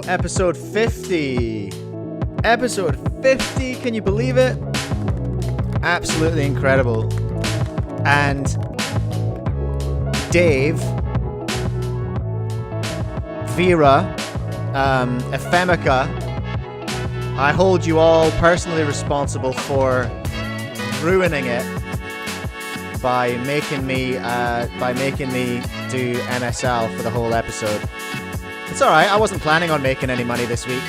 Episode 50. Episode 50, can you believe it? Absolutely incredible. And Dave, Vera, Ephemica, I hold you all personally responsible for ruining it by making me do MSL for the whole episode. It's alright, I wasn't planning on making any money this week.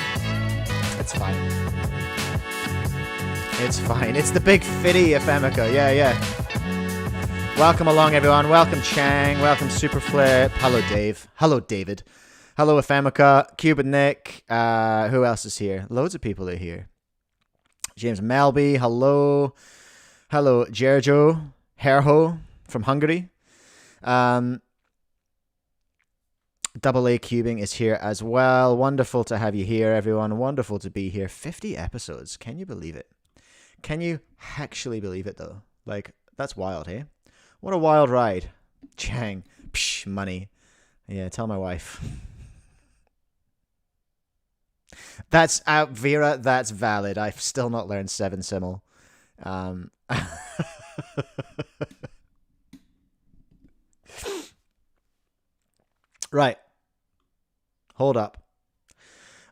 It's fine. It's fine. It's the big fitty Ephemica. Yeah. Welcome along, everyone. Welcome, Chang. Welcome, Superflip. Hello, Dave. Hello, David. Hello, Ephemica. Cuban Nick. Who else is here? Loads of people are here. James Melby. Hello. Hello, Gerjo Herho from Hungary. Double A Cubing is here as well. Wonderful to have you here, everyone. Wonderful to be here. 50 episodes. Can you believe it? Can you actually believe it, though? Like, that's wild, hey? What a wild ride. Chang. Psh, money. Yeah, tell my wife. That's out, Vera. That's valid. I've still not learned 7 Simul. Right. Hold up.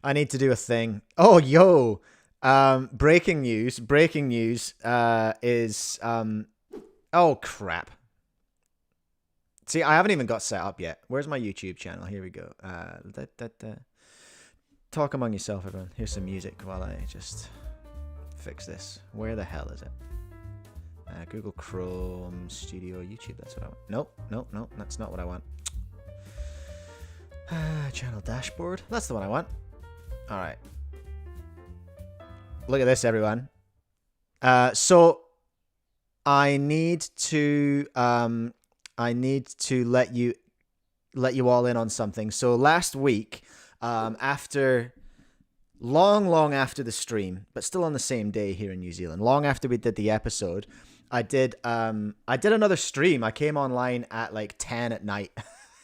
I need to do a thing. Oh, yo. Breaking news. Is oh, crap. See, I haven't even got set up yet. Where's my YouTube channel? Here we go. Talk among yourself, everyone. Here's some music while I just fix this. Where the hell is it? Google Chrome, Studio, YouTube. That's what I want. Nope. That's not what I want. Channel dashboard. That's the one I want. All right. Look at this, everyone. So I need to let you all in on something. So last week, after long after the stream, but still on the same day here in New Zealand, long after we did the episode, I did another stream. I came online at like 10 at night.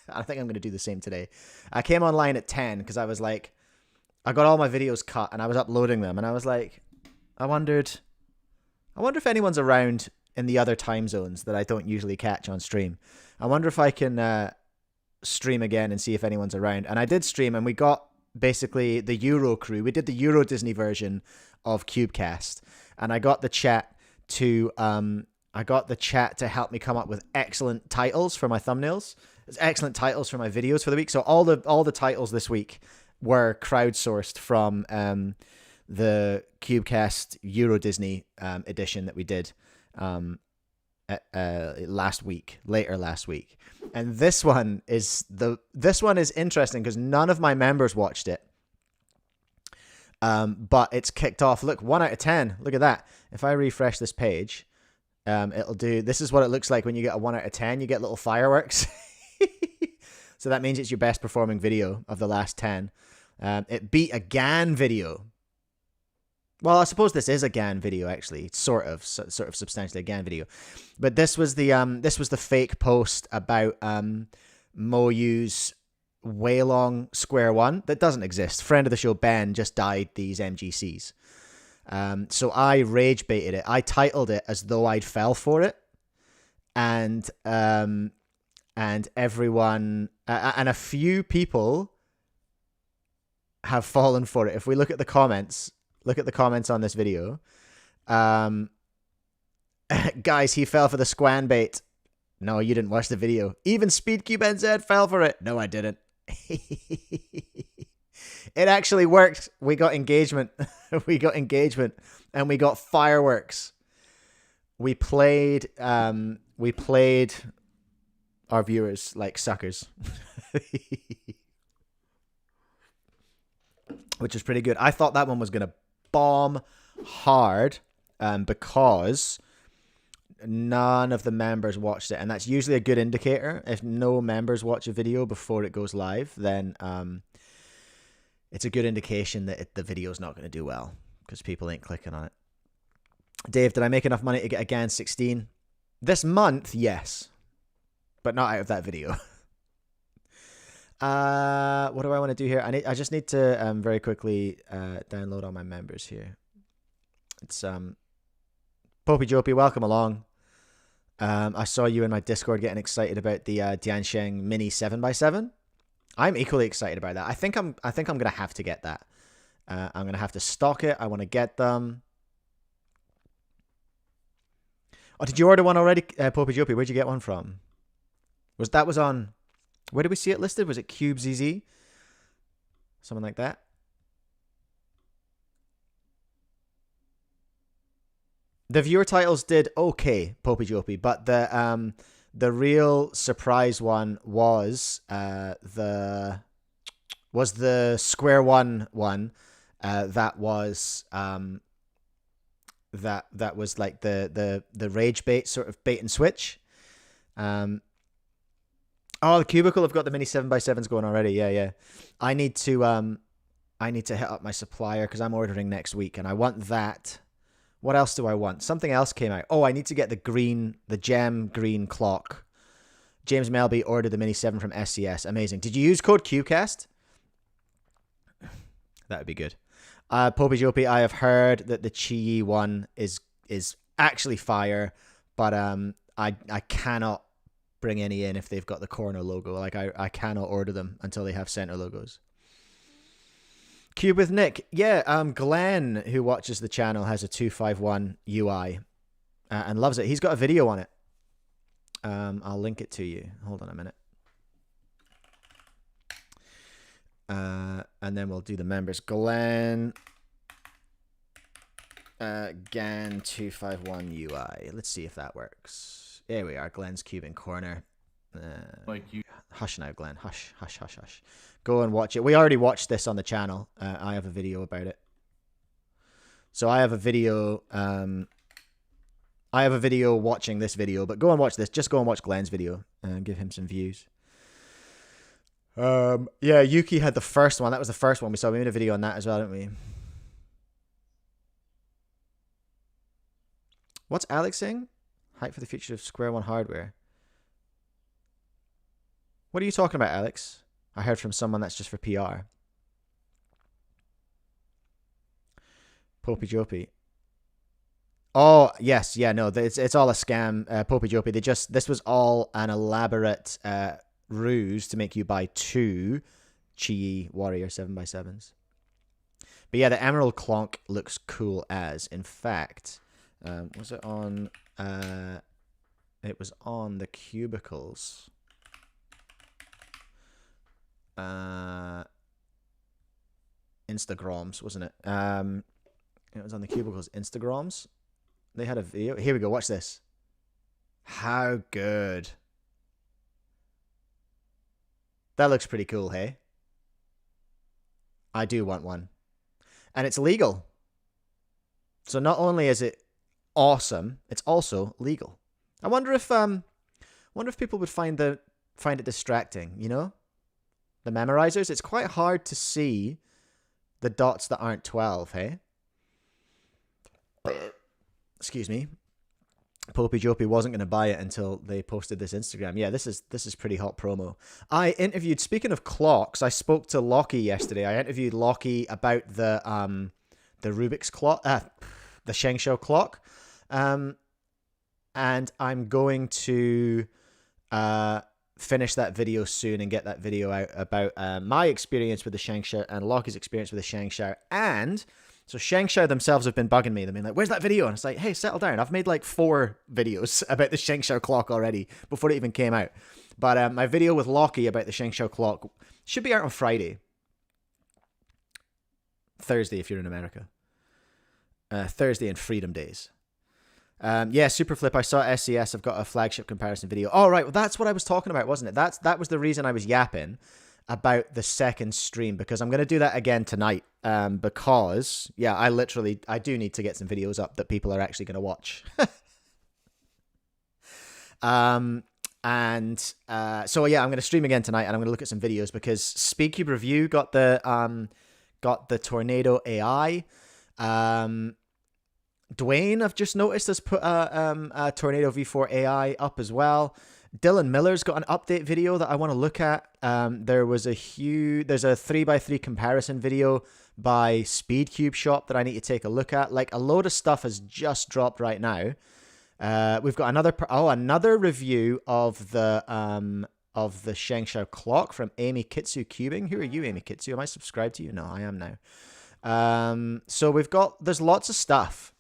I think I'm going to do the same today. I came online at 10 because I was like, I got all my videos cut and I was uploading them. And I was like, I wonder if anyone's around in the other time zones that I don't usually catch on stream. I wonder if I can stream again and see if anyone's around. And I did stream and we got basically the Euro crew. We did the Euro Disney version of CUBECAST. And I got the chat to help me come up with excellent titles for my thumbnails. It's excellent titles for my videos for the week. So all the titles this week were crowdsourced from the CUBECAST Euro Disney edition that we did later last week. And this one is interesting because none of my members watched it. But it's kicked off. Look, 1 out of 10. Look at that. If I refresh this page, it'll do. This is what it looks like when you get a 1 out of 10. You get little fireworks. So that means it's your best performing video of the last 10. It beat a GAN video. Well, I suppose this is a GAN video, actually. It's sort of substantially a GAN video. But this was the fake post about Moyu's way long square one that doesn't exist. Friend of the show Ben just died these MGCs. So I rage baited it. I titled it as though I'd fell for it, and everyone and a few people have fallen for it. If we look at the comments on this video, guys, he fell for the squan bait. No, you didn't watch the video. Even SpeedCubeNZ fell for it. No, I didn't. It actually worked. We got engagement. And we got fireworks. We played our viewers like suckers. Which is pretty good. I thought that one was going to bomb hard because none of the members watched it. And that's usually a good indicator. If no members watch a video before it goes live, then it's a good indication that the video's not going to do well because people ain't clicking on it. Dave, did I make enough money to get a GAN 16? This month, yes. But not out of that video. What do I want to do here? I just need to very quickly download all my members here. It's Popey Jopey, welcome along. I saw you in my Discord getting excited about the Diansheng Mini 7x7. I'm equally excited about that. I think I'm gonna have to get that. I'm gonna have to stock it. I want to get them. Oh, did you order one already, Popey Jopey? Where'd you get one from? That was on? Where did we see it listed? Was it CubeZZ? Something like that. The viewer titles did okay, Popey Jopey, but the real surprise one was the Square One one. That was that was like the rage bait, sort of bait and switch. Oh, the Cubicle have got the mini 7x7s going already. Yeah. I need to hit up my supplier because I'm ordering next week, and I want that. What else do I want? Something else came out. Oh, I need to get the gem green clock. James Melby ordered the Mini 7 from SCS. Amazing. Did you use code CUBECAST? That would be good. Popey Jopey, I have heard that the Chi one is actually fire, but I cannot bring any in if they've got the corner logo. Like I cannot order them until they have center logos. Cube with Nick. Yeah, Glenn, who watches the channel, has a 251 UI and loves it. He's got a video on it. I'll link it to you. Hold on a minute. And then we'll do the members. Glenn GAN 251 UI. Let's see if that works. There we are. Glenn's cubing corner. Like you. Hush now, Glenn. Hush. Go and watch it. We already watched this on the channel. I have a video about it. So I have a video. I have a video watching this video, but go and watch this. Just go and watch Glenn's video and give him some views. Yeah, Yuki had the first one. That was the first one we saw. We made a video on that as well, didn't we? What's Alex saying? Hype for the future of Square One hardware. What are you talking about, Alex? I heard from someone that's just for PR. Popey Jopey. Oh, yes. Yeah, no, it's all a scam, Popey Jopey. This was all an elaborate ruse to make you buy 2 Chi Warrior 7x7s. But yeah, the Emerald Clonk looks cool as. In fact, was it on... it was on the Cubicles. Instagrams, wasn't it? It was on the Cubicles Instagrams. They had a video. Here we go. Watch this. How good. That looks pretty cool, hey? I do want one. And it's legal. So not only is it awesome, it's also legal. I wonder if people would find it distracting, you know? The memorizers, it's quite hard to see the dots that aren't 12, hey? Excuse me. Popey Jopey wasn't going to buy it until they posted this Instagram. Yeah, this is pretty hot promo. I interviewed, speaking of clocks, I spoke to Lockie yesterday. I interviewed Lockie about the Rubik's clock, the Shengshou clock. And I'm going to finish that video soon and get that video out about my experience with the Shengshou and Lockie's experience with the Shengshou. And so Shengshou themselves have been bugging me. They've been like, where's that video? And it's like, hey, settle down. I've made like 4 videos about the Shengshou clock already before it even came out. But my video with Lockie about the Shengshou clock should be out on Friday. Thursday if you're in America. Thursday and Freedom Days. Yeah, Superflip, I saw SCS have got a flagship comparison video. Oh, right. Well, that's what I was talking about, wasn't it? That was the reason I was yapping about the second stream, because I'm going to do that again tonight. Because, yeah, I do need to get some videos up that people are actually going to watch. So, yeah, I'm going to stream again tonight, and I'm going to look at some videos because SpeedCube Review got the Tornado AI. Dwayne, I've just noticed, has put a Tornado V4 AI up as well. Dylan Miller's got an update video that I want to look at. There's a 3x3 comparison video by Speedcube Shop that I need to take a look at. Like, a load of stuff has just dropped right now. We've got another review of the Shengshao clock from Amy Kitsu Cubing. Who are you, Amy Kitsu? Am I subscribed to you? No, I am now. So there's lots of stuff.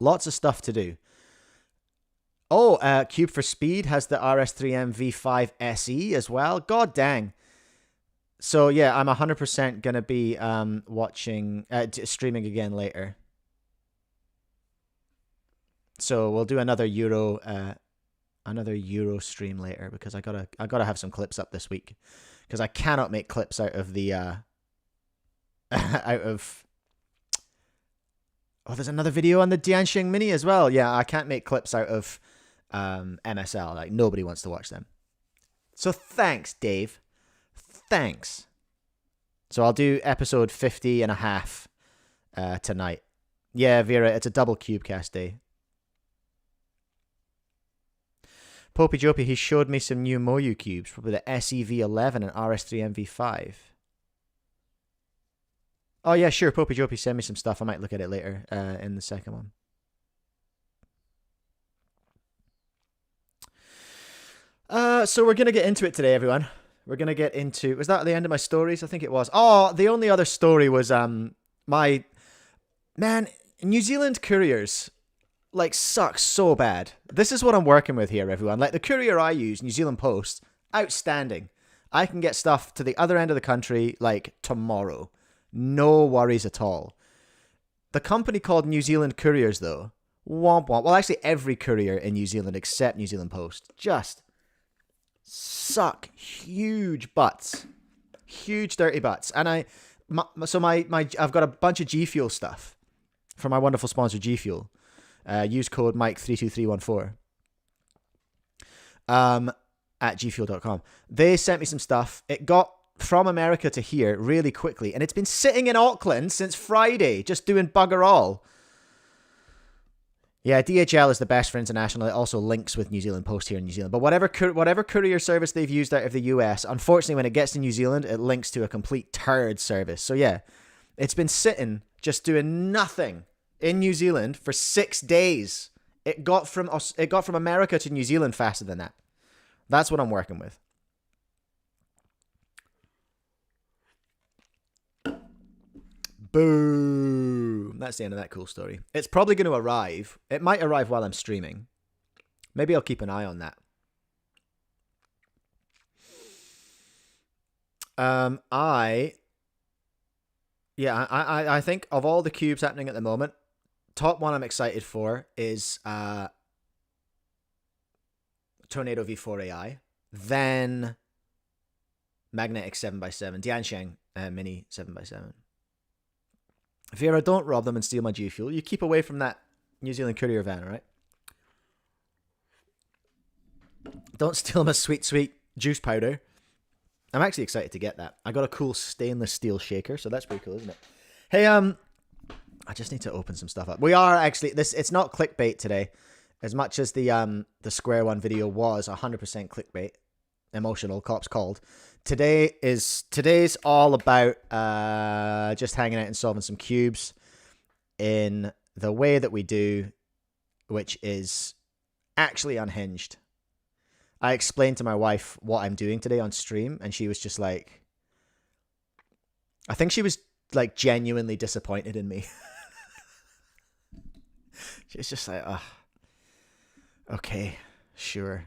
Lots of stuff to do. Oh, Cube for Speed has the RS3M V5 SE as well. God dang. So yeah, I'm 100% going to be streaming again later. So we'll do another Euro stream later, because I gotta have some clips up this week, because I cannot make clips out of the Oh, there's another video on the Diansheng Mini as well. Yeah, I can't make clips out of MSL. Like, nobody wants to watch them. So thanks, Dave. Thanks. So I'll do episode 50 and a half tonight. Yeah, Vera, it's a double CubeCast day. Popey Jopey, he showed me some new Moyu cubes, probably the SEV11 and RS3 MV5. Oh, yeah, sure. Popey Jopey, send me some stuff. I might look at it later in the second one. So we're going to get into it today, everyone. We're going to get into... Was that the end of my stories? I think it was. Oh, the only other story was my... Man, New Zealand couriers, like, suck so bad. This is what I'm working with here, everyone. Like, the courier I use, New Zealand Post, outstanding. I can get stuff to the other end of the country, like, tomorrow. No worries at all. The company called New Zealand Couriers, though, womp womp. Well, actually, every courier in New Zealand except New Zealand Post just suck huge butts, huge dirty butts. And I've got a bunch of G Fuel stuff from my wonderful sponsor G Fuel. Use code Mike32314 at gfuel.com. They sent me some stuff. It got from America to here really quickly, and it's been sitting in Auckland since Friday, just doing bugger all. Yeah, DHL is the best for international. It also links with New Zealand Post here in New Zealand. But whatever courier service they've used out of the US, unfortunately, when it gets to New Zealand, it links to a complete turd service. So yeah, it's been sitting, just doing nothing in New Zealand for 6 days. It got from America to New Zealand faster than that. That's what I'm working with. Boom. That's the end of that cool story. It's probably going to arrive. It might arrive while I'm streaming. Maybe I'll keep an eye on that. I think of all the cubes happening at the moment, top one I'm excited for is Tornado V4 AI, then Magnetic 7x7, Diansheng Mini 7x7. Vera, don't rob them and steal my G Fuel. You keep away from that New Zealand courier van, all right? Don't steal my sweet, sweet juice powder. I'm actually excited to get that. I got a cool stainless steel shaker, so that's pretty cool, isn't it? Hey, I just need to open some stuff up. We are actually... It's not clickbait today, as much as the Square One video was 100% clickbait. Emotional, cops called. Today's all about just hanging out and solving some cubes in the way that we do, which is actually unhinged. I explained to my wife what I'm doing today on stream, and she was just like, I think she was like genuinely disappointed in me. She's just like, oh, okay, sure.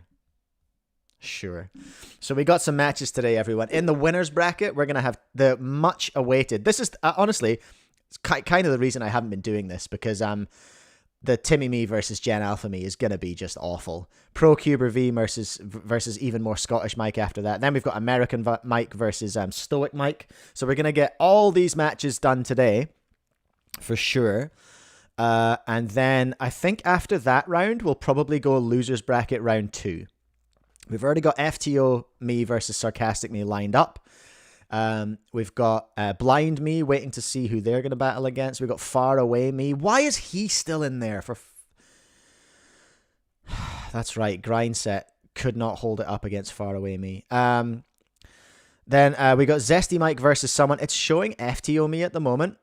So we got some matches today, everyone. In the winners bracket, we're going to have the much awaited. This is honestly, it's kind of the reason I haven't been doing this, because the Timmy me versus Gen Alpha me is going to be just awful. Pro Cuber V versus even more Scottish Mike after that. Then we've got American Mike versus Stoic Mike. So we're going to get all these matches done today for sure. And then I think after that round, we'll probably go losers bracket round 2. We've already got FTO me versus Sarcastic me lined up. We've got Blind me waiting to see who they're going to battle against. We've got Far Away me. Why is he still in there? That's right, Grind Set. could not hold it up against Faraway Me. Then we got Zesty Mike versus someone. It's showing FTO me at the moment.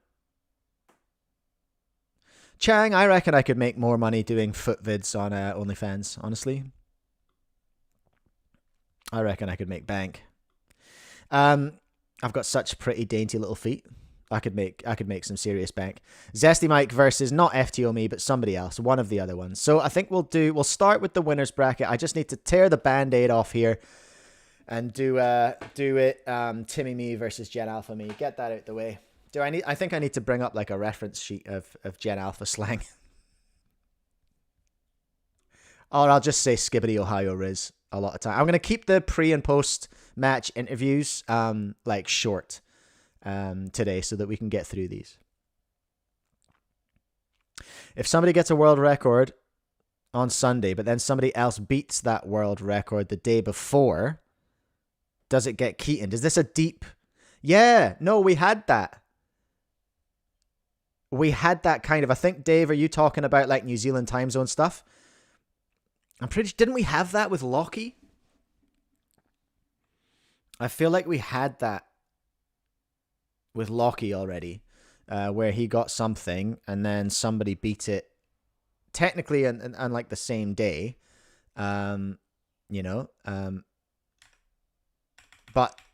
Chang, I reckon I could make more money doing foot vids on OnlyFans, honestly. I reckon I could make bank. I've got such pretty dainty little feet. I could make some serious bank. Zesty Mike versus not FTO me, but somebody else, one of the other ones. So I think we'll start with the winners bracket. I just need to tear the band-aid off here and do it. Timmy me versus Gen Alpha me. Get that out the way. I think I need to bring up like a reference sheet of Gen Alpha slang. Or I'll just say Skibbity Ohio Riz a lot of time. I'm gonna keep the pre and post match interviews like short today so that we can get through these. If somebody gets a world record on Sunday, but then somebody else beats that world record the day before, does it get Keatoned? Is this a deep? Yeah, no, we had that. We had that kind of. I think, Dave, are you talking about like New Zealand time zone stuff? I'm pretty sure, didn't we have that with Lockie? I feel like we had that with Lockie already, where he got something and then somebody beat it technically and like the same day, but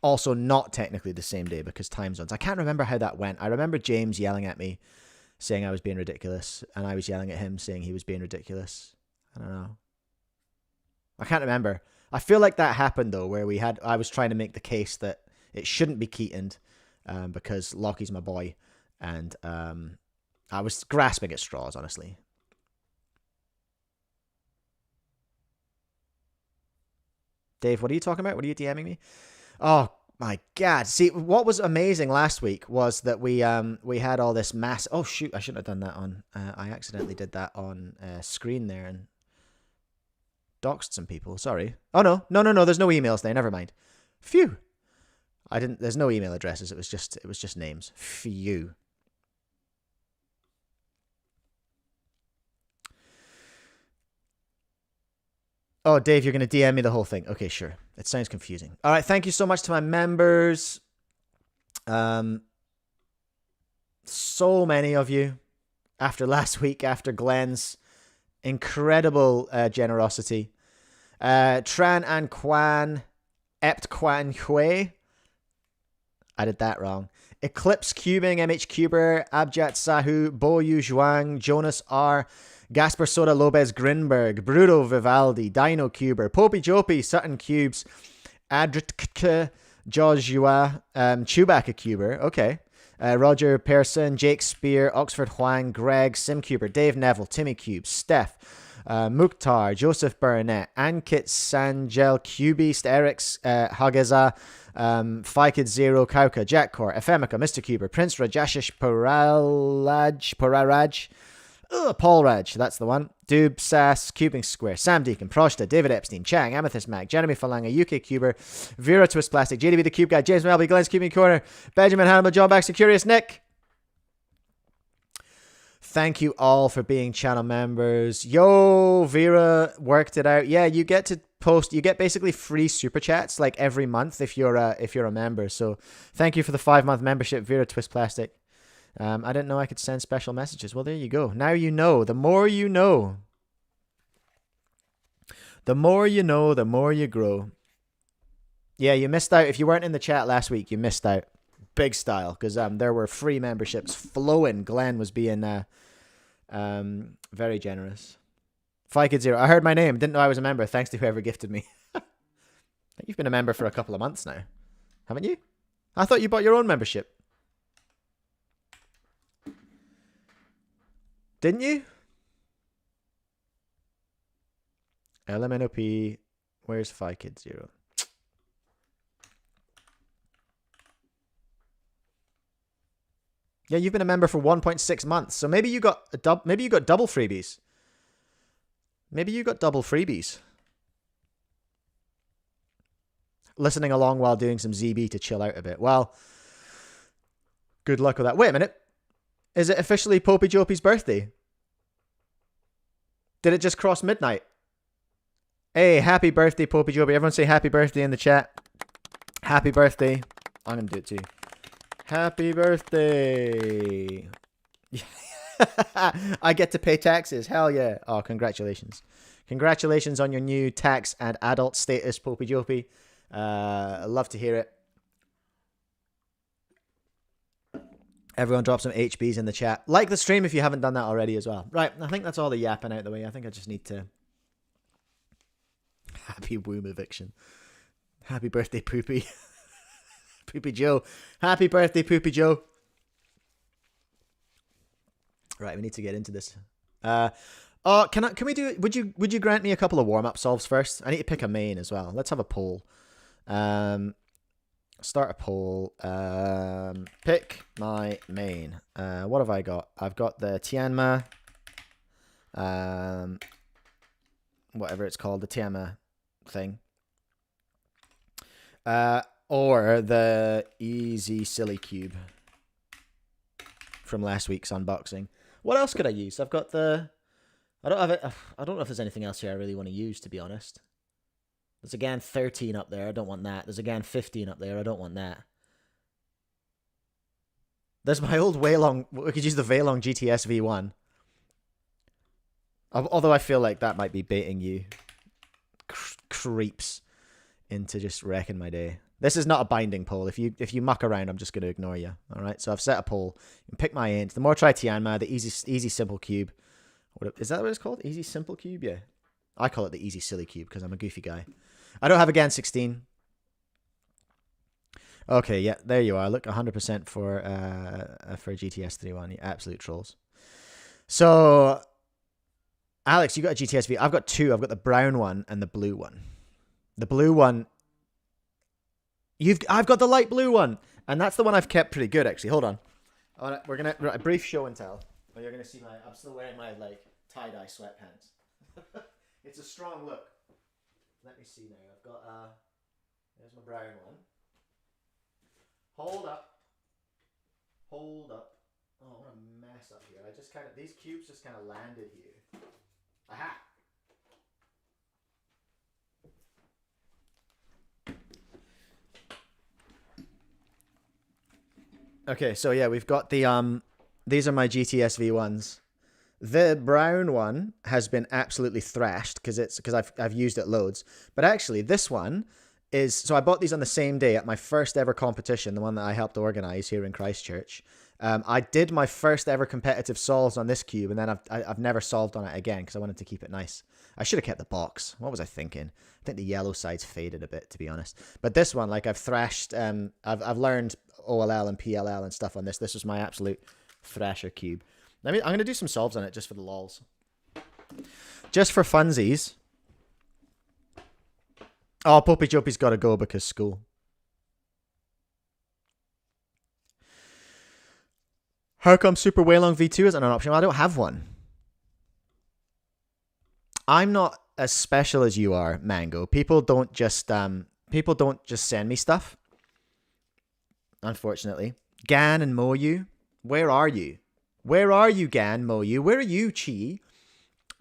also not technically the same day because time zones. I can't remember how that went. I remember James yelling at me saying I was being ridiculous, and I was yelling at him saying he was being ridiculous. I don't know. I can't remember. I feel like that happened though, where I was trying to make the case that it shouldn't be Keatoned because Lockie's my boy, and I was grasping at straws, honestly. Dave, what are you talking about? What are you DMing me? Oh my God. See, what was amazing last week was that we had all this mass. Oh shoot, I shouldn't have done that on. I accidentally did that on screen there and doxed some people. Sorry. Oh no. There's no emails there. Never mind. Phew. There's no email addresses. It was just names. Phew. Oh, Dave, you're going to DM me the whole thing. Okay, sure. It sounds confusing. All right, thank you so much to my members. So many of you after last week, after Glenn's incredible generosity. Tran and Kwan, Ept Kwan Hui. I did that wrong. Eclipse Cubing, MH Cuber, Abjat Sahu, Bo Yu Zhuang, Jonas R., Gasper Soda Lopez Grinberg, Bruto Vivaldi, Dino Cuber, Popey Jopey, Sutton Cubes, Adritka, Joshua, Chewbacca Cuber, okay. Roger Pearson, Jake Spear, Oxford Huang, Greg, Simcuber, Dave Neville, Timmy Cube, Steph, Mukhtar, Joseph Burnett, Ankit Sanjel, Cubeast, Eric's Hagaza, Fikid Zero, Kauka, Jack Core, Ephemica, Mr. Cuber, Prince Rajashish Pararaj, Paul Raj, that's the one. Doob, Sass, Cubing Square, Sam Deacon, Proshta, David Epstein, Chang, Amethyst Mac, Jeremy Falanga, UK Cuber, Vera Twist Plastic, JDB the Cube Guy, James Melby, Glenn's Cubing Corner, Benjamin Hannibal, John Baxter, Curious Nick. Thank you all for being channel members. Yo, Vera worked it out. Yeah, you get to post. You get basically free super chats like every month if you're a member. So thank you for the 5-month membership, Vera Twist Plastic. I didn't know I could send special messages. Well, there you go. Now you know. The more you know. The more you know, the more you grow. Yeah, you missed out. If you weren't in the chat last week, you missed out. Big style. Because there were free memberships flowing. Glenn was being very generous. Fikid Zero. I heard my name. Didn't know I was a member. Thanks to whoever gifted me. You've been a member for a couple of months now. Haven't you? I thought you bought your own membership. Didn't you? LMNOP. Where's Fikid Zero? Yeah, you've been a member for 1.6 months. So maybe you got double freebies. Maybe you got double freebies. Listening along while doing some ZB to chill out a bit. Well, good luck with that. Wait a minute. Is it officially Popey Jopey's birthday? Did it just cross midnight? Hey, happy birthday, Popey Joby. Everyone say happy birthday in the chat. Happy birthday. I'm going to do it too. Happy birthday. I get to pay taxes. Hell yeah. Oh, congratulations. Congratulations on your new tax and adult status, Popey Joby. I love to hear it. Everyone drop some HBs in the chat. Like the stream if you haven't done that already as well. Right, I think that's all the yapping out the way. I think I just need to... Happy womb eviction. Happy birthday, Poopy. Poopy Joe. Happy birthday, Poopy Joe. Right, we need to get into this. Can we do it? Would you grant me a couple of warm-up solves first? I need to pick a main as well. Let's have a poll. Start a poll. Pick my main. What have I got? I've got the Tianma. Whatever it's called, the Tianma thing. Or the Easy Silly Cube from last week's unboxing. What else could I use? I've got the... I don't have it. I don't know if there's anything else here I really want to use, to be honest. There's again 13 up there. I don't want that. There's again 15 up there. I don't want that. There's my old Waylong. We could use the Waylong GTS V1. Although I feel like that might be baiting you creeps into just wrecking my day. This is not a binding poll. If you muck around, I'm just going to ignore you. All right. So I've set a poll. You can pick my int. The more try Tianma, the easy simple cube. Is that what it's called? Easy simple cube. Yeah. I call it the easy silly cube because I'm a goofy guy. I don't have a GAN 16. Okay. Yeah. There you are. Look, 100% for GTS 3.1. You absolute trolls. So, Alex, you got a GTS V. I've got two. I've got the brown one and the blue one. The blue one. I've got the light blue one, and that's the one I've kept pretty good actually. Hold on, we're gonna a brief show and tell. But you're gonna see I'm still wearing my like tie-dye sweatpants. It's a strong look. Let me see now. I've got there's my brown one. Hold up. Oh, what a mess up here. These cubes just kind of landed here. Aha. Okay, so yeah, we've got the these are my GTS V1s. The brown one has been absolutely thrashed because I've used it loads. But actually, this one is... So I bought these on the same day at my first ever competition, the one that I helped organize here in Christchurch. I did my first ever competitive solves on this cube, and then I've never solved on it again because I wanted to keep it nice. I should have kept the box. What was I thinking? I think the yellow side's faded a bit, to be honest. But this one, like I've thrashed... I've learned OLL and PLL and stuff on this. This was my absolute thrasher cube. I'm going to do some solves on it just for the lols. Just for funsies. Oh, Popey Jopey's got to go because school. How come Super Waylong V2 isn't an option? Well, I don't have one. I'm not as special as you are, Mango. People don't just send me stuff. Unfortunately. Gan and Moyu, where are you? Where are you, Gan, Moyu? Where are you, Chi?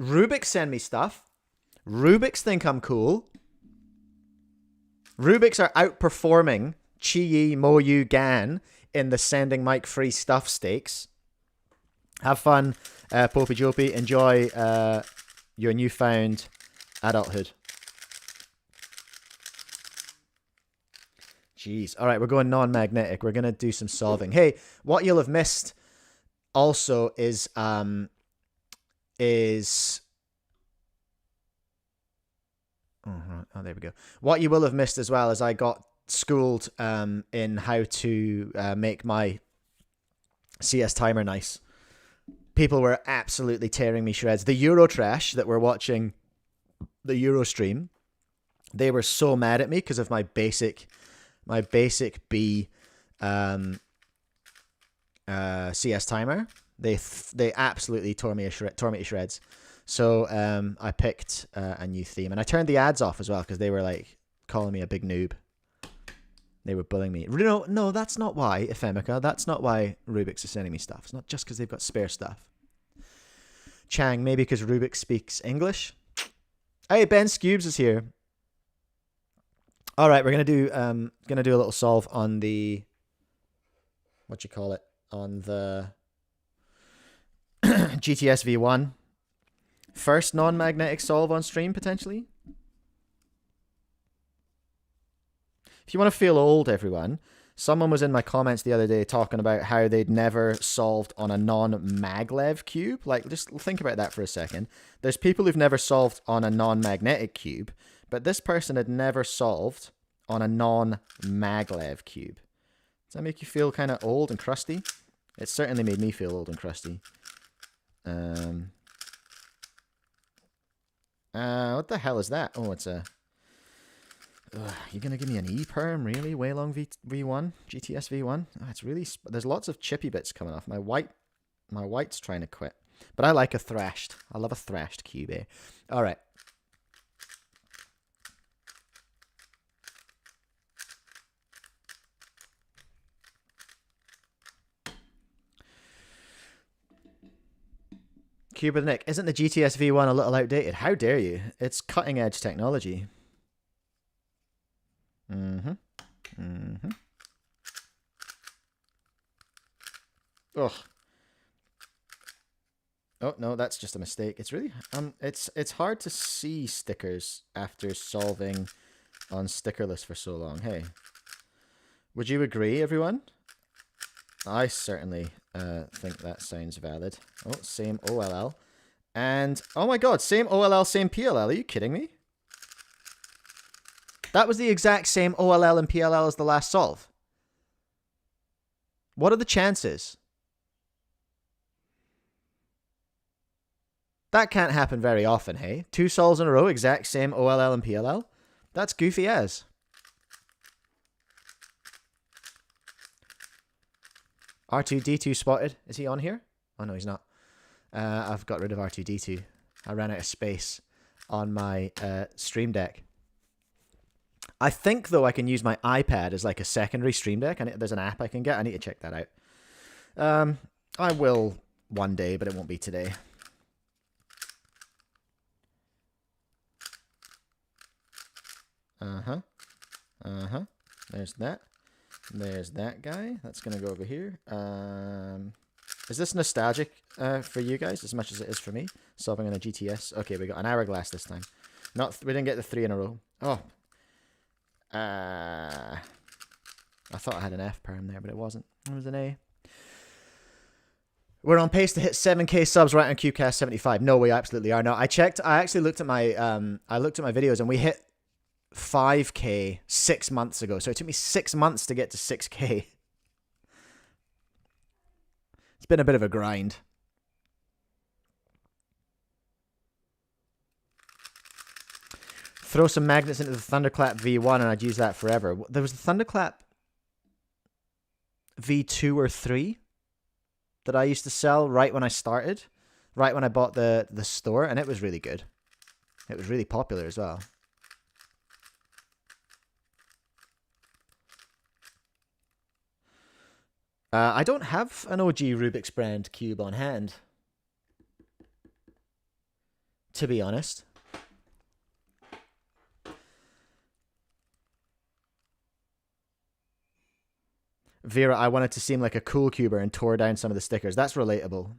Rubik send me stuff. Rubiks think I'm cool. Rubiks are outperforming Chi, Moyu, Gan in the sending Mike free stuff stakes. Have fun, Popey Jopey. Enjoy your newfound adulthood. Jeez. All right, we're going non-magnetic. We're going to do some solving. Hey, what you'll have missed also is oh, there we go. What you will have missed as well is I got schooled in how to make my CS timer nice. People were absolutely tearing me shreds. The Euro trash that were watching the Euro stream, they were so mad at me because of my basic B CS timer. They absolutely tore me to shreds. So I picked a new theme, and I turned the ads off as well because they were like calling me a big noob. They were bullying me. No, that's not why, Ephemica. That's not why Rubik's is sending me stuff. It's not just because they've got spare stuff. Chang, maybe because Rubik speaks English. Hey, Ben Scubes is here. All right, we're gonna do a little solve on the on the GTS V1. First non-magnetic solve on stream potentially. If you want to feel old, everyone, someone was in my comments the other day talking about how they'd never solved on a non-maglev cube. Like, just think about that for a second. There's people who've never solved on a non-magnetic cube, but this person had never solved on a non-maglev cube. Does that make you feel kind of old and crusty? It certainly made me feel old and crusty. What the hell is that? Oh, it's a... you're going to give me an E-perm, really? Waylong V1? GTS V1? Oh, it's really... There's lots of chippy bits coming off. My white's trying to quit. But I like a thrashed. I love a thrashed cube, eh? All right. Cube with Nick. Isn't the GTS V1 a little outdated? How dare you? It's cutting edge technology. Ugh. Oh no, that's just a mistake. It's really it's hard to see stickers after solving on stickerless for so long. Hey, would you agree, everyone? I certainly think that sounds valid. Oh, same OLL. And, oh my god, same OLL, same PLL. Are you kidding me? That was the exact same OLL and PLL as the last solve. What are the chances? That can't happen very often, hey? 2 solves in a row, exact same OLL and PLL? That's goofy as. R2-D2 spotted. Is he on here? Oh, no, he's not. I've got rid of R2-D2. I ran out of space on my Stream Deck. I think, though, I can use my iPad as like a secondary Stream Deck. There's an app I can get. I need to check that out. I will one day, but it won't be today. There's that. There's that guy. That's going to go over here. Is this nostalgic for you guys as much as it is for me? Solving on a GTS. Okay, we got an hourglass this time. We didn't get the 3 in a row. Oh. I thought I had an F perm there, but it wasn't. It was an A. We're on pace to hit 7K subs right on CUBECAST 75. No, we absolutely are. No, I checked. I actually looked at my videos and we hit 5K 6 months ago. So it took me 6 months to get to 6K. It's been a bit of a grind. Throw some magnets into the Thunderclap V1 and I'd use that forever. There was the Thunderclap V2 or 3 that I used to sell right when I started, right when I bought the store, and it was really good. It was really popular as well. I don't have an OG Rubik's Brand cube on hand, to be honest. Vera, I wanted to seem like a cool cuber and tore down some of the stickers. That's relatable.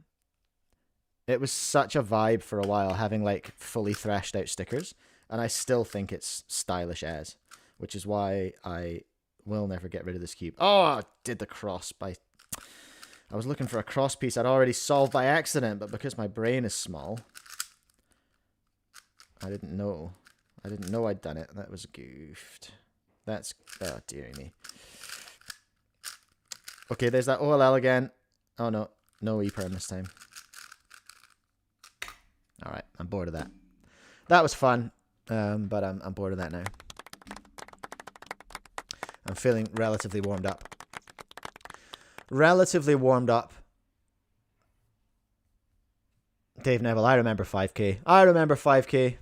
It was such a vibe for a while, having like fully thrashed out stickers, and I still think it's stylish as, which is why I will never get rid of this cube. Oh, I did the cross by... I was looking for a cross piece I'd already solved by accident, but because my brain is small, I didn't know. I didn't know I'd done it. That was goofed. That's... oh, dearie me. Okay, there's that OLL again. Oh, no. No E-perm this time. Alright, I'm bored of that. That was fun, but I'm bored of that now. I'm feeling relatively warmed up. Relatively warmed up. Dave Neville, I remember 5K. I remember 5K.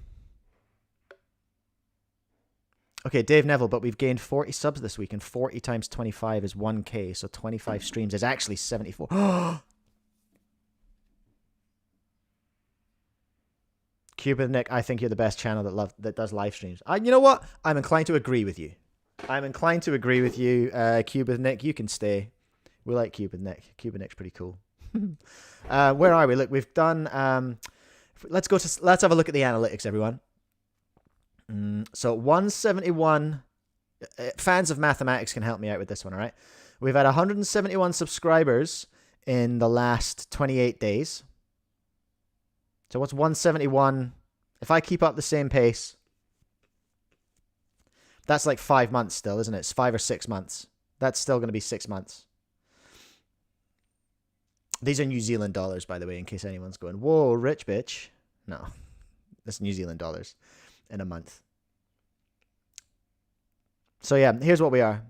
Okay, Dave Neville, but we've gained 40 subs this week, and 40 times 25 is 1K, so 25 streams is actually 74. Cupid Nick, I think you're the best channel that does live streams. You know what? I'm inclined to agree with you. Cupid Nick, you can stay. We like Cupid Nick. Cupid Nick's pretty cool. Where are we? Look, we've done. Let's have a look at the analytics, everyone. So 171. Fans of mathematics can help me out with this one. All right, we've had 171 subscribers in the last 28 days. So what's 171? If I keep up the same pace, that's like 5 months still, isn't it? It's 5 or 6 months. That's still going to be 6 months. These are New Zealand dollars, by the way, in case anyone's going, whoa, rich bitch. No, that's New Zealand dollars in a month. So yeah, here's what we are.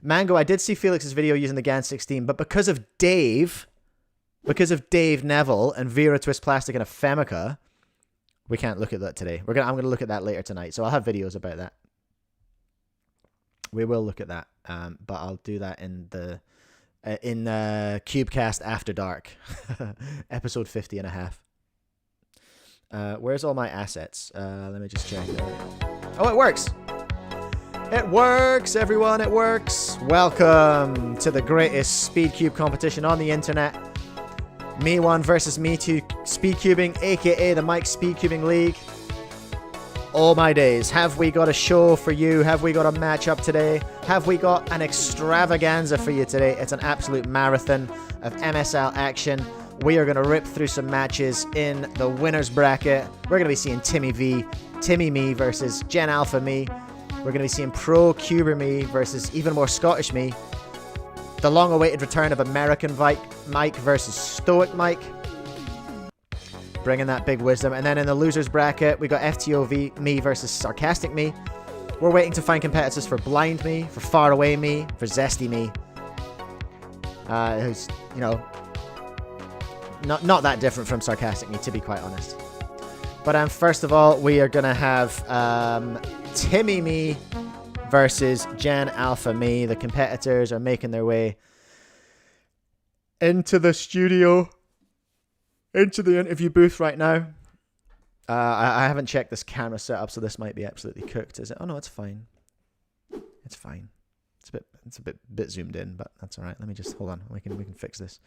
Mango, I did see Felix's video using the GAN 16, but because of Dave Neville and Vera Twist Plastic and Ephemica, we can't look at that today. I'm going to look at that later tonight, so I'll have videos about that. We will look at that, but I'll do that in the CubeCast After Dark, episode 50 and a half. Where's all my assets? Let me just check. Oh, it works. It works, everyone. It works. Welcome to the greatest speed cube competition on the internet. Me 1 versus me 2 speed cubing, aka the Mike Speed Cubing League. Oh my days. Have we got a show for you? Have we got a matchup today? Have we got an extravaganza for you today? It's an absolute marathon of MSL action. We are going to rip through some matches in the winners bracket. We're going to be seeing Timmy me versus Gen Alpha me. We're going to be seeing Pro Cuber me versus even more Scottish me. The long-awaited return of American Mike versus Stoic Mike. Bringing that big wisdom. And then in the losers bracket, we got FTOV me versus Sarcastic me. We're waiting to find competitors for Blind me, for Far Away me, for Zesty me. Who's, you know, not that different from Sarcastic me, to be quite honest. But first of all, we are going to have Timmy me versus Gen Alpha me. The competitors are making their way into the studio, into the interview booth right now. I haven't checked this camera setup, so this might be absolutely cooked. Is it? Oh no, it's fine. It's fine. It's a bit zoomed in, but that's all right. Let me just hold on. We can fix this.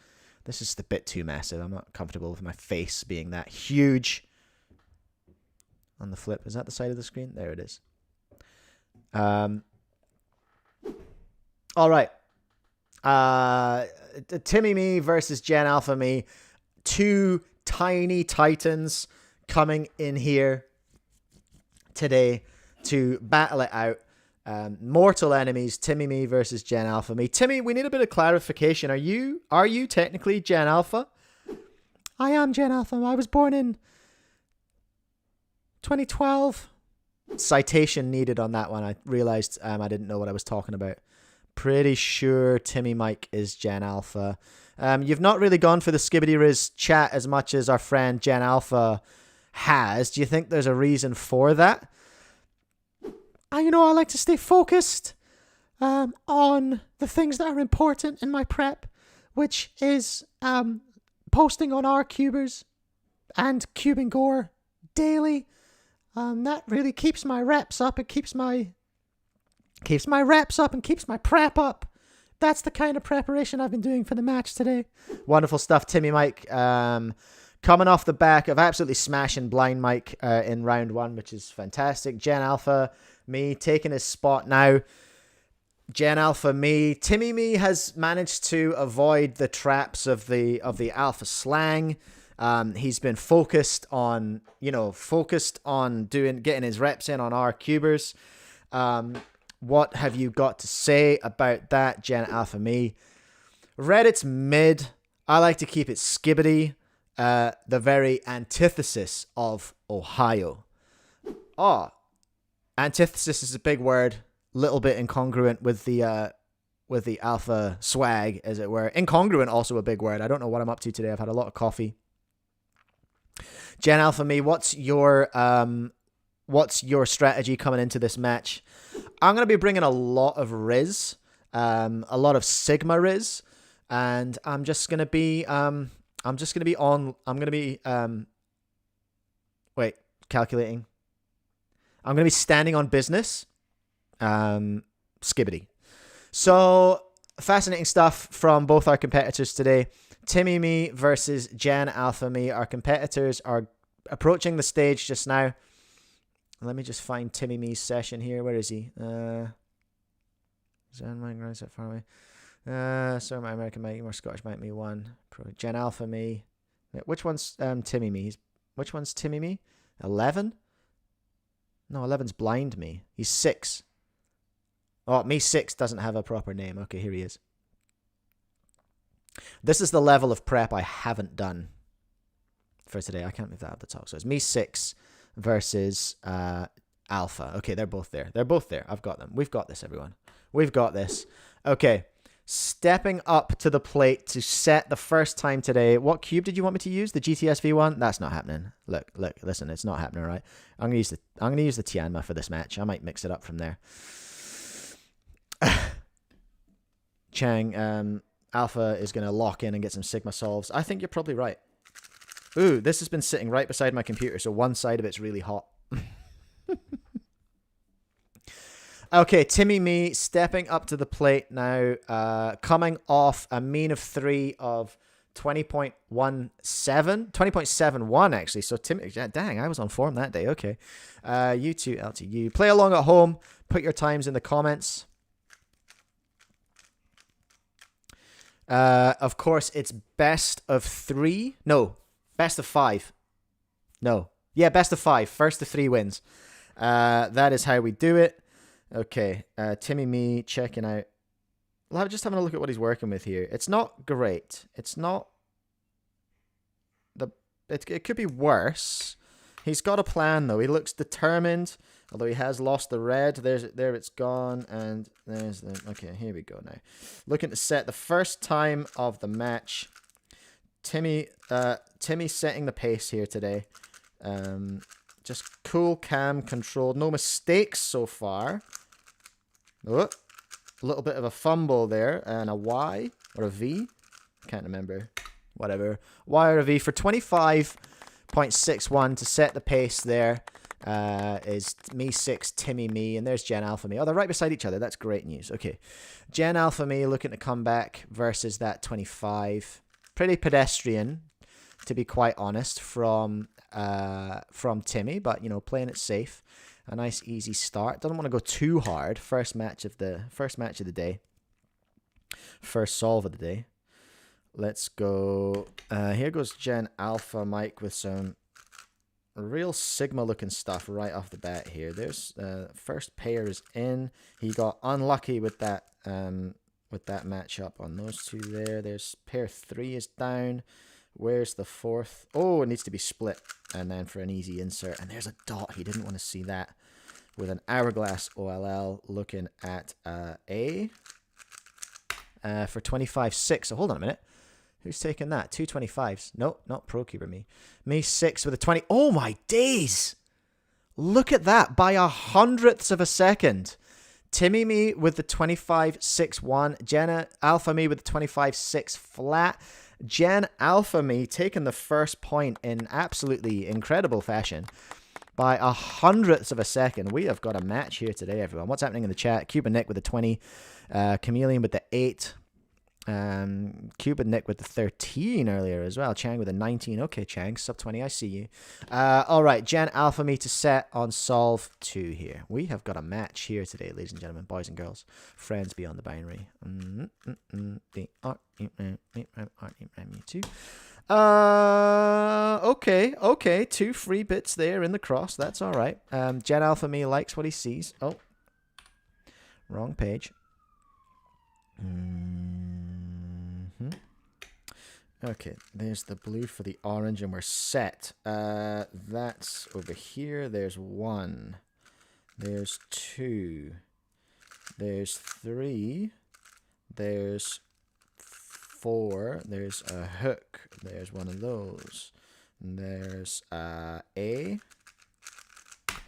This is a bit too massive. I'm not comfortable with my face being that huge. On the flip, is that the side of the screen? There it is. All right. Timmy me versus Gen Alpha me. Two tiny titans coming in here today to battle it out. Mortal enemies, Timmy me versus Gen Alpha me. Timmy, we need a bit of clarification. Are you technically Gen Alpha? I am Gen Alpha. I was born in 2012. Citation needed on that one. I realized I didn't know what I was talking about. Pretty sure Timmy Mike is Gen Alpha. You've not really gone for the Skibbity Riz chat as much as our friend Gen Alpha has. Do you think there's a reason for that? I like to stay focused on the things that are important in my prep, which is posting on our cubers and cubing gore daily. That really keeps my reps up. It keeps my reps up and keeps my prep up. That's the kind of preparation I've been doing for the match today. Wonderful stuff, Timmy Mike. Coming off the back of absolutely smashing Blind Mike in round 1, which is fantastic. Gen Alpha, me taking his spot now. Gen Alpha, me. Timmy me has managed to avoid the traps of the Alpha slang. He's been focused on getting his reps in on our cubers. What have you got to say about that, Gen Alpha me? Reddit's mid. I like to keep it skibbity. The very antithesis of Ohio. Oh, antithesis is a big word. Little bit incongruent with the Alpha swag, as it were. Incongruent, also a big word. I don't know what I'm up to today. I've had a lot of coffee. Gen Alpha me, what's your strategy coming into this match? I'm going to be bringing a lot of Riz, a lot of Sigma Riz, and I'm just going to be wait, calculating. I'm going to be standing on business. Skibbity. So, fascinating stuff from both our competitors today. Timmy Me versus Jen Alpha Me. Our competitors are approaching the stage just now. Let me just find Timmy Me's session here. Where is he? Zen Mike runs that far away. Sorry, my American Mike, more Scottish Mike Me 1. Jen Alpha Me. Which one's Timmy Me? Which one's Timmy Me? 11? No, 11's Blind Me. He's 6. Oh, Me 6 doesn't have a proper name. Okay, here he is. This is the level of prep I haven't done for today. I can't move that up the top. So it's Me 6 versus Alpha. Okay, they're both there. They're both there. I've got them. We've got this, everyone. We've got this. Okay. Stepping up to the plate to set the first time today. What cube did you want me to use? The GTS V1? That's not happening. Look, listen, it's not happening, right? I'm gonna use the Tianma for this match. I might mix it up from there. Chang, Alpha is gonna lock in and get some Sigma solves. I think you're probably right. Ooh, this has been sitting right beside my computer, so one side of it's really hot. Okay, Timmy Me stepping up to the plate now, coming off a mean of 3 of 20.17, 20.71 actually. So Timmy, dang, I was on form that day. Okay, you two LTU, play along at home. Put your times in the comments. Of course, it's best of 3. No, best of 5. No, yeah, best of 5. First to 3 wins. That is how we do it. Okay, Timmy Me checking out. Well, I'm just having a look at what he's working with here. It's not great. It's not it could be worse. He's got a plan though. He looks determined, although he has lost the red. There it's gone, and there's the. Okay, here we go now. Looking to set the first time of the match. Timmy setting the pace here today. Just cool, calm, controlled. No mistakes so far. Oh, a little bit of a fumble there. And a Y or a V. Can't remember. Whatever. Y or a V for 25.61 to set the pace there. Is Me 6, Timmy Me, and there's Jen Alpha Me. Oh, they're right beside each other. That's great news. Okay. Jen Alpha Me looking to come back versus that 25. Pretty pedestrian, to be quite honest, from Timmy, but you know, playing it safe. A nice easy start. Doesn't want to go too hard. First match of the day. First solve of the day. Let's go. Here goes Jen Alpha Mike with some real Sigma looking stuff right off the bat here. There's first pair is in. He got unlucky with that matchup on those two there. There's pair 3 is down. Where's the 4th? Oh, it needs to be split. And then for an easy insert. And there's a dot. He didn't want to see that. With an hourglass OLL looking at A. For 25.6. So hold on a minute. Who's taking that? 225s. No, not Pro Keeper Me. Me 6 with a 20. Oh my days. Look at that. By 100ths of a second. Timmy Me with the 25.61. Jenna Alpha Me with the 25.6 flat. Jen Alpha Me taking the first point in absolutely incredible fashion by 100ths of a second. We have got a match here today, everyone. What's happening in the chat? Cuban Nick with the 20, Chameleon with the 8, Cuban Nick with the 13 earlier as well. Chang with a 19. Okay, Chang, sub 20. I see you. All right, Jen Alpha Me to set on solve 2 here. We have got a match here today, ladies and gentlemen, boys and girls, friends beyond the binary. Okay, 2 free bits there in the cross. That's all right. Jen Alpha Me likes what he sees. Oh, wrong page. Okay, there's the blue for the orange, and we're set. That's over here. There's 1. There's 2. There's 3. There's 4. There's a hook. There's one of those. And there's A.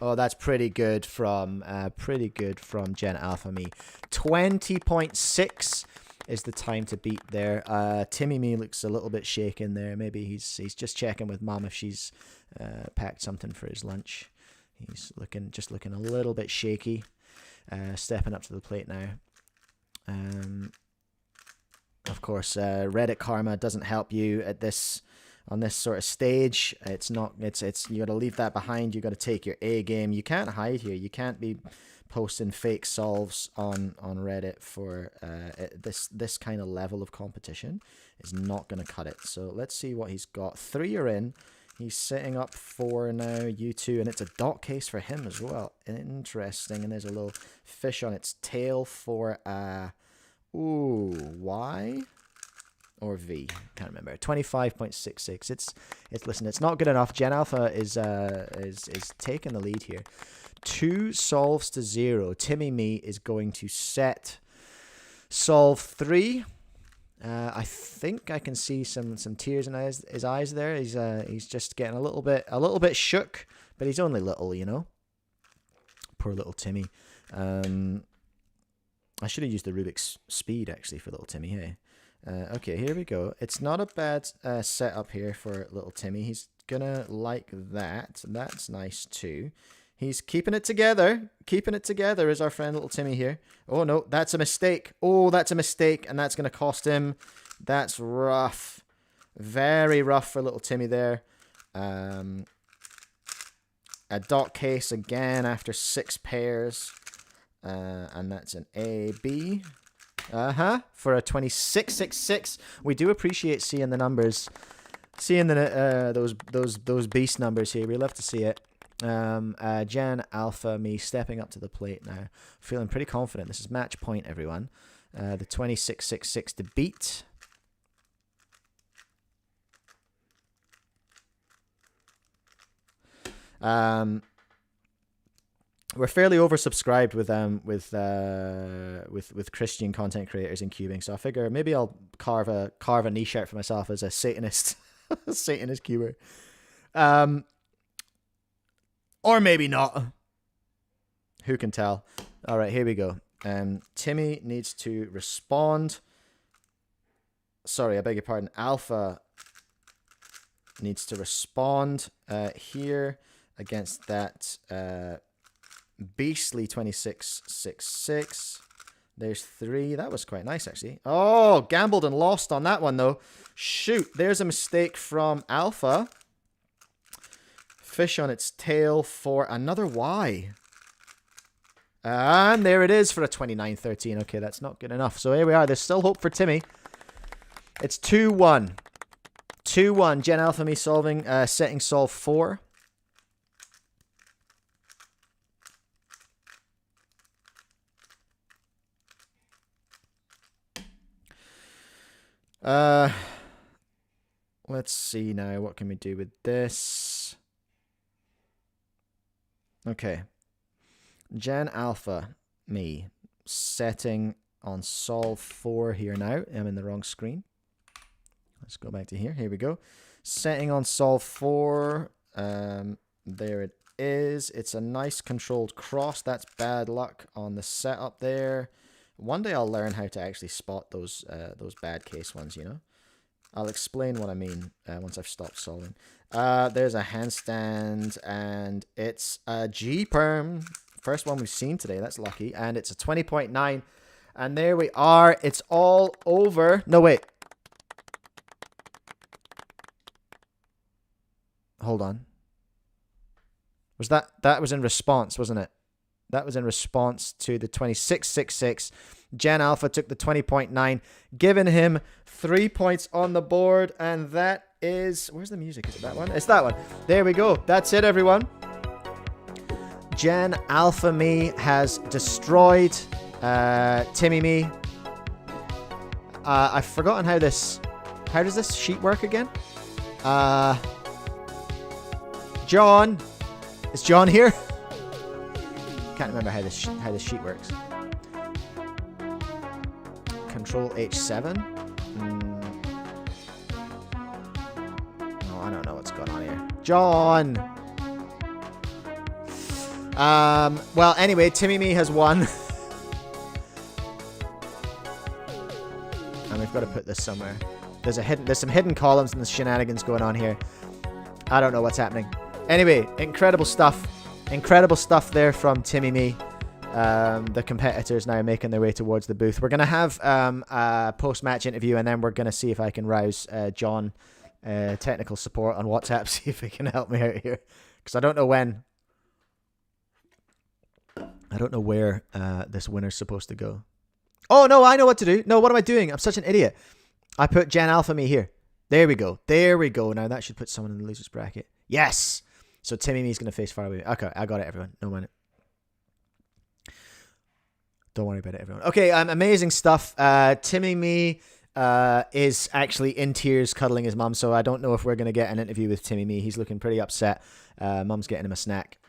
Oh, that's pretty good from Jen Alpha Me. 20.6 is the time to beat there. Timmy Me looks a little bit shaken there. Maybe he's just checking with Mom if she's packed something for his lunch. He's just looking a little bit shaky. Stepping up to the plate now. Of course, Reddit karma doesn't help you on this sort of stage. It's you got to leave that behind. You got to take your A game. You can't hide here. You can't be posting fake solves on Reddit for this kind of level of competition. Is not going to cut it. So let's see what he's got. 3 are in. He's setting up 4 now, U2, and it's a dot case for him as well. Interesting, and there's a little fish on its tail for Y or V, can't remember. 25.66. Listen, it's not good enough. Gen Alpha is taking the lead here. 2 solves to 0. Timmy Me is going to set solve 3. I think I can see some tears in his eyes there. He's just getting a little bit shook, but he's only little, you know. Poor little Timmy. I should have used the Rubik's Speed actually for little Timmy. Hey, okay, here we go. It's not a bad setup here for little Timmy. He's gonna like that. That's nice too. He's keeping it together. Keeping it together is our friend little Timmy here. Oh, no, that's a mistake. Oh, that's a mistake, and that's going to cost him. That's rough. Very rough for little Timmy there. A dot case again after 6 pairs. And that's an A, B. For a 2666. We do appreciate seeing the numbers. Seeing those beast numbers here. We love to see it. Gen Alpha Me stepping up to the plate now, feeling pretty confident. This is match point, everyone. The 2666 to beat. We're fairly oversubscribed with Christian content creators in cubing, so I figure maybe I'll carve a niche out for myself as a Satanist Satanist cuber. Or maybe not. Who can tell? All right, here we go. Timmy needs to respond. Sorry, I beg your pardon. Alpha needs to respond here against that beastly 2666. There's 3. That was quite nice, actually. Oh, gambled and lost on that one, though. Shoot, there's a mistake from Alpha. Fish on its tail for another Y. And there it is for a 29-13. Okay, that's not good enough. So here we are. There's still hope for Timmy. It's 2-1. 2-1. Gen Alpha Me solving, setting solve 4. Let's see now. What can we do with this? Okay. Gen Alpha Me setting on solve 4 here now. I'm in the wrong screen. Let's go back to here. Here we go. Setting on solve 4. There it is. It's a nice controlled cross. That's bad luck on the setup there. One day I'll learn how to actually spot those bad case ones, you know. I'll explain what I mean once I've stopped solving. There's a handstand, and it's a G-perm. First one we've seen today. That's lucky. And it's a 20.9. And there we are. It's all over. No, wait. Hold on. Was that was in response, wasn't it? That was in response to the 2666. Gen Alpha took the 20.9, giving him 3 points on the board. And that is... Where's the music? Is it that one? It's that one. There we go. That's it, everyone. Gen Alpha Me has destroyed Timmy Me. I've forgotten how this... How does this sheet work again? John. Is John here? Can't remember how this sheet works. Control H7. No, I don't know what's going on here. John. Well, anyway, Timmy Me has won. got to put this somewhere. There's some hidden columns and the shenanigans going on here. I don't know what's happening. Anyway, incredible stuff. Incredible stuff there from Timmy Me. The competitors now making their way towards the booth. We're going to have a post-match interview, and then we're going to see if I can rouse John, technical support on WhatsApp, see if he can help me out here. Because I don't know when. I don't know where this winner's supposed to go. Oh, no, I know what to do. No, what am I doing? I'm such an idiot. I put Jen Alpha Me here. There we go. There we go. Now that should put someone in the loser's bracket. Yes. So Timmy Me's going to face Faraway. Okay, I got it, everyone. No mind. Don't worry about it, everyone. Okay, amazing stuff. Timmy Me is actually in tears cuddling his mum, so I don't know if we're going to get an interview with Timmy Me. He's looking pretty upset. Mum's getting him a snack.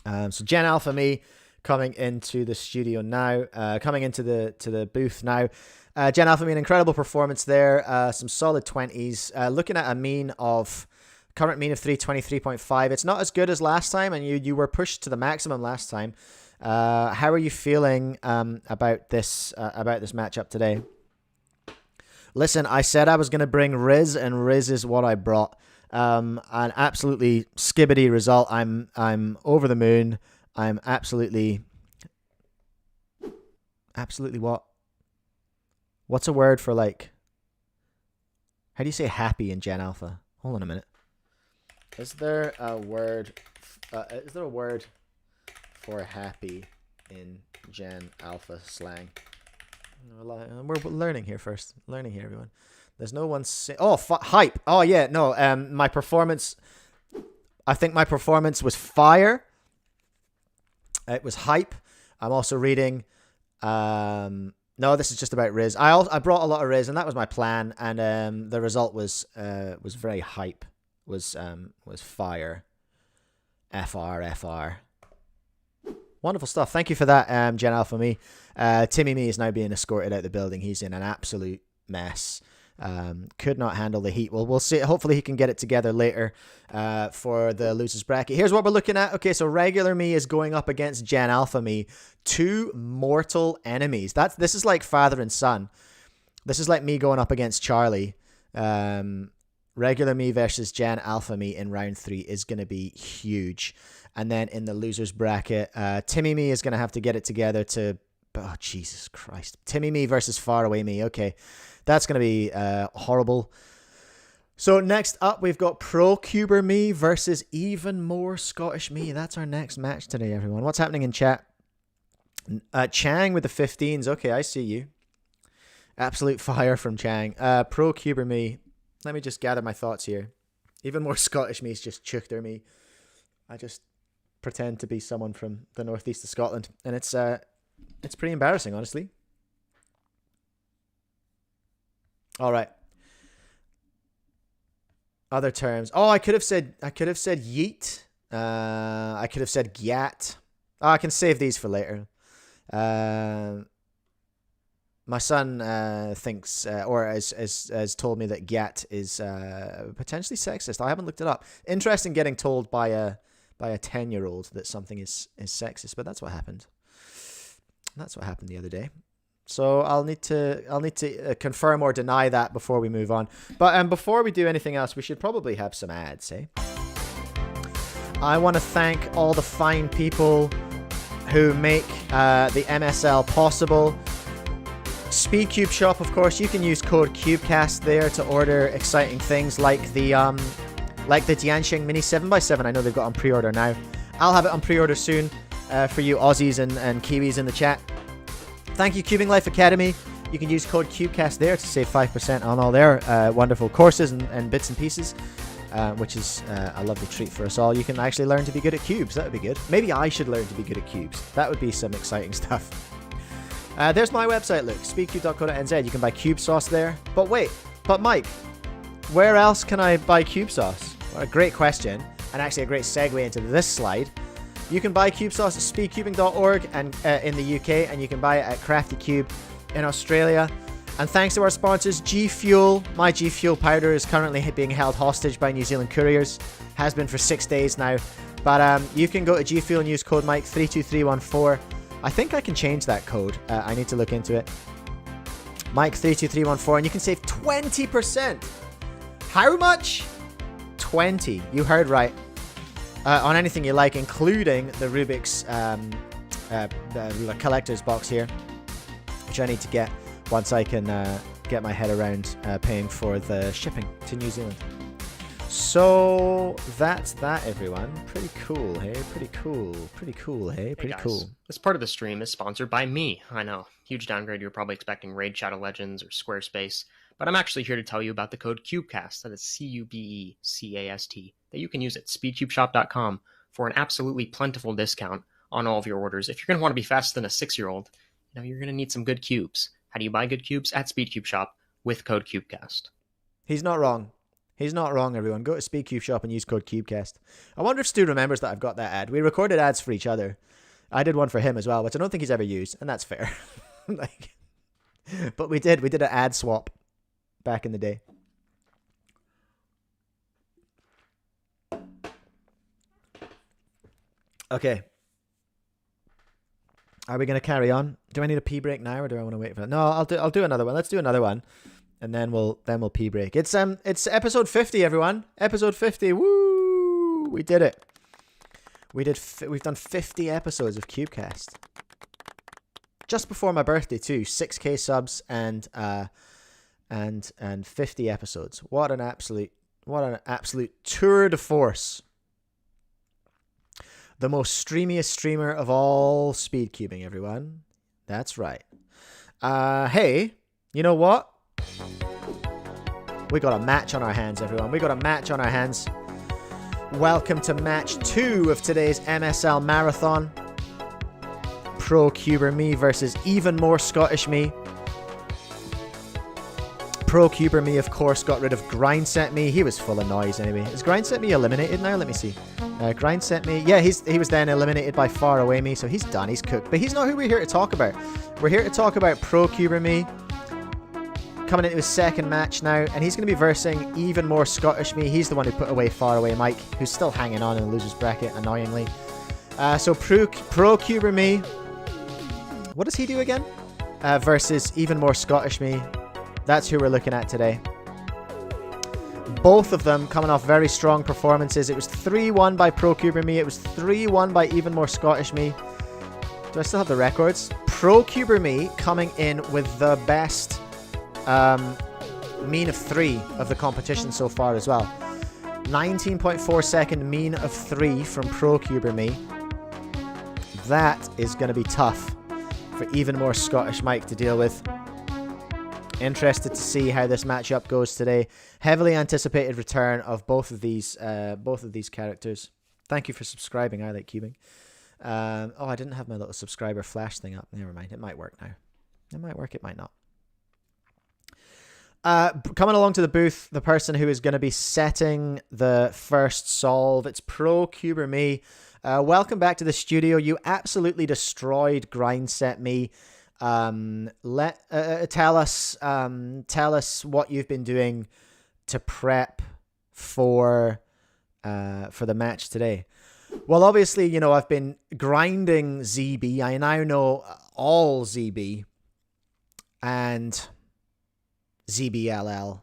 So Jen Alpha Me coming into the studio now, coming into the booth now. Jen Alpha Me, an incredible performance there. Some solid 20s. Looking at a current mean of 323.5. It's not as good as last time, and you were pushed to the maximum last time. How are you feeling about this matchup today? Listen, I said I was going to bring Riz, and Riz is what I brought. An absolutely skibbity result. I'm over the moon. I'm absolutely what? What's a word for like? How do you say happy in Gen Alpha? Hold on a minute. Is there a word? Is there a word for happy in Gen Alpha slang? We're learning here first. Learning here, everyone. There's no one say... Oh, hype. Oh, yeah. No, my performance... I think my performance was fire. It was hype. I'm also reading... No, this is just about Riz. I brought a lot of Riz, and that was my plan. And the result was very hype. Was fire. FR. Wonderful stuff. Thank you for that, Gen Alpha Me. Timmy Me is now being escorted out the building. He's in an absolute mess. Could not handle the heat. Well, we'll see. Hopefully he can get it together later for the losers bracket. Here's what we're looking at. Okay, so regular me is going up against Gen Alpha Me. Two mortal enemies. This is like father and son. This is like me going up against Charlie. Regular me versus Gen Alpha Me in round 3 is going to be huge. And then in the losers bracket, Timmy Me is going to have to get it together to... Oh, Jesus Christ. Timmy Me versus Faraway Me. Okay. That's going to be horrible. So next up, we've got Pro Cuber Me versus Even More Scottish Me. That's our next match today, everyone. What's happening in chat? Chang with the 15s. Okay, I see you. Absolute fire from Chang. Pro Cuber Me. Let me just gather my thoughts here. Even More Scottish Me is just Chuchter Me. I just pretend to be someone from the northeast of Scotland. And it's pretty embarrassing, honestly. All right. Other terms. Oh, I could have said yeet. I could have said gyat. Oh, I can save these for later. My son thinks or has told me that gyat is potentially sexist. I haven't looked it up. Interesting getting told by a 10-year-old that something is sexist, but that's what happened. That's what happened the other day. So I'll need to confirm or deny that before we move on. But before we do anything else, we should probably have some ads, eh? I want to thank all the fine people who make the MSL possible. Speedcube shop, of course, you can use code CUBECAST there to order exciting things like the Tianxing Mini 7x7. I know they've got on pre-order now. I'll have it on pre-order soon for you Aussies and Kiwis in the chat. Thank you, Cubing Life Academy. You can use code CUBECAST there to save 5% on all their wonderful courses and bits and pieces, which is a lovely treat for us all. You can actually learn to be good at cubes. That would be good. Maybe I should learn to be good at cubes. That would be some exciting stuff. There's my website, look, speedcube.co.nz. You can buy cube sauce there. But wait, Mike, where else can I buy cube sauce? What a great question, and actually a great segue into this slide. You can buy cube sauce at speedcubing.org and in the UK, and you can buy it at Crafty Cube in Australia. And thanks to our sponsors, G Fuel. My G Fuel powder is currently being held hostage by New Zealand couriers. Has been for 6 days now. But you can go to G Fuel and use code Mike32314. I think I can change that code. I need to look into it. Mike32314, and you can save 20%. How much? 20. You heard right. On anything you like, including the Rubik's the collector's box here, which I need to get once I can get my head around paying for the shipping to New Zealand. So that's that, everyone. Pretty cool, hey? Pretty cool, hey? Pretty cool. This part of the stream is sponsored by me. I know, huge downgrade. You're probably expecting Raid Shadow Legends or Squarespace, but I'm actually here to tell you about the code CUBECAST, that is CUBECAST, that you can use at speedcubeshop.com for an absolutely plentiful discount on all of your orders. If you're going to want to be faster than a 6-year-old, you're going to need some good cubes. How do you buy good cubes? At Speedcube Shop with code CUBECAST. He's not wrong. He's not wrong, everyone. Go to Speedcube Shop and use code CUBECAST. I wonder if Stu remembers that I've got that ad. We recorded ads for each other. I did one for him as well, which I don't think he's ever used, and that's fair. But we did an ad swap back in the day. Okay. Are we going to carry on? Do I need a pee break now, or do I want to wait for that? No, I'll do another one. Let's do another one. And then we'll pee break. It's episode 50, everyone. Episode 50. Woo! We did it. We've done 50 episodes of CubeCast. Just before my birthday too. 6K subs and 50 episodes. What an absolute tour de force. The most streamiest streamer of all speedcubing, everyone. That's right. Hey, you know what? We got a match on our hands, everyone. We got a match on our hands. Welcome to match 2 of today's MSL Marathon. Pro Cuber me versus even more Scottish me. Pro Cuber me, of course, got rid of Grindset me. He was full of noise anyway. Is Grindset me eliminated now? Let me see. Grindset me. Yeah, he was then eliminated by Far Away me, so he's done. He's cooked. But he's not who we're here to talk about. We're here to talk about Pro Cuber me. Coming into his second match now, and he's going to be versing even more Scottish me. He's the one who put away Far Away Mike, who's still hanging on in the loser's bracket, annoyingly. So Pro Cuber me. What does he do again? Versus even more Scottish me. That's who we're looking at today. Both of them coming off very strong performances. It was 3-1 by Pro Cuber me. It was 3-1 by even more Scottish me. Do I still have the records? Pro Cuber me coming in with the best mean of 3 of the competition so far as well. 19.4 second mean of 3 from Pro Cuber me. That is going to be tough for even more Scottish Mike to deal with. Interested to see how this matchup goes today. Heavily anticipated return of both of these characters. Thank you for subscribing. I like cubing. Oh, I didn't have my little subscriber flash thing up. Never mind. It might work now. It might work. It might not. Coming along to the booth, the person who is going to be setting the first solve. It's Pro Cuber me. Welcome back to the studio. You absolutely destroyed Grindset me. Tell us what you've been doing to prep for the match today. Well, obviously, I've been grinding ZB. I now know all ZB and ZBLL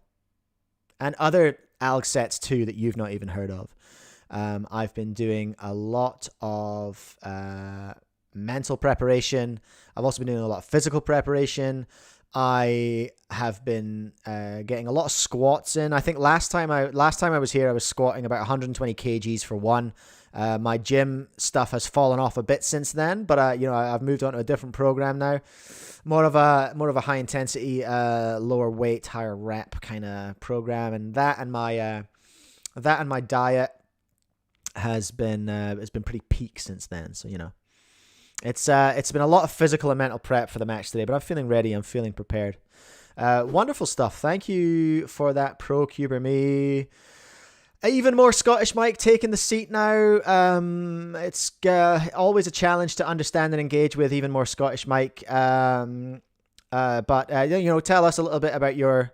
and other ALG sets too that you've not even heard of. I've been doing a lot of mental preparation. I've also been doing a lot of physical preparation. I have been getting a lot of squats in. I think last time I was here, I was squatting about 120 kgs for one. My gym stuff has fallen off a bit since then, but I've moved on to a different program now. More of a high intensity, lower weight, higher rep kind of program, and that and my diet has been pretty peak since then. So it's been a lot of physical and mental prep for the match today, but I'm feeling ready. I'm feeling prepared. Wonderful stuff. Thank you for that, Pro Cuber me. Even more Scottish Mike taking the seat now. It's always a challenge to understand and engage with even more Scottish Mike. But tell us a little bit about your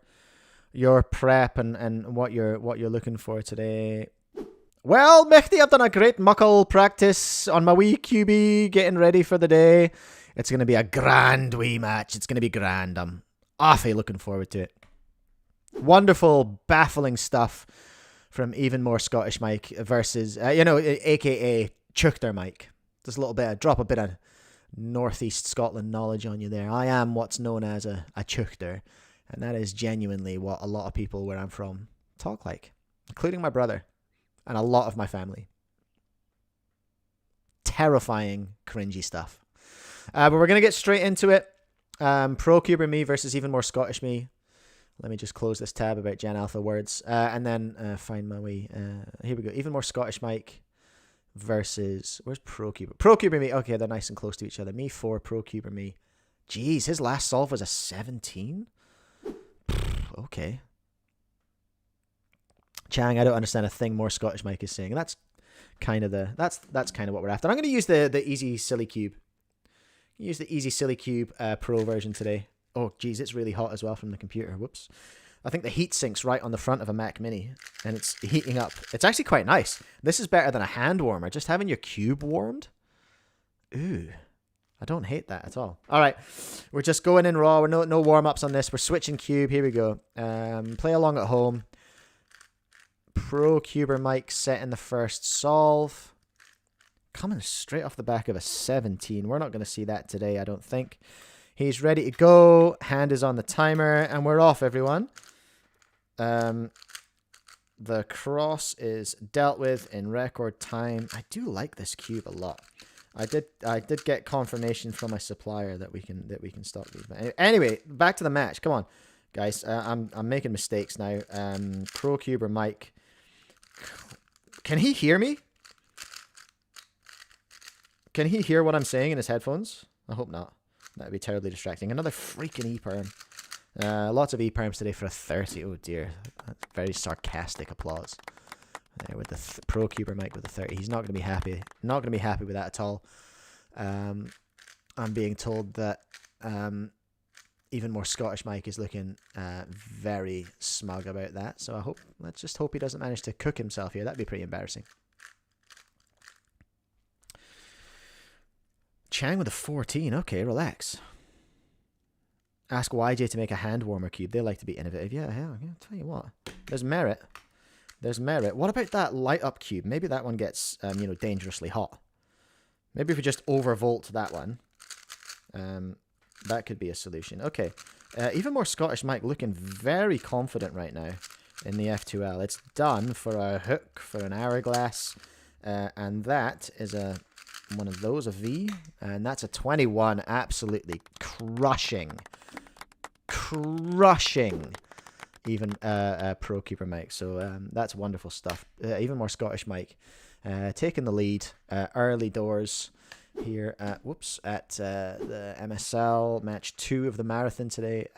prep and what you're looking for today. Well, Mechty, I've done a great muckle practice on my wee QB, getting ready for the day. It's going to be a grand wee match. It's going to be grand. Awfully looking forward to it. Wonderful, baffling stuff from Even More Scottish Mike versus, aka Chuchter Mike. Just a little bit, drop a bit of Northeast Scotland knowledge on you there. I am what's known as a Chuchter, and that is genuinely what a lot of people where I'm from talk like, including my brother and a lot of my family. Terrifying, cringy stuff. But we're going to get straight into it. Pro Cuber me versus Even More Scottish me. Let me just close this tab about Gen Alpha words. And then find my way. Here we go. Even More Scottish Mike versus... Where's Pro Cuber? Pro Cuber me. Okay, they're nice and close to each other. Me 4, Pro Cuber me. Jeez, his last solve was a 17? Okay. Chang, I don't understand a thing More Scottish Mike is saying. That's kind of that's kind of what we're after. I'm going to use the Easy Silly Cube. Use the Easy Silly Cube Pro version today. Oh, geez, it's really hot as well from the computer. Whoops. I think the heat sink's right on the front of a Mac Mini, and it's heating up. It's actually quite nice. This is better than a hand warmer. Just having your cube warmed. Ooh, I don't hate that at all. All right, we're just going in raw. We're no warm-ups on this. We're switching cube. Here we go. Play along at home. Pro Cuber Mike setting the first solve. Coming straight off the back of a 17. We're not going to see that today, I don't think. He's ready to go. Hand is on the timer, and we're off, everyone. The cross is dealt with in record time. I do like this cube a lot. I did get confirmation from my supplier that we can stop these. But anyway, back to the match. Come on, guys. I'm making mistakes now. Pro Cuber Mike. Can he hear me? Can he hear what I'm saying in his headphones? I hope not. That would be terribly distracting. Another freaking E-perm. Lots of E-perms today for a 30. Oh dear. That's very sarcastic applause. There with the Pro Cuber Mike with a 30. He's not going to be happy. Not going to be happy with that at all. I'm being told that Even More Scottish Mike is looking very smug about that. So let's just hope he doesn't manage to cook himself here. That'd be pretty embarrassing. Chang with a 14. Okay, relax. Ask YJ to make a hand warmer cube. They like to be innovative. Yeah, hell, I'll tell you what. There's merit. There's merit. What about that light up cube? Maybe that one gets, dangerously hot. Maybe if we just overvolt that one, that could be a solution. Okay. Even More Scottish Mike looking very confident right now in the F2L. It's done for a hook, for an hourglass, and that is one of those, a V, and that's a 21. Absolutely crushing even Pro Keeper Mike. So that's wonderful stuff. Even More Scottish Mike taking the lead early doors here at the MSL match 2 of the marathon today.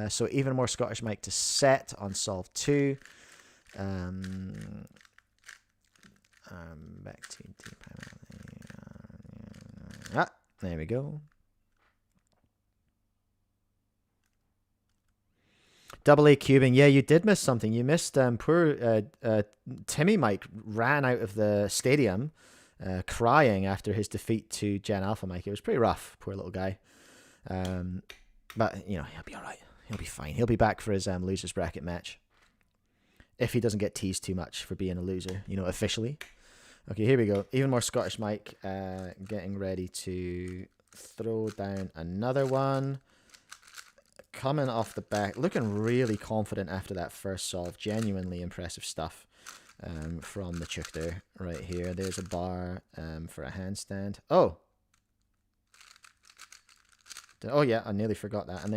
So Even More Scottish Mike to set on solve 2. Back to there we go. Double A cubing. Yeah, you did miss something. You missed poor Timmy Mike ran out of the stadium crying after his defeat to Gen Alpha Mike. It was pretty rough, poor little guy. But, he'll be all right. He'll be fine. He'll be back for his losers bracket match. If he doesn't get teased too much for being a loser, officially. Okay, here we go. Even More Scottish Mike getting ready to throw down another one. Coming off the back, looking really confident after that first solve. Genuinely impressive stuff from the Chuchter right here. There's a bar for a handstand. Oh, yeah, I nearly forgot that. And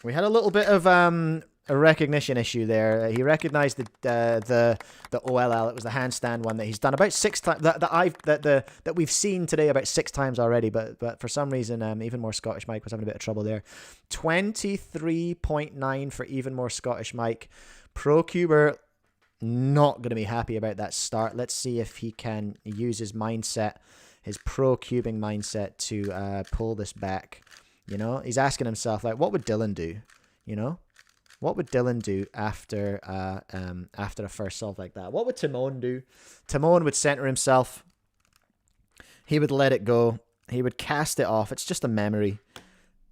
we had a little bit of a recognition issue there. He recognized the OLL. It was the handstand one that he's done about 6 times. That we've seen today about 6 times already. But for some reason, Even More Scottish Mike was having a bit of trouble there. 23.9 for Even More Scottish Mike. Pro Cuber not going to be happy about that start. Let's see if he can use his mindset, his pro cubing mindset, to pull this back. He's asking himself, like, what would Dylan do? What would Dylan do after a first solve like that? What would Timon do? Timon would center himself. He would let it go. He would cast it off. It's just a memory.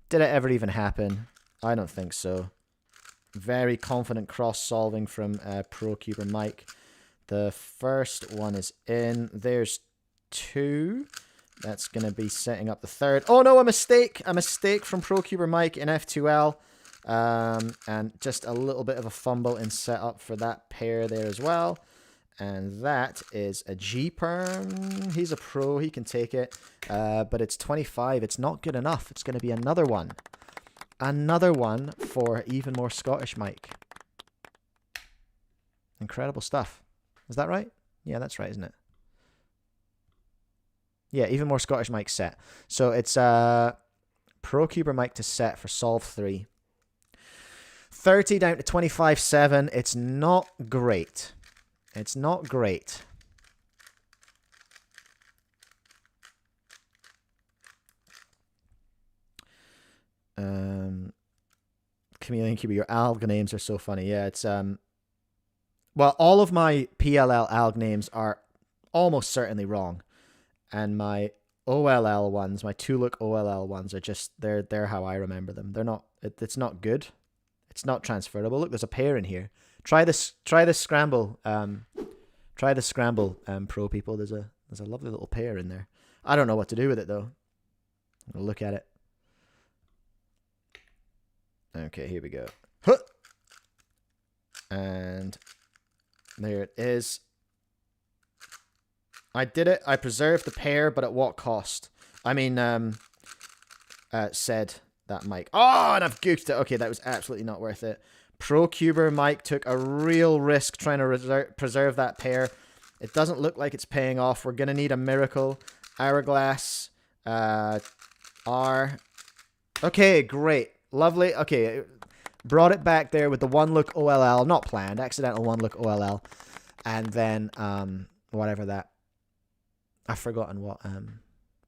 Did it ever even happen? I don't think so. Very confident cross-solving from ProCuber Mike. The first one is in. There's 2. That's going to be setting up the third. Oh no, a mistake! A mistake from ProCuber Mike in F2L. And just a little bit of a fumble in setup for that pair there as well. And that is a G-perm. He's a pro. He can take it. But it's 25. It's not good enough. It's going to be another one. Another one for even more Scottish Mike. Incredible stuff. Is that right? Yeah, that's right, isn't it? Yeah, even more Scottish Mike set. So it's ProCuber Mike to set for solve 3. 30 down to 25.7. It's not great. It's not great. Chameleon Cuber, your alg names are so funny. Yeah, it's well, all of my PLL alg names are almost certainly wrong. And my OLL ones, my Tuluk OLL ones are just they're how I remember them. They're not it's not good. It's not transferable. Look, there's a pair in here. Try this scramble. Try the scramble, pro people. There's a lovely little pair in there. I don't know what to do with it though. I'll look at it. Okay, here we go. Huh! And there it is. I did it. I preserved the pair, but at what cost? I mean, said that Mike. Oh, and I've goofed it. Okay, that was absolutely not worth it. ProCuber Mike took a real risk trying to preserve that pair. It doesn't look like it's paying off. We're going to need a miracle. Hourglass. R. Okay, great. Lovely. Okay, brought it back there with the one look OLL. Not planned. Accidental one look OLL. And then, whatever that. I've forgotten what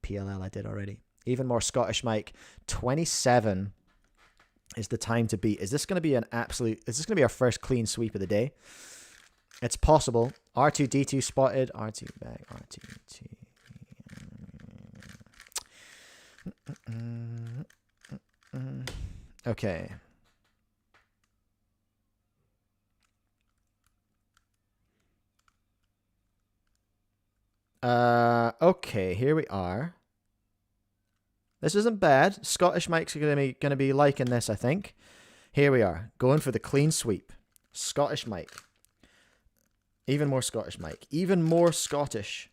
PLL I did already. Even more Scottish Mike. 27 is the time to beat. Is this going to be an absolute... Is this going to be our first clean sweep of the day? It's possible. R2-D2 spotted. R2 back. R2. Okay. Okay, here we are. This isn't bad. Scottish Mike's gonna be liking this, I think. Here we are, going for the clean sweep. Scottish Mike. Even more Scottish Mike. Even more Scottish.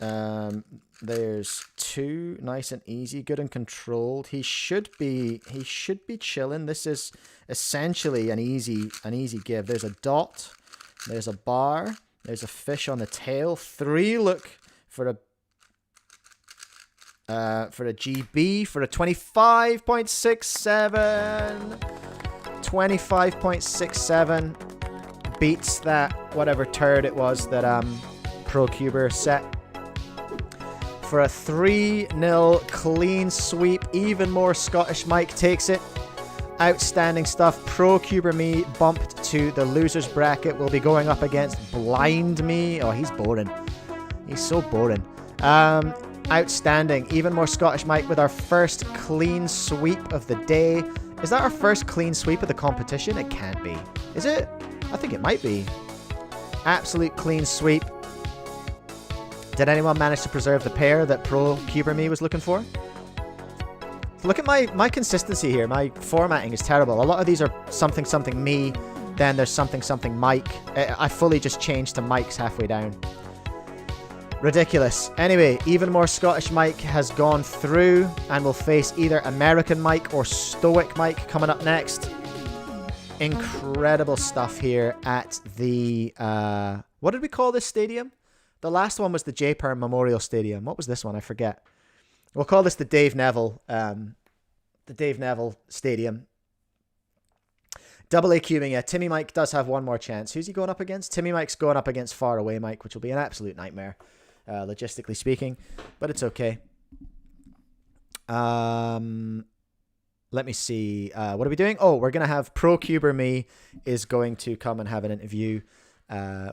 There's 2, nice and easy, good and controlled. He should be chilling. This is essentially an easy give. There's a dot. There's a bar. There's a fish on the tail. 3 look for a GB for a 25.67. 25.67 beats that whatever turd it was that ProCuber set. For a 3-0 clean sweep. Even more Scottish Mike takes it. Outstanding stuff. ProCuber Me bumped to the losers bracket. Will be going up against Blind Me. Oh, he's boring. He's so boring. Outstanding. Even more Scottish Mike with our first clean sweep of the day. Is that our first clean sweep of the competition? It can't be. Is it? I think it might be. Absolute clean sweep. Did anyone manage to preserve the pair that ProCuber Me was looking for? Look at my consistency here. My formatting is terrible. A lot of these are something me. Then there's something Mike. I fully just changed to Mike's halfway down. Ridiculous. Anyway, even more Scottish Mike has gone through and will face either American Mike or Stoic Mike coming up next. Incredible stuff here at the... what did we call this stadium? The last one was the J-Perm Memorial Stadium. What was this one? I forget. We'll call this the Dave Neville Stadium. Double A cubing, yeah. Timmy Mike does have one more chance. Who's he going up against? Timmy Mike's going up against Far Away Mike, which will be an absolute nightmare, logistically speaking. But it's okay. Let me see. What are we doing? Oh, we're going to have ProCuber Me is going to come and have an interview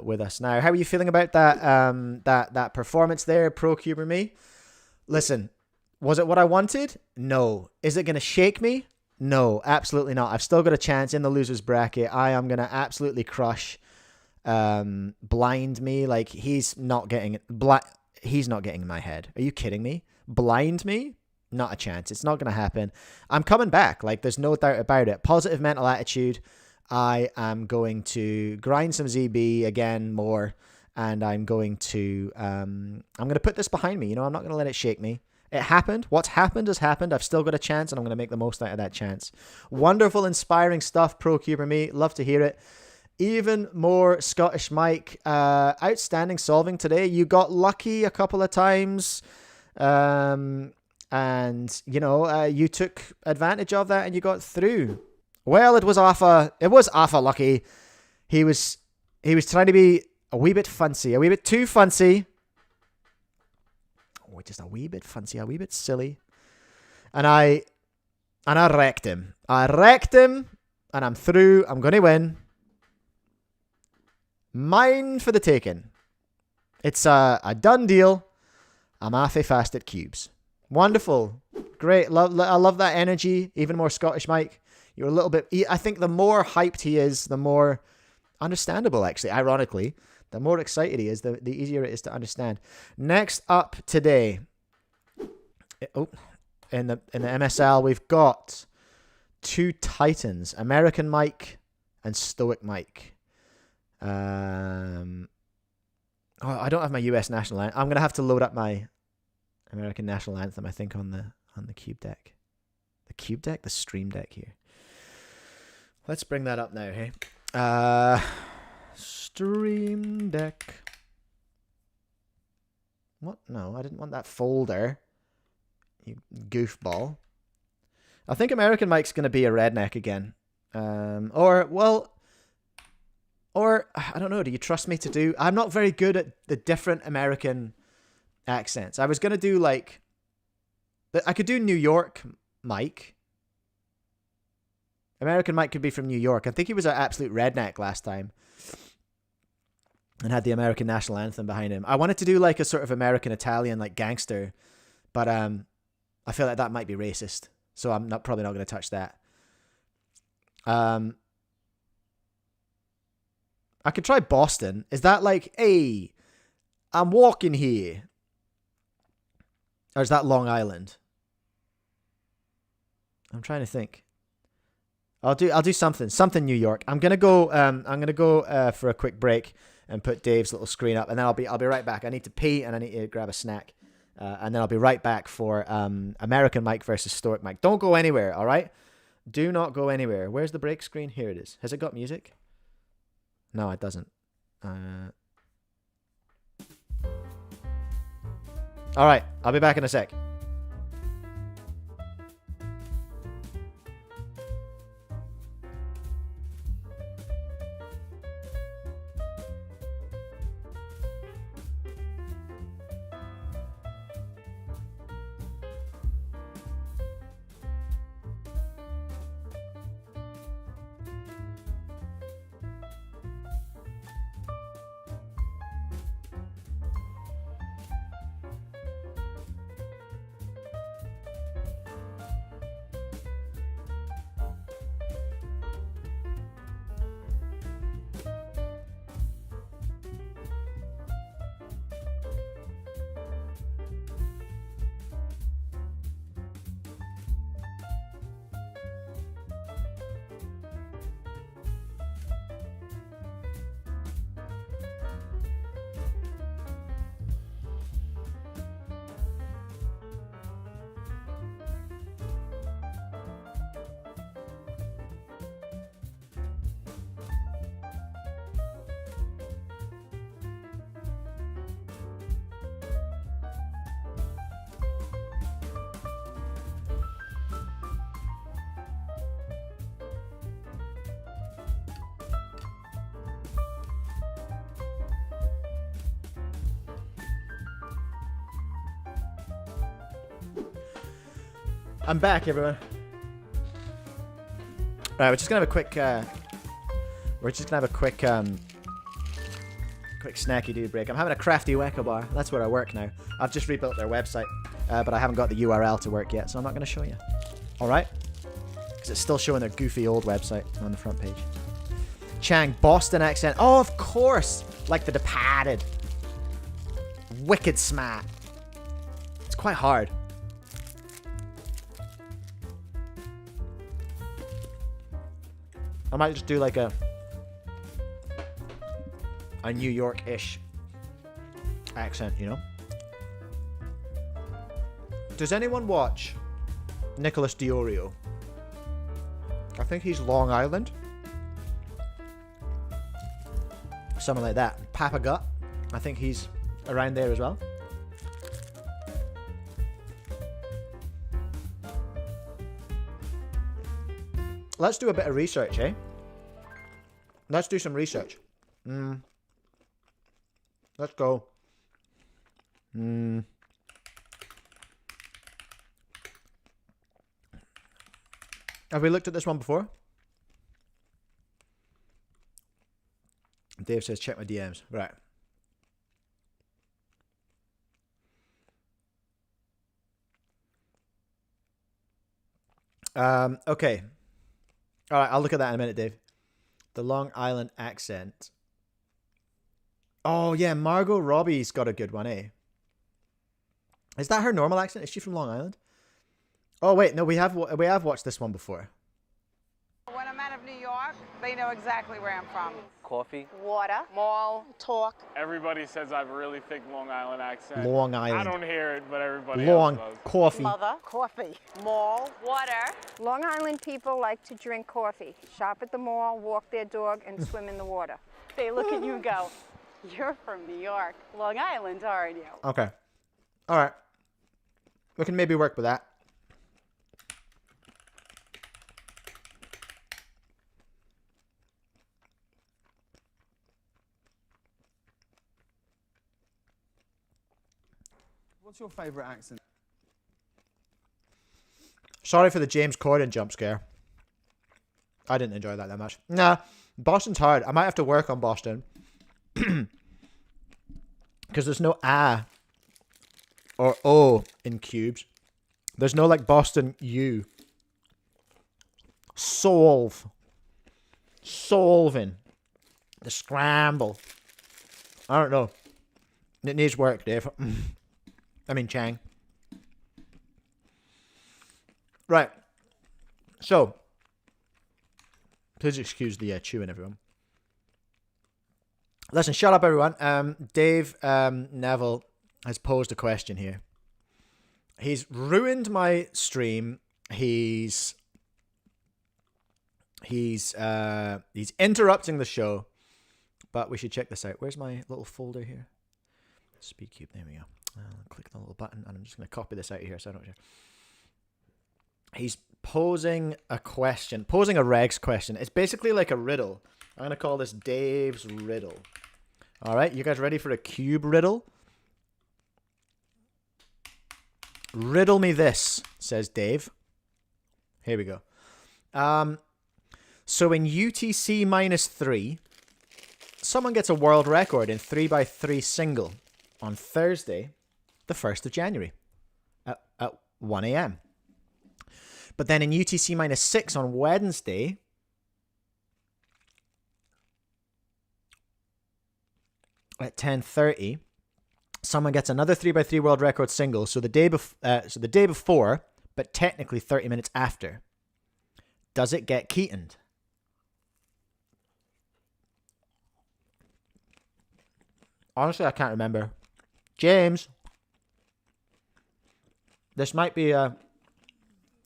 with us now. How are you feeling about that performance there, ProCuber Me? Listen, Was it what I wanted? No. Is it going to shake me? No, absolutely not. I've still got a chance in the loser's bracket. I am going to absolutely crush Blind Me. Like, he's not getting in my head. Are you kidding me? Blind Me? Not a chance. It's not going to happen. I'm coming back. Like, there's no doubt about it. Positive mental attitude. I am going to grind some ZB again more, and I'm going to put this behind me. You know, I'm not going to let it shake me. It happened. What's happened has happened. I've still got a chance, and I'm going to make the most out of that chance. Wonderful, inspiring stuff, Pro Cuber Me. Love to hear it. Even more Scottish Mike. Outstanding solving today. You got lucky a couple of times. And, you know, you took advantage of that and you got through. Well, it was awful lucky. He was trying to be a wee bit fancy, a wee bit too fancy. Oh, just a wee bit fancy, a wee bit silly. And I wrecked him. And I'm through. I'm going to win. Mine for the taking. It's a done deal. I'm halfway fast at cubes. Wonderful. Great. I love that energy. Even more Scottish Mike. You're a little bit... I think the more hyped he is, the more understandable, actually. Ironically, the more excited he is, the easier it is to understand. Next up today... in the MSL, we've got two titans. American Mike and Stoic Mike. I don't have my US national anthem. I'm going to have to load up my American national anthem, I think, on the cube deck. The cube deck? The stream deck here. Let's bring that up now, hey? Stream deck. What? No, I didn't want that folder. You goofball. I think American Mike's going to be a redneck again. Or I don't know. Do you trust me to do... I'm not very good at the different American accents. I was going to do like... I could do New York Mike. American Mike could be from New York. I think he was an absolute redneck last time. And had the American national anthem behind him. I wanted to do like a sort of American Italian like gangster. But I feel like that might be racist. So I'm probably not going to touch that. I could try Boston. Is that like, hey, I'm walking here? Or is that Long Island? I'm trying to think. I'll do something New York. I'm gonna go for a quick break and put Dave's little screen up, and then I'll be right back. I need to pee and I need to grab a snack, and then I'll be right back for American Mike versus Stoic Mike. Don't go anywhere, all right? Do not go anywhere. Where's the break screen? Here it is. Has it got music? No, it doesn't. All right, I'll be back in a sec. I'm back, everyone. All right, we're just gonna have a quick. Quick snacky dude break. I'm having a crafty wacko bar. That's where I work now. I've just rebuilt their website. but I haven't got the URL to work yet, so I'm not going to show you. All right? Because it's still showing their goofy old website on the front page. Chang, Boston accent. Oh, of course. Like The Departed. Wicked smart. It's quite hard. I might just do like a New York-ish accent, you know? Does anyone watch Nicholas Diorio? I think he's Long Island. Something like that. Papa Gut. I think he's around there as well. Let's do a bit of research, eh? Let's do some research. Let's go. Have we looked at this one before? Dave says, check my DMs. Right. Okay. All right, I'll look at that in a minute, Dave. The Long Island accent. Oh, yeah, Margot Robbie's got a good one, eh? Is that her normal accent? Is she from Long Island? Oh, wait, no, we have watched this one before. When I'm out of New York, they know exactly where I'm from. Coffee. Water. Mall. Talk. Everybody says I have a really thick Long Island accent. Long Island. I don't hear it, but everybody Long else does. coffee. Mother. Coffee. Mall. Water. Long Island people like to drink coffee, shop at the mall, walk their dog, and swim in the water. They look at you and go, you're from New York. Long Island, aren't you? Okay. All right. We can maybe work with that. What's your favourite accent? Sorry for the James Corden jump scare. I didn't enjoy that much. Nah, Boston's hard. I might have to work on Boston. Because there's no A or O in cubes. There's no like Boston U. Solve. Solving. The scramble. I don't know. It needs work, Dave. I mean, Chang. Right. So, please excuse the chewing, everyone. Listen, shut up, everyone. Dave Neville has posed a question here. He's ruined my stream. He's interrupting the show. But we should check this out. Where's my little folder here? Speedcube. There we go. I'll click the little button, and I'm just going to copy this out of here so I don't share. He's posing a question. Posing a regs question. It's basically like a riddle. I'm going to call this Dave's riddle. All right, you guys ready for a cube riddle? Riddle me this, says Dave. Here we go. So in UTC -3, someone gets a world record in 3x3 single on Thursday, the 1st of January at 1 a.m. But then in UTC -6 on Wednesday, at 10:30, someone gets another 3x3 world record single. So the day before, but technically 30 minutes after. Does it get Keatoned? Honestly, I can't remember. James, this might be a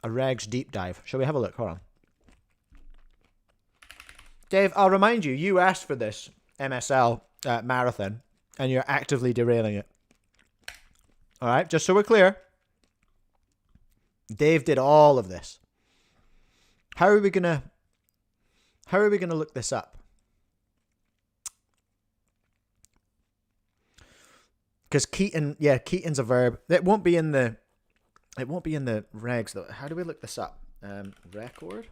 regs deep dive. Shall we have a look? Hold on. Dave, I'll remind you, you asked for this MSL marathon, and you're actively derailing it. All right, just so we're clear. Dave did all of this. How are we gonna look this up? Because Keaton, yeah, Keaton's a verb. It won't be in the regs though. How do we look this up? Record.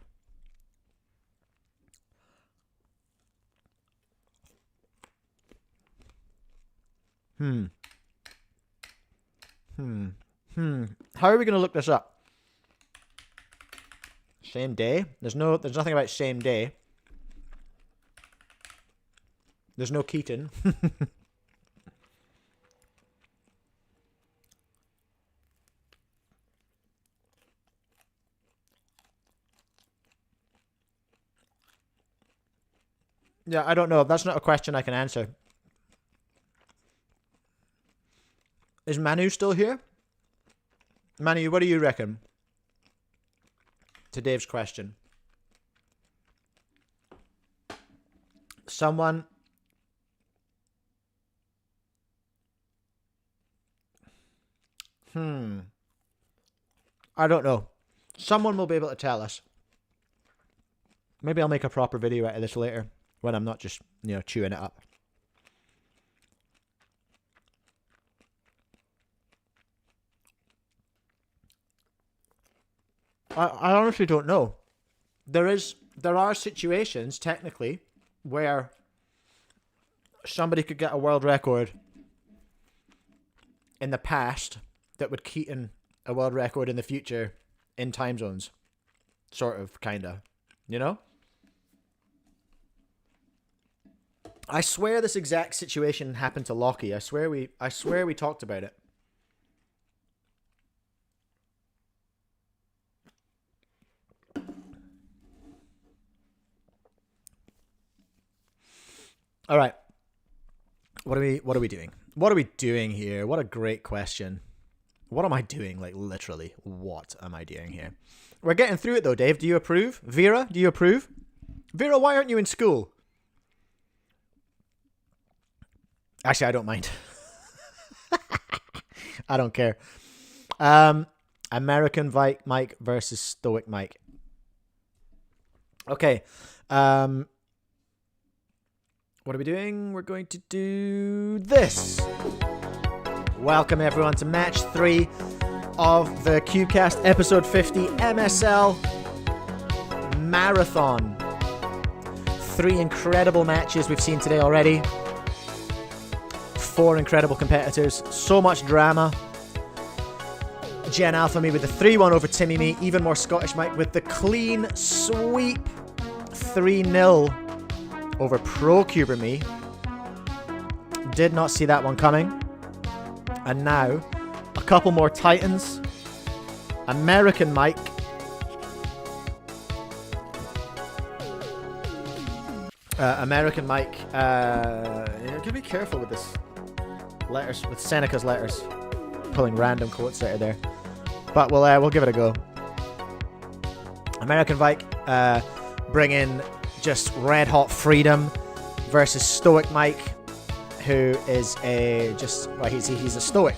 How are we going to look this up? Same day? There's nothing about same day. There's no Keaton. Yeah, I don't know. That's not a question I can answer. Is Manu still here? Manu, what do you reckon? To Dave's question. Someone... I don't know. Someone will be able to tell us. Maybe I'll make a proper video out of this later when I'm not just, chewing it up. I honestly don't know. There are situations, technically, where somebody could get a world record in the past that would Keaton a world record in the future in time zones. Sort of, kinda. You know? I swear this exact situation happened to Lockie. I swear we talked about it. All right. What are we doing? What are we doing here? What a great question. What am I doing? Like, literally, what am I doing here? We're getting through it, though, Dave. Do you approve? Vera, do you approve? Vera, why aren't you in school? Actually, I don't mind. I don't care. American Mike versus Stoic Mike. Okay. What are we doing? We're going to do this. Welcome everyone to match 3 of the CUBECAST episode 50 MSL Marathon. 3 incredible matches we've seen today already. 4 incredible competitors. So much drama. Gen Alpha me with the 3-1 over Timmy me. Even more Scottish Mike with the clean sweep. 3-0 over Pro Cuber me. Did not see that one coming. And now, a couple more Titans. American Mike. American Mike. You gotta be careful with this. Letters, with Seneca's letters. Pulling random quotes out of there. But we'll give it a go. American Mike bringing just red hot freedom versus Stoic Mike, who is he's a Stoic.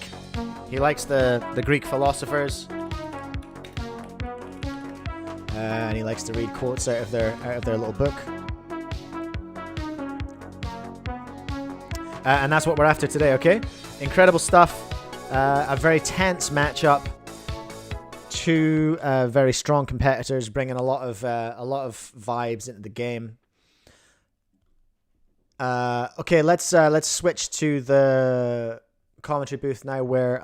He likes the Greek philosophers, and he likes to read quotes out of their little book. And that's what we're after today. Okay, incredible stuff. A very tense matchup. 2 very strong competitors, bringing a lot of vibes into the game. Okay, let's switch to the commentary booth now, where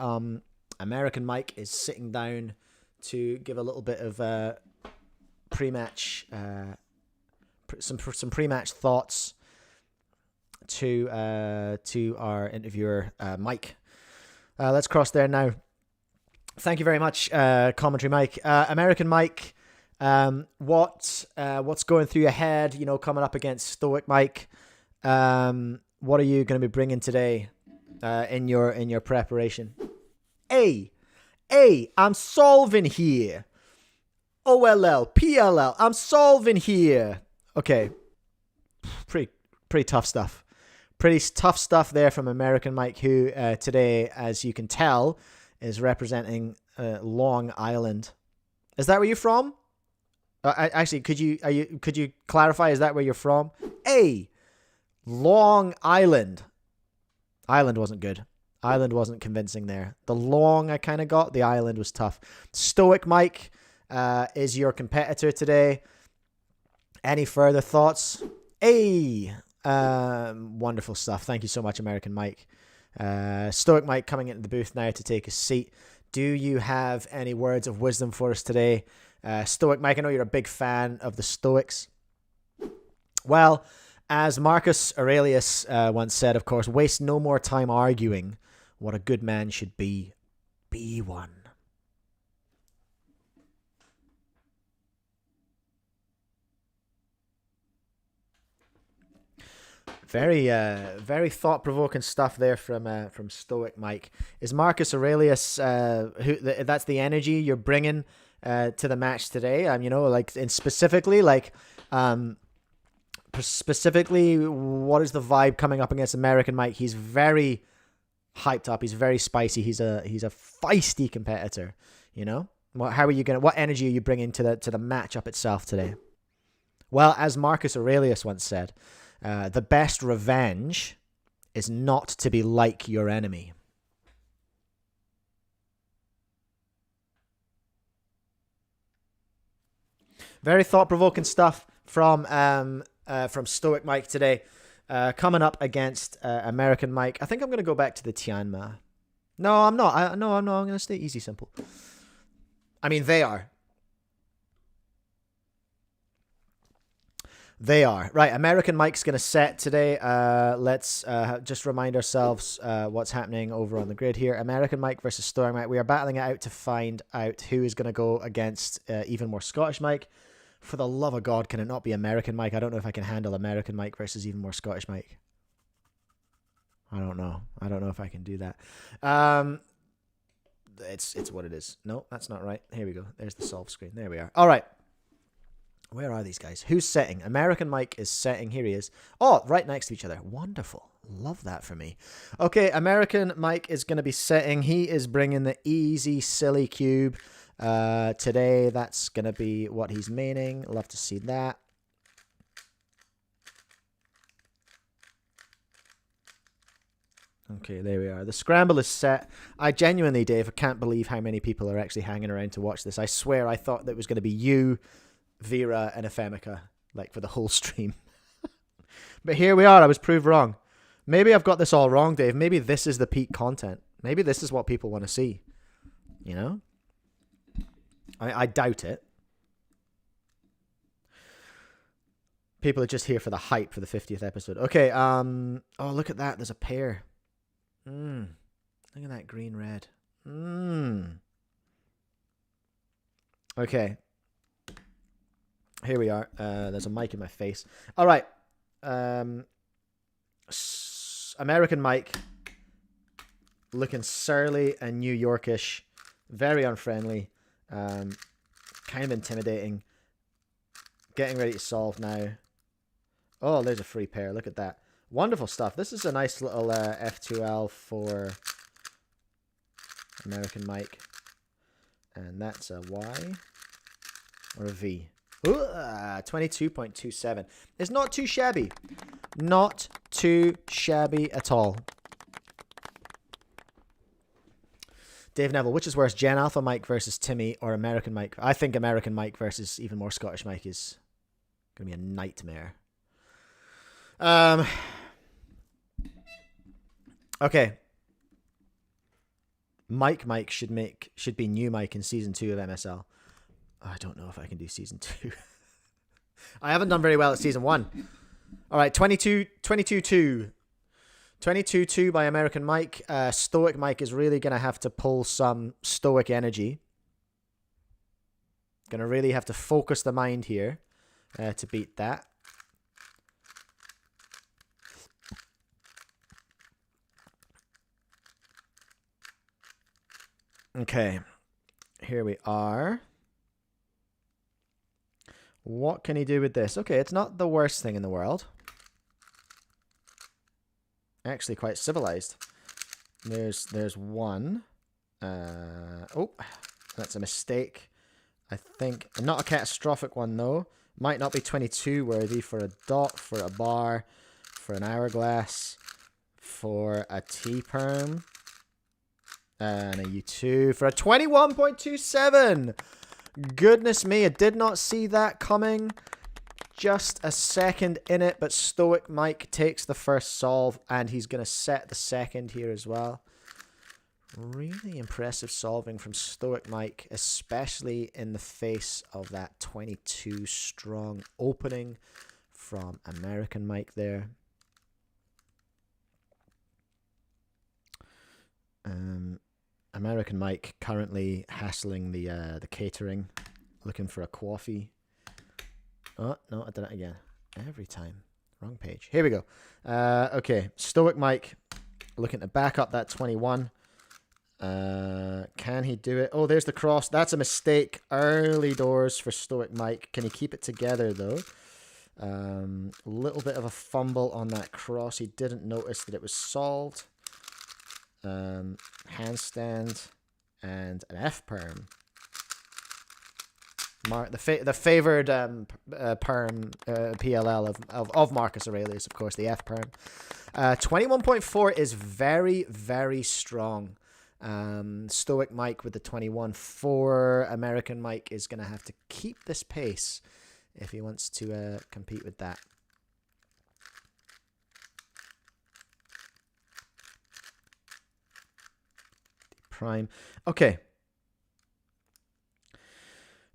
American Mike is sitting down to give a little bit of pre-match, some pre-match thoughts to our interviewer Mike. Let's cross there now. Thank you very much, commentary Mike. American Mike, what's going through your head? Coming up against Stoic Mike. What are you going to be bringing today in your preparation? Hey, I'm solving here. OLL, PLL, I'm solving here. Okay, pretty tough stuff. Pretty tough stuff there from American Mike, who today, as you can tell, is representing Long Island. Is that where you're from? Actually, could you clarify? Is that where you're from? Hey, Long Island. Island wasn't good. Island wasn't convincing there. The long I kind of got. The island was tough. Stoic Mike is your competitor today. Any further thoughts? Hey, wonderful stuff. Thank you so much, American Mike. Stoic Mike coming into the booth now to take a seat do you have any words of wisdom for us today? Stoic Mike, I know you're a big fan of the Stoics. Well, as Marcus Aurelius once said, of course, waste no more time arguing what a good man should be. Be one. Very thought-provoking stuff there from Stoic Mike. Is Marcus Aurelius that's the energy you're bringing to the match today? And specifically, what is the vibe coming up against American Mike? He's very hyped up. He's very spicy. He's a feisty competitor. What energy are you bringing to the matchup itself today? Well, as Marcus Aurelius once said, the best revenge is not to be like your enemy. Very thought-provoking stuff from Stoic Mike today. Coming up against American Mike. I think I'm going to go back to the Tianma. No, I'm not. I'm not. I'm going to stay easy, simple. I mean, they are. They are. Right, American Mike's going to set today. Let's just remind ourselves what's happening over on the grid here. American Mike versus Stoic Mike. We are battling it out to find out who is going to go against even more Scottish Mike. For the love of God, can it not be American Mike? I don't know if I can handle American Mike versus even more Scottish Mike. I don't know. I don't know if I can do that. It's what it is. No, that's not right. Here we go. There's the solve screen. There we are. All right. Where are these guys? Who's setting? American Mike is setting. Here he is. Oh, right next to each other. Wonderful. Love that for me. Okay, American Mike is going to be setting. He is bringing the easy, silly cube today. That's going to be what he's maining. Love to see that. Okay, there we are. The scramble is set. I genuinely, Dave, I can't believe how many people are actually hanging around to watch this. I swear I thought that it was going to be you, Vera, and Ephemica, for the whole stream. But here we are. I was proved wrong. Maybe I've got this all wrong, Dave. Maybe this is the peak content. Maybe this is what people want to see. I doubt it. People are just here for the hype for the 50th episode. Okay, oh, look at that. There's a pair. Look at that green-red. Okay. Here we are. There's a mic in my face. All right. American Mike. Looking surly and New Yorkish. Very unfriendly. Kind of intimidating. Getting ready to solve now. Oh, there's a free pair. Look at that. Wonderful stuff. This is a nice little F2L for American Mike. And that's a Y or a V. 22.27. It's not too shabby. Not too shabby at all. Dave Neville, which is worse, Gen Alpha Mike versus Timmy or American Mike? I think American Mike versus even more Scottish Mike is going to be a nightmare. Okay. Mike should be new Mike in season 2 of MSL. I don't know if I can do season 2. I haven't done very well at season 1. All right, 22-2. 22-2 by American Mike. Stoic Mike is really going to have to pull some stoic energy. Going to really have to focus the mind here to beat that. Okay, here we are. What can he do with this? Okay, it's not the worst thing in the world. Actually quite civilized. There's one. Oh, that's a mistake. I think not a catastrophic one though. Might not be 22 worthy for a dot, for a bar, for an hourglass, for a T-perm, and a U2 for a 21.27. Goodness me, I did not see that coming. Just a second in it, but Stoic Mike takes the first solve, and he's going to set the second here as well. Really impressive solving from Stoic Mike, especially in the face of that 22 strong opening from American Mike there. American Mike currently hassling the catering, looking for a coffee. Oh, no, I did it again. Every time. Wrong page. Here we go. Okay, Stoic Mike looking to back up that 21. Can he do it? Oh, there's the cross. That's a mistake. Early doors for Stoic Mike. Can he keep it together, though? A little bit of a fumble on that cross. He didn't notice that it was solved. Handstand and an F-perm. The favored perm PLL of Marcus Aurelius, of course, the F-perm. 21.4 is very, very strong. Stoic Mike with the 21.4. American Mike is going to have to keep this pace if he wants to compete with that. Prime. Okay.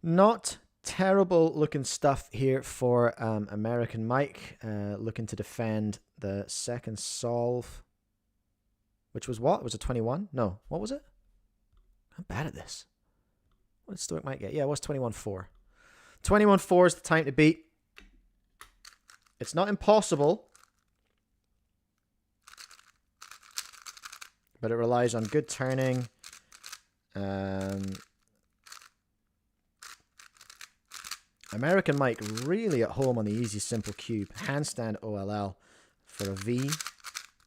Not terrible looking stuff here for American Mike. Looking to defend the second solve. Which was what? Was it 21? No. What was it? I'm bad at this. What did Stoic Mike get? Yeah, it was 21.4. 21.4 is the time to beat. It's not impossible. But it relies on good turning. American Mike really at home on the easy simple cube. Handstand OLL for a V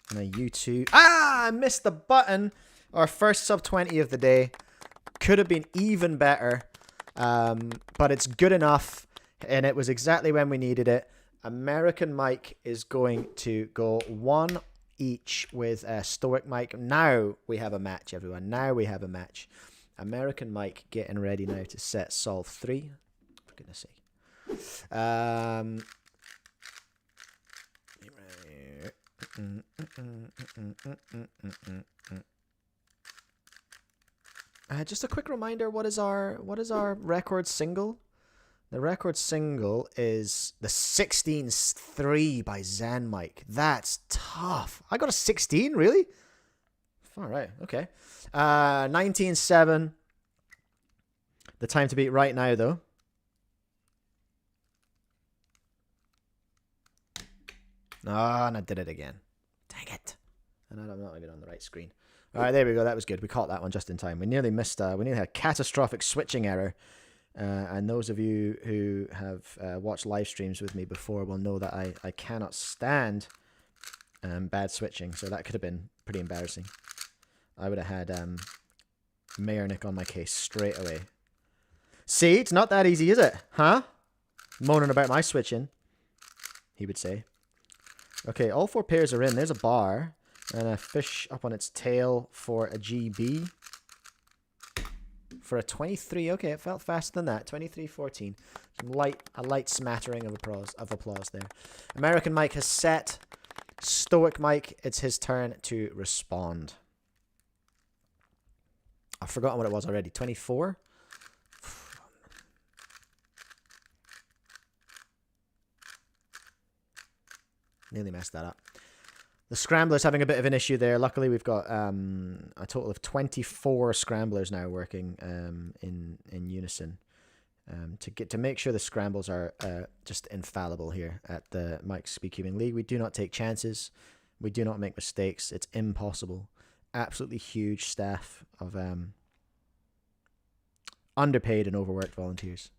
and a U2. Ah, I missed the button. Our first sub 20 of the day. Could have been even better. But it's good enough. And it was exactly when we needed it. American Mike is going to go one each with Stoic Mike. Now we have a match, everyone. Now we have a match. American Mike getting ready now to set solve 3. For goodness sake. Just a quick reminder, what is our record single? The record single is the 16-3 by Zen Mike. That's tough. I got a 16, really? All right, okay. 19-7. The time to beat right now, though. Ah, and I did it again. Dang it. And I'm not even on the right screen. All right, there we go. That was good. We caught that one just in time. We nearly missed. We nearly had a catastrophic switching error. And those of you who have watched live streams with me before will know that I cannot stand bad switching. So that could have been pretty embarrassing. I would have had Mayernick on my case straight away. See, it's not that easy, is it? Huh? Moaning about my switching, he would say. Okay, all 4 pairs are in. There's a bar and a fish up on its tail for a GB. For a 23, okay, it felt faster than that. 23-14. A light smattering of applause there. American Mike has set. Stoic Mike, it's his turn to respond. I've forgotten what it was already. 24? Nearly messed that up. The scrambler's having a bit of an issue there. Luckily, we've got a total of 24 scramblers now working in unison to make sure the scrambles are just infallible here at the Mike's Speedcubing League. We do not take chances. We do not make mistakes. It's impossible. Absolutely huge staff of underpaid and overworked volunteers.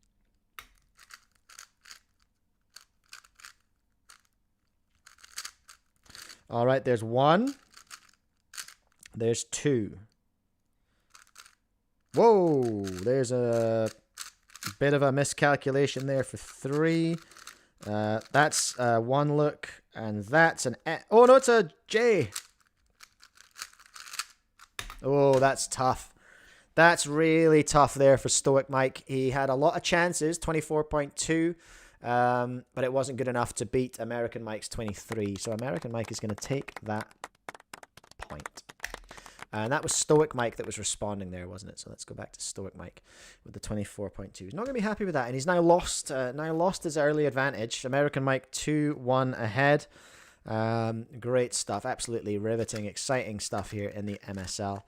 All right, there's 1. There's 2. Whoa, there's a bit of a miscalculation there for 3. That's 1 look, and that's an... Oh, no, it's a J. Oh, that's tough. That's really tough there for Stoic Mike. He had a lot of chances, 24.2. But it wasn't good enough to beat American Mike's 23. So American Mike is going to take that point. And that was Stoic Mike that was responding there, wasn't it? So let's go back to Stoic Mike with the 24.2. He's not going to be happy with that, and he's now lost his early advantage. American Mike 2-1 ahead. Great stuff. Absolutely riveting, exciting stuff here in the MSL.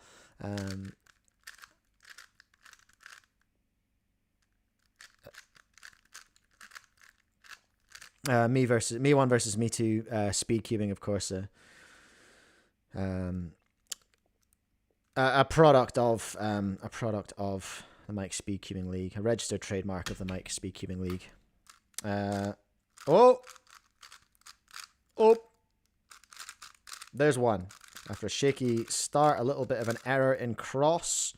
Me one versus me two. Speed cubing, of course. A product of the Mike Speed Cubing League, a registered trademark of the Mike Speed Cubing League. Oh, there's one. After a shaky start, a little bit of an error in cross.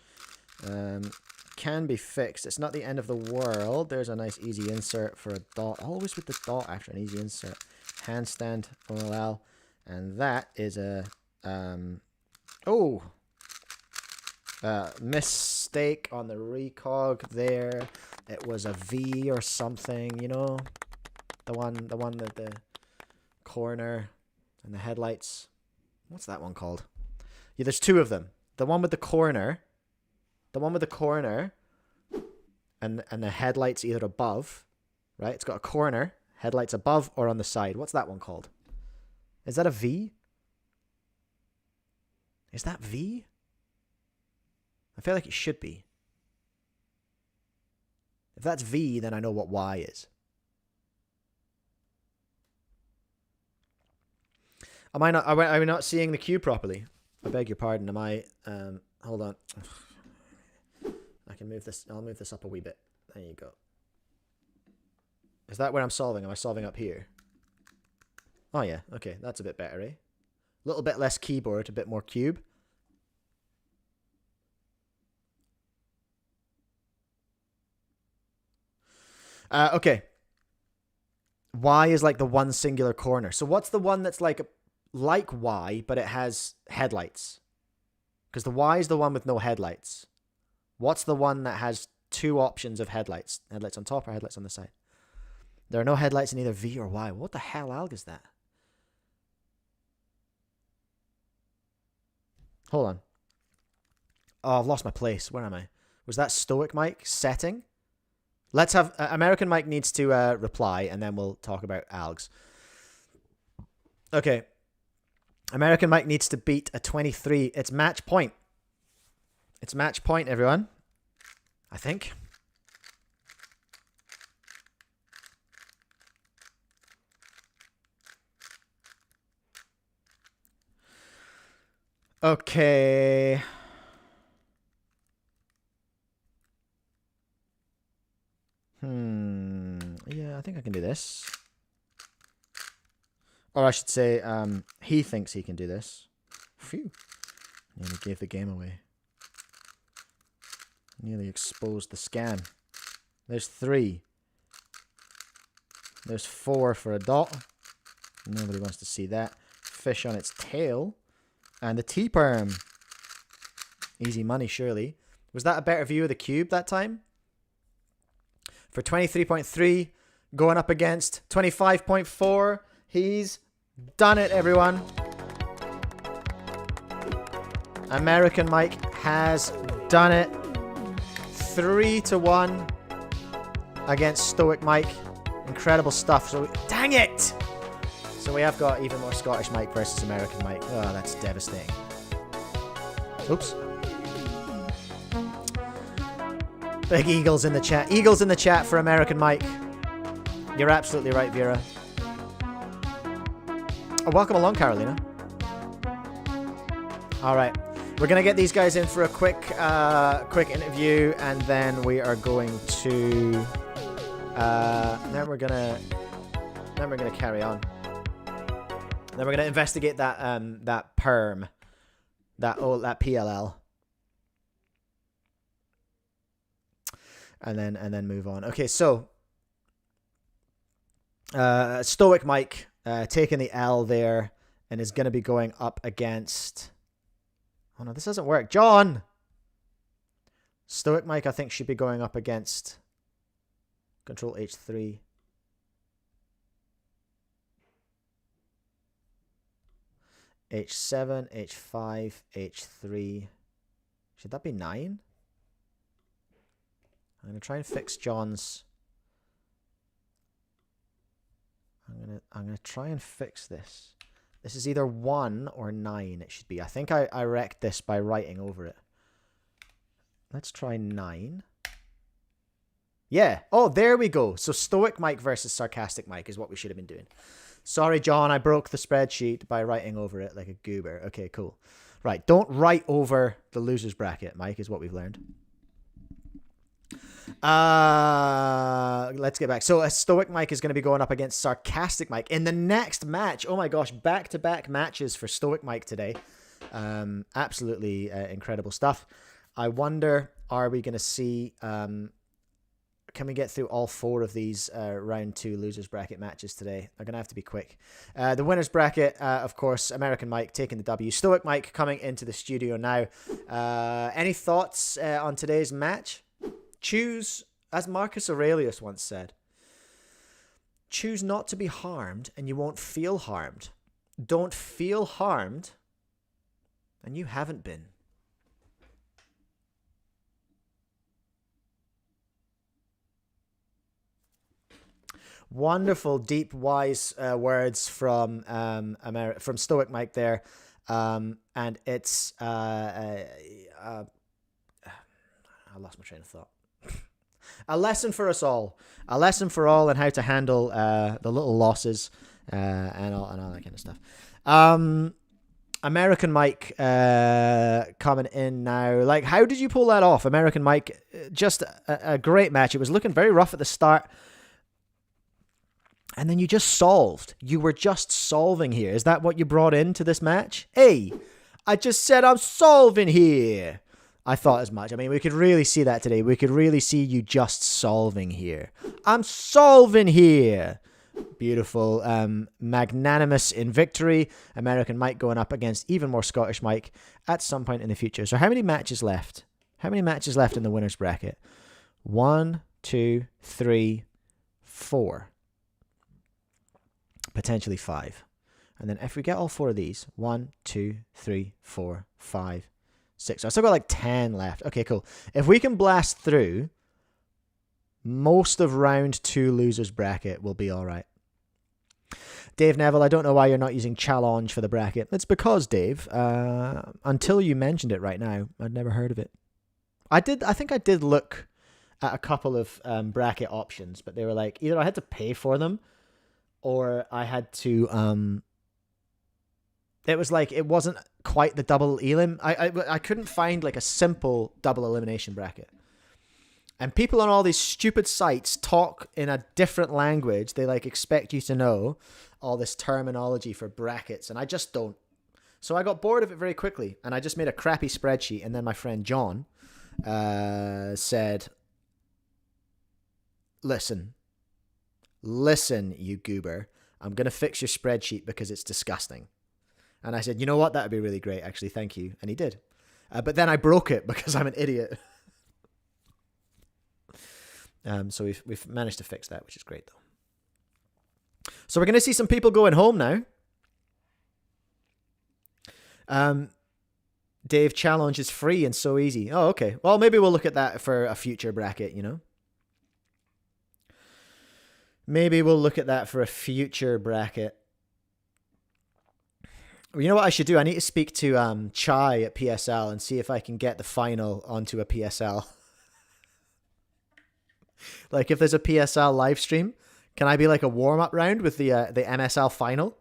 Can be fixed. It's not the end of the world. There's a nice easy insert for a dot. Always with the dot after an easy insert. Handstand OLL, and that is a mistake on the recog there. It was a V or something, you know, the one that the corner and the headlights. What's that one called? Yeah, there's two of them. The one with the corner, and the headlights either above, right? It's got a corner, headlights above or on the side. What's that one called? Is that a V? Is that V? I feel like it should be. If that's V, then I know what Y is. Am I not? Are we not seeing the cue properly? I beg your pardon. Am I? Hold on. I can move this. I'll move this up a wee bit. There you go. Is that where I'm solving? Am I solving up here? Oh yeah. Okay, that's a bit better, eh? A little bit less keyboard, a bit more cube. Okay. Y is like the one singular corner. So what's the one that's like Y, but it has headlights? Because the Y is the one with no headlights. What's the one that has two options of headlights? Headlights on top or headlights on the side? There are no headlights in either V or Y. What the hell alg is that? Hold on. Oh, I've lost my place. Where am I? Was that Stoic Mike setting? Let's have... American Mike needs to reply, and then we'll talk about algs. Okay. American Mike needs to beat a 23. It's match point. It's match point, everyone. I think. Okay. Yeah, I think I can do this. Or I should say, he thinks he can do this. Phew. Nearly gave the game away. Nearly exposed the scam. There's 3. There's 4 for a dot. Nobody wants to see that. Fish on its tail. And the T-perm. Easy money, surely. Was that a better view of the cube that time? For 23.3, going up against 25.4. He's done it, everyone. American Mike has done it. 3-1 against Stoic Mike. Incredible stuff. So, dang it! So we have got even more Scottish Mike versus American Mike. Oh, that's devastating. Oops. Big eagles in the chat. Eagles in the chat for American Mike. You're absolutely right, Vera. Oh, welcome along, Carolina. All right. We're going to get these guys in for a quick interview, and then we are going to then we're going to carry on. Then we're going to investigate that that perm, that PLL. And then move on. Okay, so Stoic Mike taking the L there, and is going to be going up against... Oh no, this doesn't work. John! Stoic Mike, I think, should be going up against Control H3. H7, H5, H3. Should that be 9? I'm going to try and fix John's. I'm gonna try and fix this. This is either 1 or 9 it should be. I think I wrecked this by writing over it. Let's try 9. Yeah. Oh, there we go. So Stoic Mike versus Sarcastic Mike is what we should have been doing. Sorry, John, I broke the spreadsheet by writing over it like a goober. Okay, cool. Right, don't write over the loser's bracket, Mike, is what we've learned. Let's get back. So a Stoic Mike is going to be going up against Sarcastic Mike in the next match. Oh my gosh, back-to-back matches for Stoic Mike today. Absolutely incredible stuff. I wonder, are we going to see... can we get through all 4 of these round 2 losers bracket matches today? They're going to have to be quick. The winners bracket, of course, American Mike taking the W. Stoic Mike coming into the studio now. Any thoughts on today's match? Choose, as Marcus Aurelius once said, choose not to be harmed and you won't feel harmed. Don't feel harmed and you haven't been. Wonderful, deep, wise words from Stoic Mike there, and it's I lost my train of thought. A lesson for us all, a lesson for all on how to handle the little losses and all that kind of stuff. American Mike coming in now. Like, how did you pull that off, American Mike? Just a great match. It was looking very rough at the start. And then you just solved. You were just solving here. Is that what you brought into this match? Hey, I just said I'm solving here. I thought as much. I mean, we could really see that today. We could really see you just solving here. I'm solving here. Beautiful. Magnanimous in victory. American Mike going up against even more Scottish Mike at some point in the future. So how many matches left? How many matches left in the winner's bracket? 1, 2, 3, 4. Potentially 5. And then if we get all 4 of these, 1, 2, 3, 4, 5, 6. So I still got like 10 left. Okay, cool. If we can blast through, most of round 2 losers bracket will be all right. Dave Neville, I don't know why you're not using challenge for the bracket. It's because, Dave, until you mentioned it right now, I'd never heard of it. I think I did look at a couple of bracket options, but they were like, either I had to pay for them, or I had to, it was like, it wasn't quite the double elim. I couldn't find like a simple double elimination bracket. And people on all these stupid sites talk in a different language. They like expect you to know all this terminology for brackets. And I just don't. So I got bored of it very quickly. And I just made a crappy spreadsheet. And then my friend John said, Listen, you goober, I'm going to fix your spreadsheet because it's disgusting. And I said, you know what? That would be really great, actually. Thank you. And he did. But then I broke it because I'm an idiot. So we've managed to fix that, which is great, though. So we're going to see some people going home now. Dave, challenge is free and so easy. Oh, okay. Well, maybe we'll look at that for a future bracket, you know? Maybe we'll look at that for a future bracket. You know what I should do? I need to speak to Chai at PSL and see if I can get the final onto a PSL. Like if there's a PSL live stream, can I be like a warm-up round with the MSL final?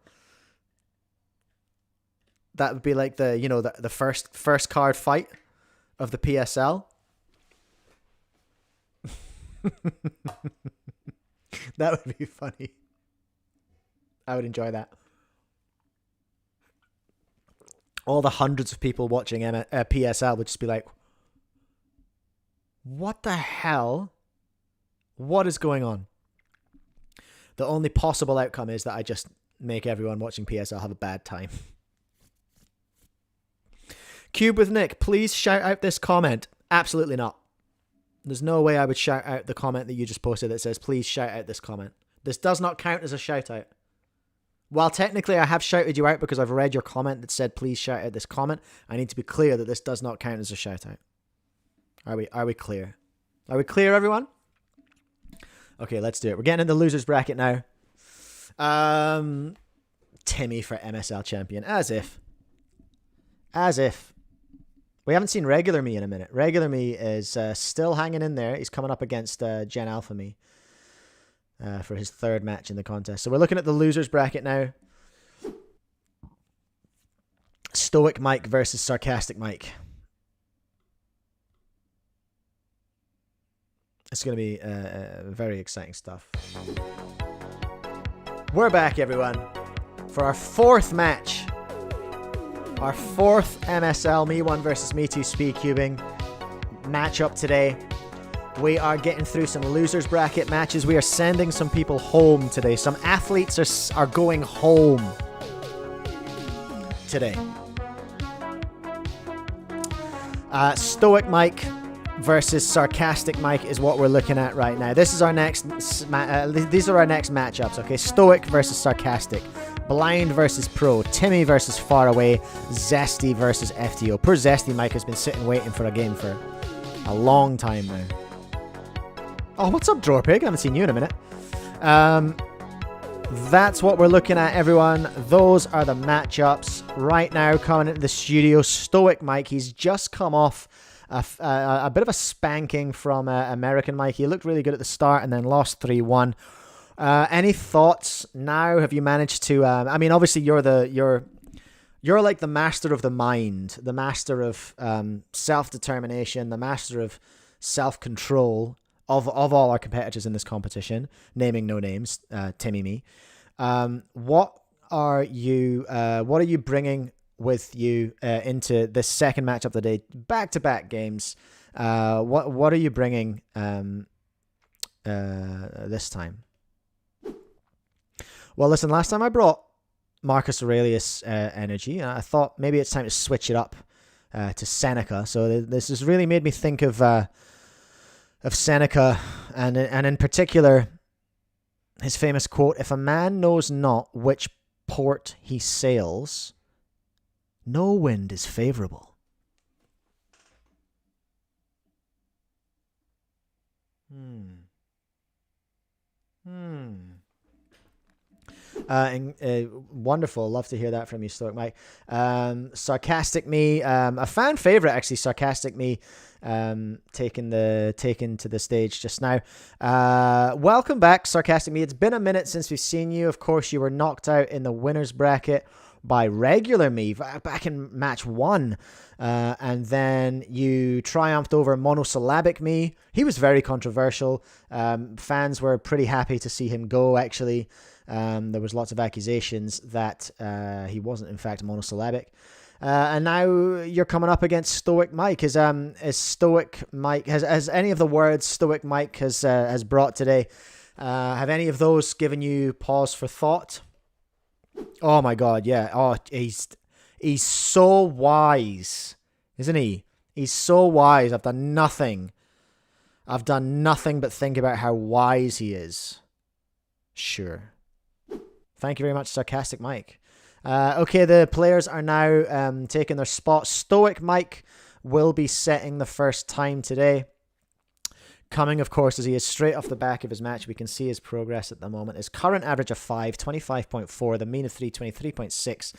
That would be like the first card fight of the PSL. That would be funny. I would enjoy that. All the hundreds of people watching PSL would just be like, what the hell? What is going on? The only possible outcome is that I just make everyone watching PSL have a bad time. Cube with Nick, please shout out this comment. Absolutely not. There's no way I would shout out the comment that you just posted that says, please shout out this comment. This does not count as a shout out. While technically I have shouted you out because I've read your comment that said please shout out this comment, I need to be clear that this does not count as a shout out. Are we clear? Are we clear, everyone? Okay, let's do it. We're getting in the losers bracket now. Timmy for MSL champion. As if. We haven't seen regular me in a minute. Regular me is still hanging in there. He's coming up against Gen Alpha me for his third match in the contest. So we're looking at the losers bracket now. Stoic Mike versus Sarcastic Mike. It's going to be very exciting stuff. We're back, everyone, for our fourth match. Our fourth MSL Me1 versus Me2 speed cubing matchup today. We are getting through some losers bracket matches. We are sending some people home today. Some athletes are going home today. Stoic Mike versus Sarcastic Mike is what we're looking at right now. This is our next. These are our next matchups. Okay, Stoic versus Sarcastic, Blind versus Pro, Timmy versus Faraway, Zesty versus FTO. Poor Zesty Mike has been sitting waiting for a game for a long time now. Oh, what's up, Drorpig? I haven't seen you in a minute. That's what we're looking at, everyone. Those are the matchups right now coming into the studio. Stoic Mike, he's just come off a bit of a spanking from American Mike. He looked really good at the start and then lost 3-1. Any thoughts now? Have you managed to? I mean, obviously you're like the master of the mind, the master of self-determination, the master of self-control of all our competitors in this competition. Naming no names, Timmy me. What are you bringing with you into this second match of the day, back-to-back games? What are you bringing this time? Well, listen, last time I brought Marcus Aurelius energy, and I thought maybe it's time to switch it up to Seneca. So this has really made me think of Seneca, and in particular his famous quote: "If a man knows not which port he sails, no wind is favorable." Wonderful. Love to hear that from you, Stoic Mike. Sarcastic me, a fan favorite actually. Sarcastic me, taken to the stage just now. Welcome back, Sarcastic me. It's been a minute since we've seen you. Of course, you were knocked out in the winners bracket by regular me back in match 1, and then you triumphed over monosyllabic me. He was very controversial. Fans were pretty happy to see him go, actually. There was lots of accusations that he wasn't in fact monosyllabic. And now you're coming up against Stoic Mike. Is Stoic Mike, has any of the words Stoic Mike has brought today, have any of those given you pause for thought? Oh my god, yeah. Oh, he's so wise, isn't he? He's so wise. I've done nothing but think about how wise he is. Sure. Thank you very much, Sarcastic Mike. Okay, the players are now taking their spot. Stoic Mike will be setting the first time today. Coming, of course, as he is straight off the back of his match. We can see his progress at the moment. His current average of 5, 25.4. The mean of 3, 23.6.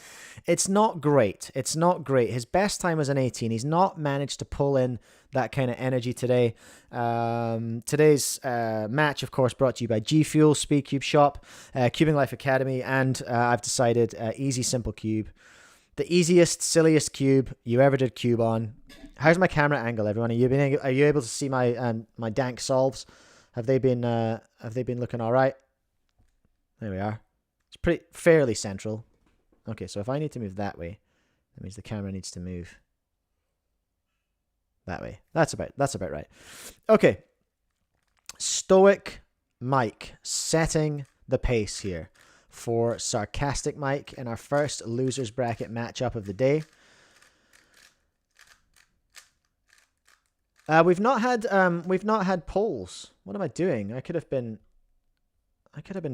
It's not great. It's not great. His best time was an 18. He's not managed to pull in that kind of energy today. Today's match, of course, brought to you by G Fuel, Speed Cube Shop, Cubing Life Academy, and I've decided Easy Simple Cube. The easiest, silliest cube you ever did cube on. How's my camera angle, everyone? Are you able to see my my dank solves? Have they been looking all right? There we are. It's fairly central. Okay, so if I need to move that way, that means the camera needs to move that way. That's about right. Okay. Stoic Mike setting the pace here for Sarcastic Mike in our first losers bracket matchup of the day. We've not had polls. What am I doing? I could have been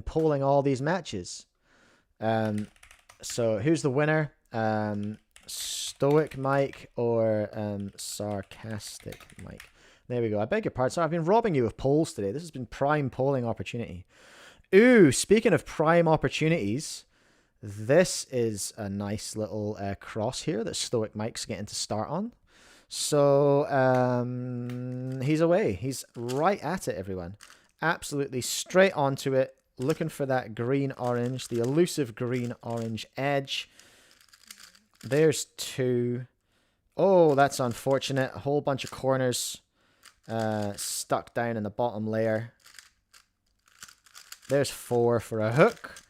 polling all these matches. So who's the winner? Stoic Mike or Sarcastic Mike? There we go. I beg your pardon. So I've been robbing you of polls today. This has been prime polling opportunity. Ooh, speaking of prime opportunities, this is a nice little cross here that Stoic Mike's getting to start on. So he's away. He's right at it, everyone. Absolutely straight onto it. Looking for that green-orange, the elusive green-orange edge. There's 2. Oh, that's unfortunate. A whole bunch of corners stuck down in the bottom layer. There's 4 for a hook.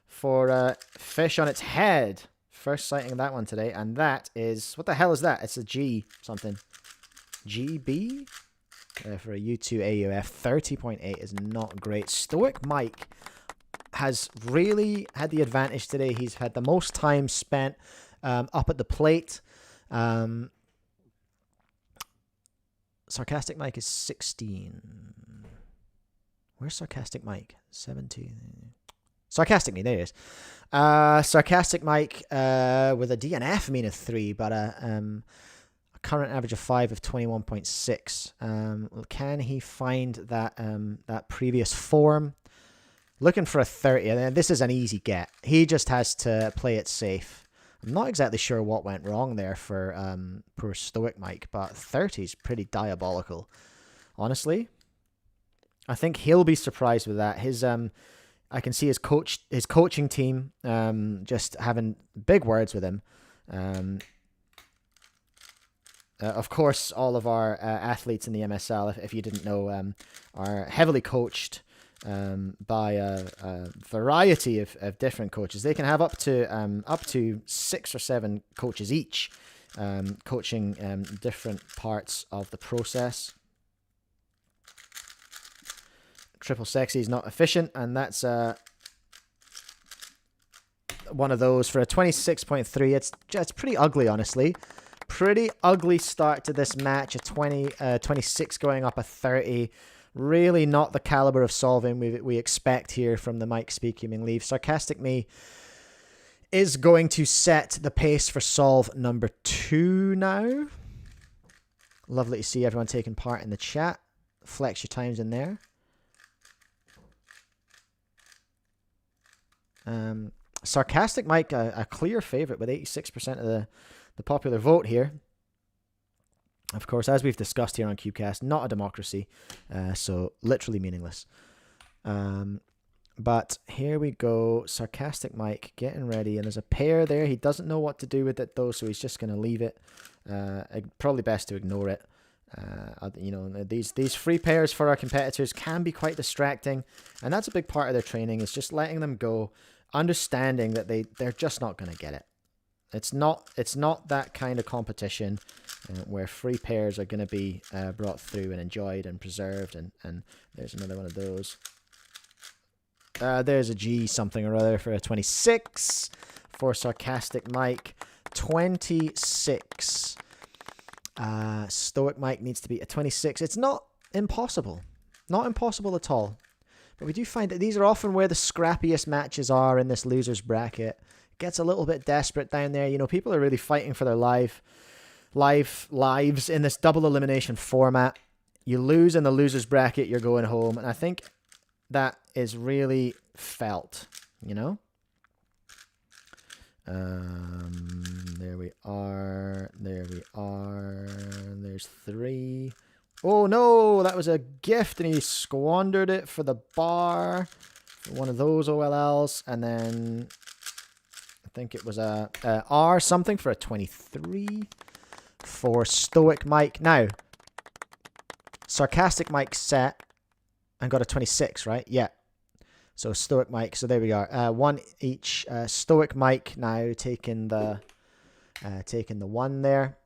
For a fish on its head. First sighting of that one today. And that is... What the hell is that? It's a G something. GB? For a U2 AUF. 30.8 is not great. Stoic Mike has really had the advantage today. He's had the most time spent up at the plate. Sarcastic Mike is 16. Where's Sarcastic Mike? 17. Sarcastic Me, there he is. Sarcastic Mike with a DNF mean of 3, but a current average of 5 of 21.6. Can he find that previous form? Looking for a 30. And this is an easy get. He just has to play it safe. I'm not exactly sure what went wrong there for poor Stoic Mike, but 30 is pretty diabolical. Honestly, I think he'll be surprised with that. His I can see his coaching team just having big words with him. Of course, all of our athletes in the MSL, if you didn't know, are heavily coached by a variety of different coaches. They can have up to 6 or 7 coaches each, coaching different parts of the process. Triple Sexy is not efficient, and that's one of those for a 26.3. It's pretty ugly, honestly. Pretty ugly start to this match. A 26 going up a 30. Really not the caliber of solving we expect here from the Mike Speedcubing Leave. Sarcastic Me is going to set the pace for solve number 2 now. Lovely to see everyone taking part in the chat. Flex your times in there. Sarcastic Mike, a clear favorite with 86% of the popular vote here. Of course, as we've discussed here on CUBECAST, not a democracy, so literally meaningless. But here we go. Sarcastic Mike getting ready, and there's a pair there. He doesn't know what to do with it though, so he's just going to leave it. Probably best to ignore it. You know, these free pairs for our competitors can be quite distracting, and that's a big part of their training, is just letting them go, understanding that they're just not going to get it. It's not that kind of competition where free pairs are going to be brought through and enjoyed and preserved, and there's another one of those. There's a G something or other for a 26 for Sarcastic Mike. 26. Stoic Mike needs to be a 26. It's not impossible. Not impossible at all. But we do find that these are often where the scrappiest matches are in this losers bracket. It gets a little bit desperate down there. You know, people are really fighting for their lives in this double elimination format. You lose in the losers bracket, you're going home. And I think that is really felt, you know? There we are. There's 3. Oh no, that was a gift and he squandered it for the bar. One of those OLLs. And then I think it was a R something for a 23 for Stoic Mike. Now, Sarcastic Mike set and got a 26, right? Yeah. So Stoic Mike. So there we are. 1 each. Stoic Mike now taking the 1 there.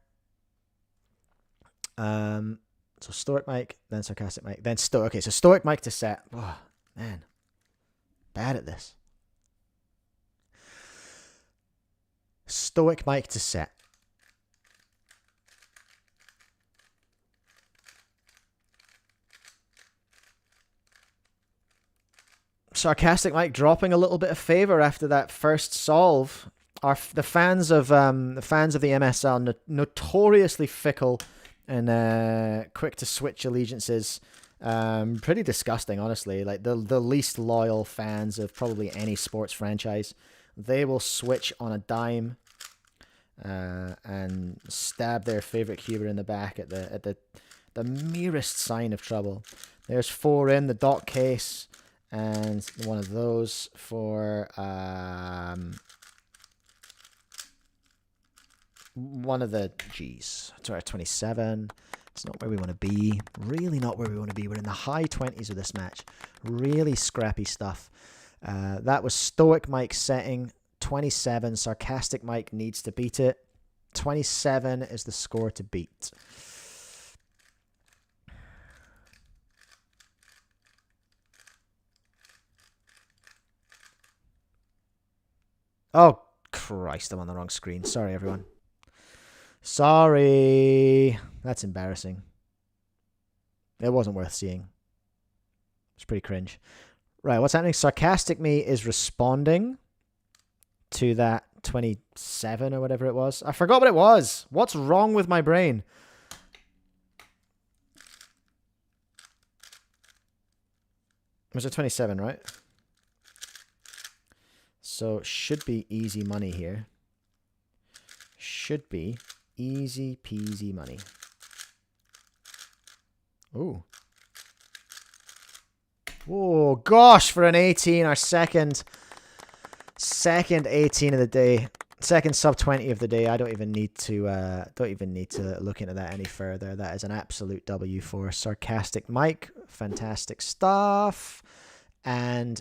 So Stoic Mike, then Sarcastic Mike, then Stoic. Okay, so Stoic Mike to set. Oh, man. Bad at this. Stoic Mike to set. Sarcastic Mike dropping a little bit of favor after that first solve. The fans of the MSL notoriously fickle and quick to switch allegiances. Pretty disgusting, honestly. Like the least loyal fans of probably any sports franchise. They will switch on a dime and stab their favorite cuber in the back at the merest sign of trouble. There's 4 in the dock case, and one of those for one of the G's. Sorry, 27. It's not where we want to be. Really not where we want to be. We're in the high 20s of this match. Really scrappy stuff. That was Stoic Mike setting. 27. Sarcastic Mike needs to beat it. 27 is the score to beat. Oh, Christ, I'm on the wrong screen. Sorry, everyone. Sorry. That's embarrassing. It wasn't worth seeing. It's pretty cringe. Right, what's happening? Sarcastic Me is responding to that 27 or whatever it was. I forgot what it was. What's wrong with my brain? Was it 27, right? So, should be easy money here. Should be easy peasy money. Ooh. Oh, gosh, for an 18, our second 18 of the day. Second sub 20 of the day. I don't even need to look into that any further. That is an absolute W for Sarcastic Mike. Fantastic stuff. And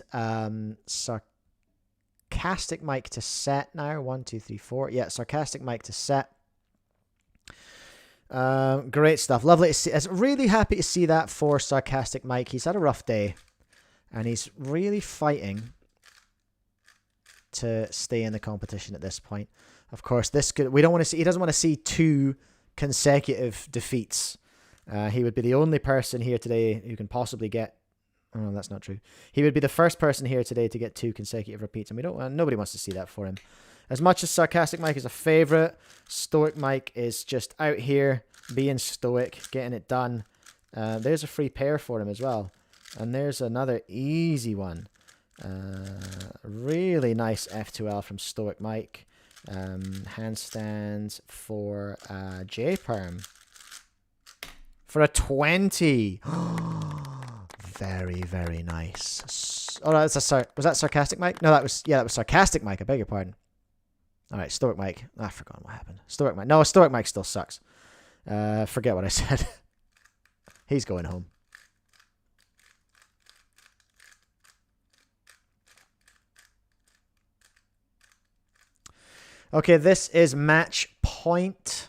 Sarcastic Mike to set now. 1, 2, 3, 4. Yeah, Sarcastic Mike to set. Great stuff. Lovely to see. I'm really happy to see that for Sarcastic Mike. He's had a rough day, and he's really fighting to stay in the competition at this point. Of course, we don't want to see. He doesn't want to see 2 consecutive defeats. He would be the only person here today who can possibly get. Oh, that's not true. He would be the first person here today to get 2 consecutive repeats, and we don't. Nobody wants to see that for him. As much as Sarcastic Mike is a favorite, Stoic Mike is just out here being stoic, getting it done. There's a free pair for him as well. And there's another easy one. Really nice F2L from Stoic Mike. Handstand for J-Perm. For a 20. Very, very nice. Oh, was that Sarcastic Mike? No, that was Sarcastic Mike. I beg your pardon. All right, Stoic Mike. I forgot what happened. Stoic Mike. No, Stoic Mike still sucks. Forget what I said. He's going home. Okay, this is match point.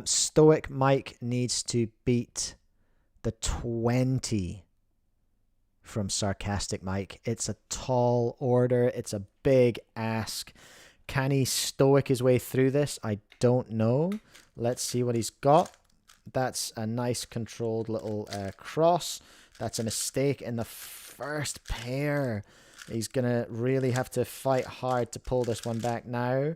Stoic Mike needs to beat the 20 from Sarcastic Mike. It's a tall order. It's a big ask. Can he stoic his way through this? I don't know. Let's see what he's got. That's a nice controlled little cross. That's a mistake in the first pair. He's going to really have to fight hard to pull this one back now.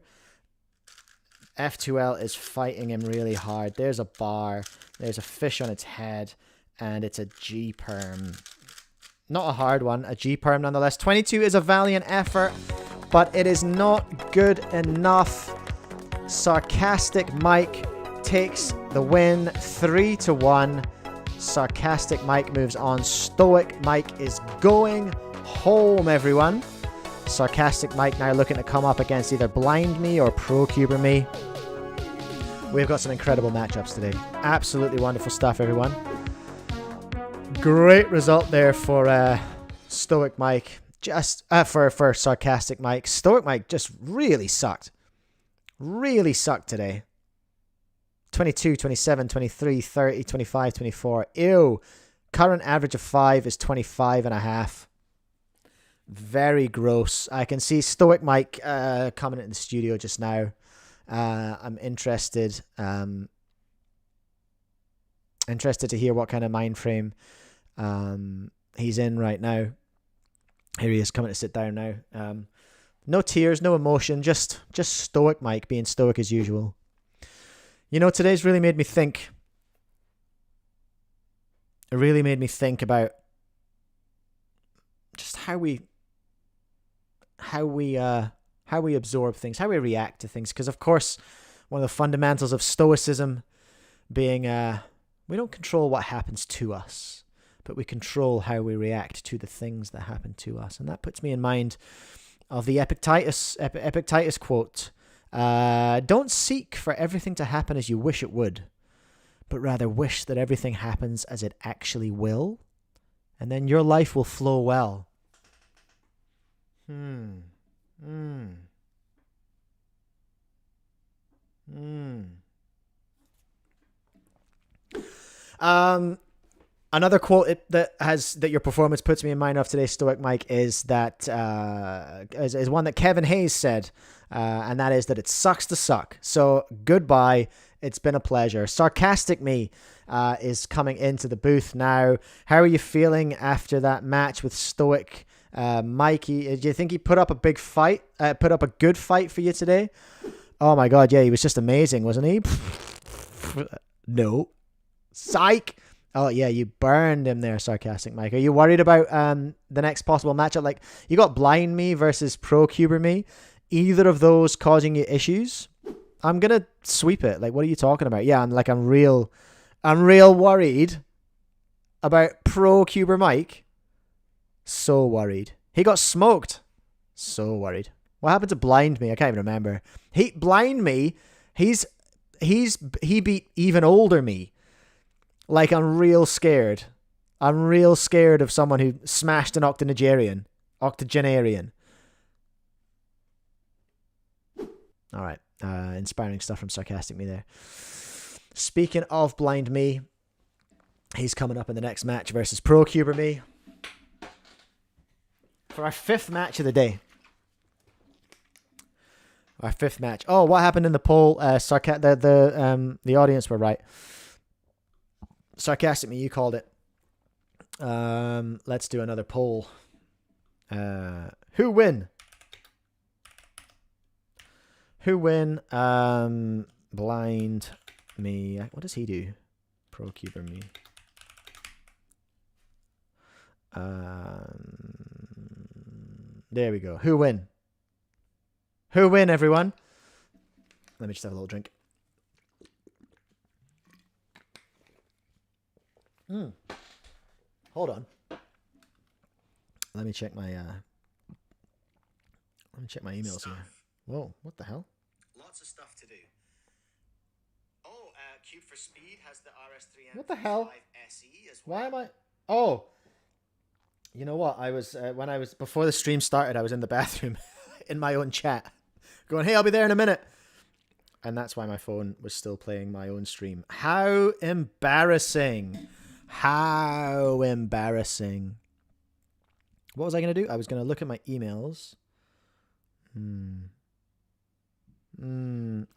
F2L is fighting him really hard. There's a bar. There's a fish on its head. And it's a G-perm. Not a hard one. A G-perm nonetheless. 22 is a valiant effort, but it is not good enough. Sarcastic Mike takes the win 3-1. Sarcastic Mike moves on. Stoic Mike is going home, everyone. Sarcastic Mike now looking to come up against either Blind Me or Pro Cuber Me. We've got some incredible matchups today. Absolutely wonderful stuff, everyone. Great result there for Stoic Mike. Just for Sarcastic Mike. Stoic Mike just really sucked. Really sucked today. 22, 27, 23, 30, 25, 24. Ew. Current average of 5 is 25.5. Very gross. I can see Stoic Mike coming into the studio just now. I'm interested. Interested to hear what kind of mind frame he's in right now. Here he is coming to sit down now. No tears, no emotion, just stoic Mike being stoic as usual. You know, today's really made me think. It really made me think about just how we absorb things, how we react to things. Because of course, one of the fundamentals of stoicism being we don't control what happens to us, but we control how we react to the things that happen to us. And that puts me in mind of the Epictetus quote. Don't seek for everything to happen as you wish it would, but rather wish that everything happens as it actually will, and then your life will flow well. Another quote that your performance puts me in mind of today, Stoic Mike, is that is one that Kevin Hayes said, and that is that it sucks to suck. So goodbye. It's been a pleasure. Sarcastic me is coming into the booth now. How are you feeling after that match with Stoic Mike? Do you think he put up a big fight? Put up a good fight for you today? Oh my God, yeah, he was just amazing, wasn't he? No. Psych. Oh yeah, you burned him there, Sarcastic Mike. Are you worried about the next possible matchup? Like, you got Blind Me versus Pro Cuber Me. Either of those causing you issues? I'm gonna sweep it. Like, what are you talking about? Yeah, I'm real worried about Pro Cuber Mike. So worried. He got smoked. So worried. What happened to Blind Me? I can't even remember. Blind Me. He beat even older me. Like, I'm real scared. I'm real scared of someone who smashed an octogenarian. All right. Inspiring stuff from Sarcastic Me there. Speaking of Blind Me, he's coming up in the next match versus Pro Cuber Me for our 5th match of the day. Our 5th match. Oh, what happened in the poll? The audience were right. Sarcastic Me, you called it. Let's do another poll. Who win? Blind Me. What does he do? Pro Cuber Me. There we go. Who win? Who win, everyone? Let me just have a little drink. Hold on. Let me check my emails here. Whoa, what the hell? Lots of stuff to do. Oh, Cube for Speed has the RS3M. What the hell? SE as well. Why am I? Oh, you know what? I was before the stream started. I was in the bathroom, in my own chat, going, "Hey, I'll be there in a minute," and that's why my phone was still playing my own stream. How embarrassing! How embarrassing! What was I going to do? I was going to look at my emails. I'm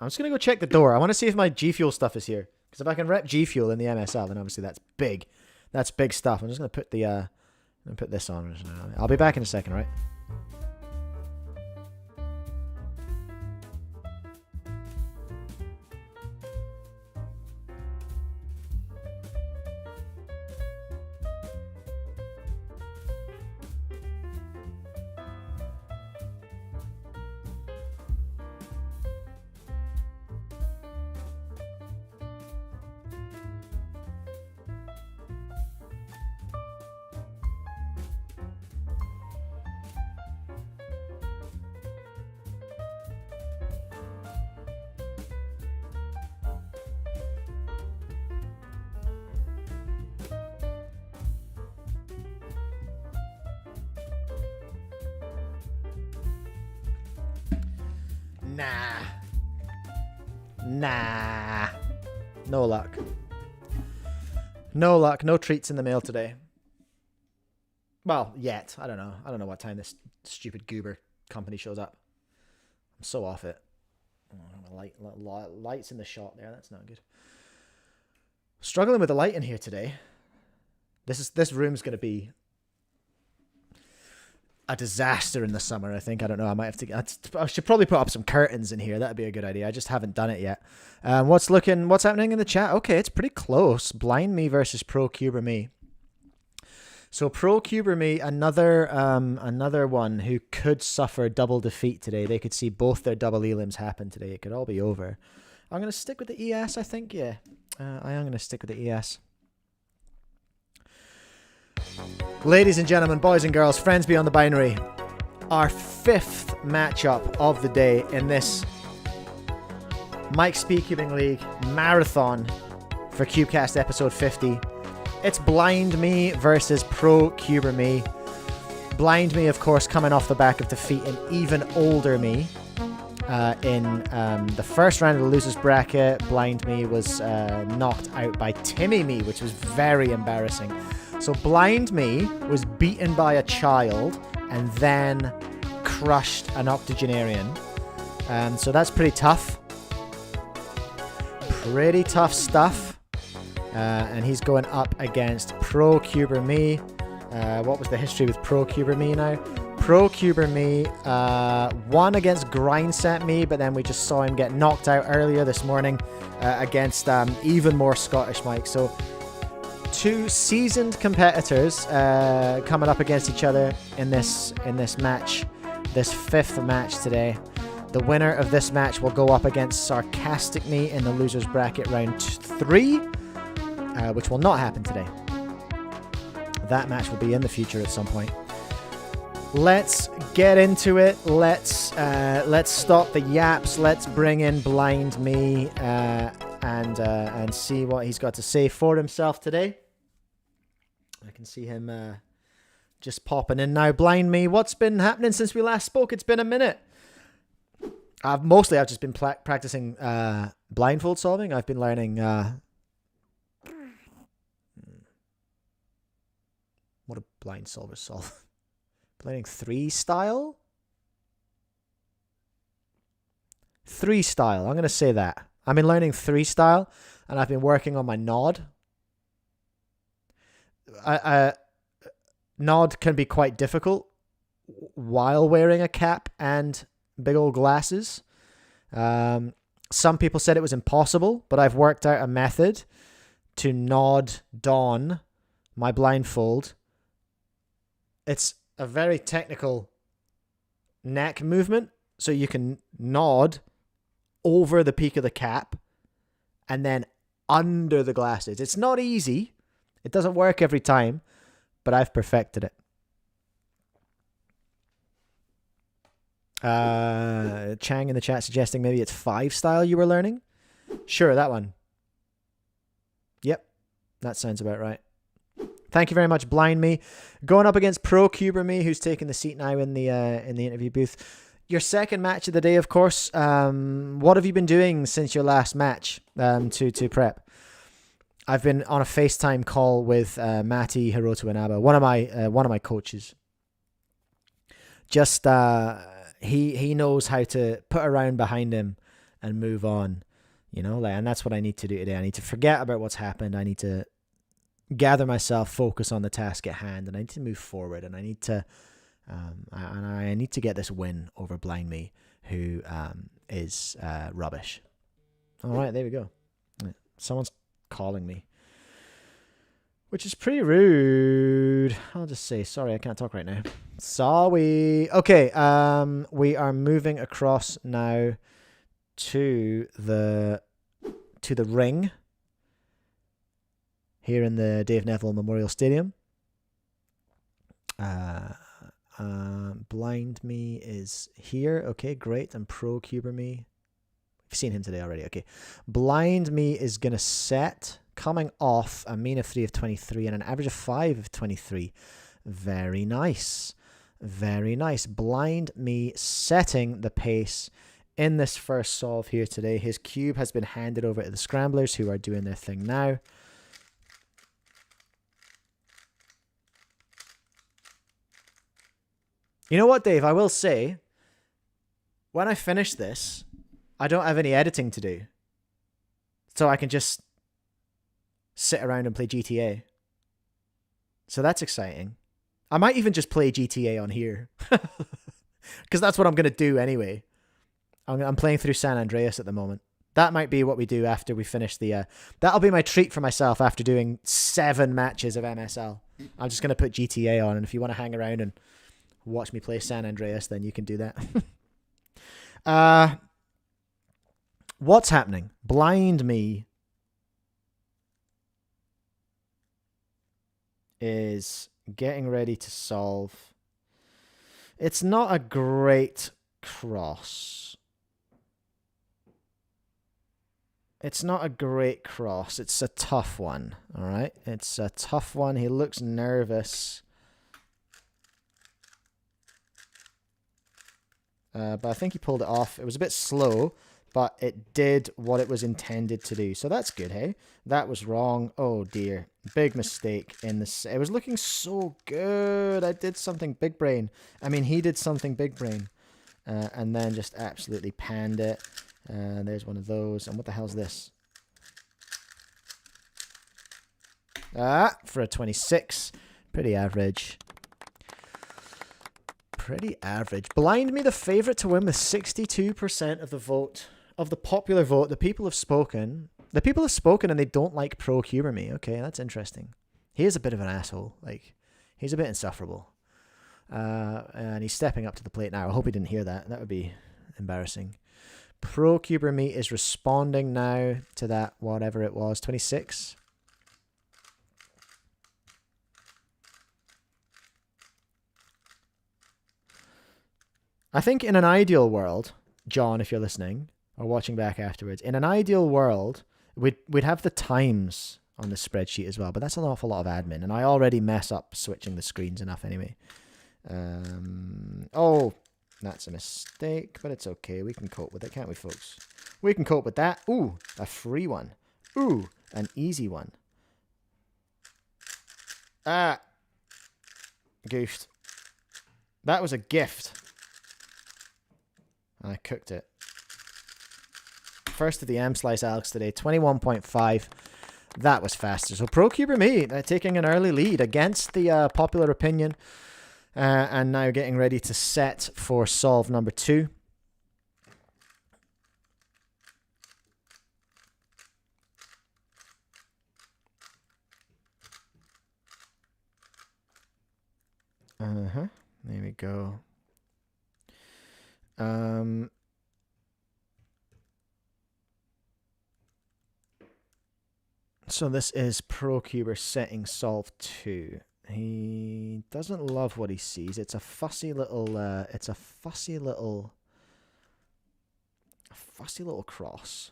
just going to go check the door. I want to see if my G Fuel stuff is here. Because if I can rep G Fuel in the MSL, then obviously that's big. That's big stuff. I'm just going to put put this on. I'll be back in a second, right? Nah. No luck. No luck. No treats in the mail today. Well, yet. I don't know. I don't know what time this stupid goober company shows up. I'm so off it. Oh, lights in the shot there. That's not good. Struggling with the light in here today. This room's going to be... a disaster in the summer, I think. I don't know. I might have to. I should probably put up some curtains in here. That'd be a good idea. I just haven't done it yet. What's happening in the chat? Okay, it's pretty close. Blind Me versus Pro Cuber Me. So Pro Cuber Me, another one who could suffer double defeat today. They could see both their double elims happen today. It could all be over. I'm going to stick with the ES, I think. Yeah, I am going to stick with the ES. Ladies and gentlemen, boys and girls, friends beyond the binary, our 5th matchup of the day in this Mike Speedcubing League Marathon for CubeCast episode 50. It's Blind Me versus Pro Cuber Me. Blind Me, of course, coming off the back of defeat an even older me. In the first round of the losers bracket, Blind Me was knocked out by Timmy Me, which was very embarrassing. So Blind Me was beaten by a child and then crushed an octogenarian. So that's pretty tough. Pretty tough stuff. And he's going up against Pro Cuber Me. What was the history with Pro Cuber Me now? Pro Cuber Me won against Grindset Me, but then we just saw him get knocked out earlier this morning against even more Scottish Mike. So 2 seasoned competitors coming up against each other in this match, this 5th match today. The winner of this match will go up against Sarcastic Me in the losers bracket round 3, which will not happen today. That match will be in the future at some point. Let's get into it. Let's stop the yaps. Let's bring in Blind Me and see what he's got to say for himself today. I can see him just popping in now. Blind Me, what's been happening since we last spoke? It's been a minute. I've just been practicing blindfold solving. I've been learning what do blind solvers solve? Learning 3 style. 3 style. I'm going to say that. I've been learning 3 style, and I've been working on my nod. Nod can be quite difficult while wearing a cap and big old glasses. Some people said it was impossible, but I've worked out a method to nod don my blindfold. It's a very technical neck movement, so you can nod over the peak of the cap and then under the glasses. It's not easy. It doesn't work every time, but I've perfected it. Chang in the chat suggesting maybe it's 5 style you were learning. Sure, that one. Yep, that sounds about right. Thank you very much, Blind Me. Going up against Pro Cuber Me, who's taking the seat now in the interview booth. Your second match of the day, of course. What have you been doing since your last match to prep? I've been on a FaceTime call with Matti Hiroto Inaba, one of my coaches. Just he knows how to put a round behind him and move on, and that's what I need to do today. I need to forget about what's happened. I need to gather myself, focus on the task at hand, and I need to move forward. And I need to get this win over Blind Me, who is rubbish. All right, there we go. Someone's calling me, which is pretty rude. I'll just say sorry. I can't talk right now. Sorry. Okay. We are moving across now to the ring here in the Dave Neville Memorial Stadium. Blind Me is here. Okay, great. And Pro Cuber Me. I've seen him today already. Okay. Blind Me is going to set, coming off a mean of 3 of 23 and an average of 5 of 23. Very nice. Very nice. Blind Me setting the pace in this first solve here today. His cube has been handed over to the Scramblers, who are doing their thing now. You know what, Dave? I will say, when I finish this, I don't have any editing to do. So I can just sit around and play GTA. So that's exciting. I might even just play GTA on here. Because that's what I'm going to do anyway. I'm playing through San Andreas at the moment. That might be what we do after we finish the... that'll be my treat for myself after doing 7 matches of MSL. I'm just going to put GTA on, and if you want to hang around and watch me play San Andreas, then you can do that. What's happening? Blind Me is getting ready to solve. It's not a great cross. It's not a great cross. It's a tough one. All right. It's a tough one. He looks nervous. But I think he pulled it off. It was a bit slow, but it did what it was intended to do. So that's good, hey? That was wrong. Oh, dear. Big mistake in this. It was looking so good. I did something big brain. I mean, he did something big brain. And then just absolutely panned it. There's one of those. And what the hell's this? For a 26. Pretty average. Pretty average. Blind Me the favourite to win with 62% of the vote. Of the popular vote. The people have spoken. The people have spoken and they don't like Pro Cuber Me. Okay, that's interesting. He is a bit of an asshole. Like, he's a bit insufferable. And he's stepping up to the plate now. I hope he didn't hear that. That would be embarrassing. Pro Cuber Me is responding now to that, whatever it was, 26. I think in an ideal world, John, if you're listening or watching back afterwards, in an ideal world, we'd have the times on the spreadsheet as well, but that's an awful lot of admin, and I already mess up switching the screens enough anyway. Oh, that's a mistake, but it's okay. We can cope with it, can't we, folks? We can cope with that. Ooh, a free one. Ooh, an easy one. Goofed. That was a gift. I cooked it. First of the M-Slice Alex today, 21.5. That was faster. So Pro Cuber Me taking an early lead against the popular opinion. And now getting ready to set for solve number 2. There we go. So this is Pro Cuber setting solve 2. He doesn't love what he sees. It's a fussy little cross.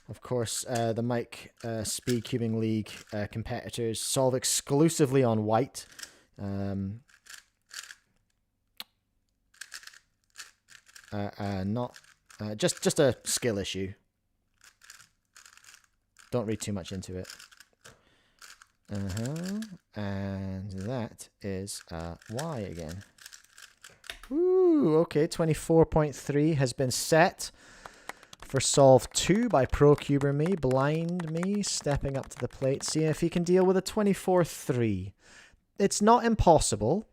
Of course, the Mike Speedcubing League competitors solve exclusively on white. Just a skill issue. Don't read too much into it. And that is Y again. Ooh, okay. 24.3 has been set for solve 2 by Pro Cuber Me. Blind Me stepping up to the plate. See if he can deal with a 24.3. It's not impossible.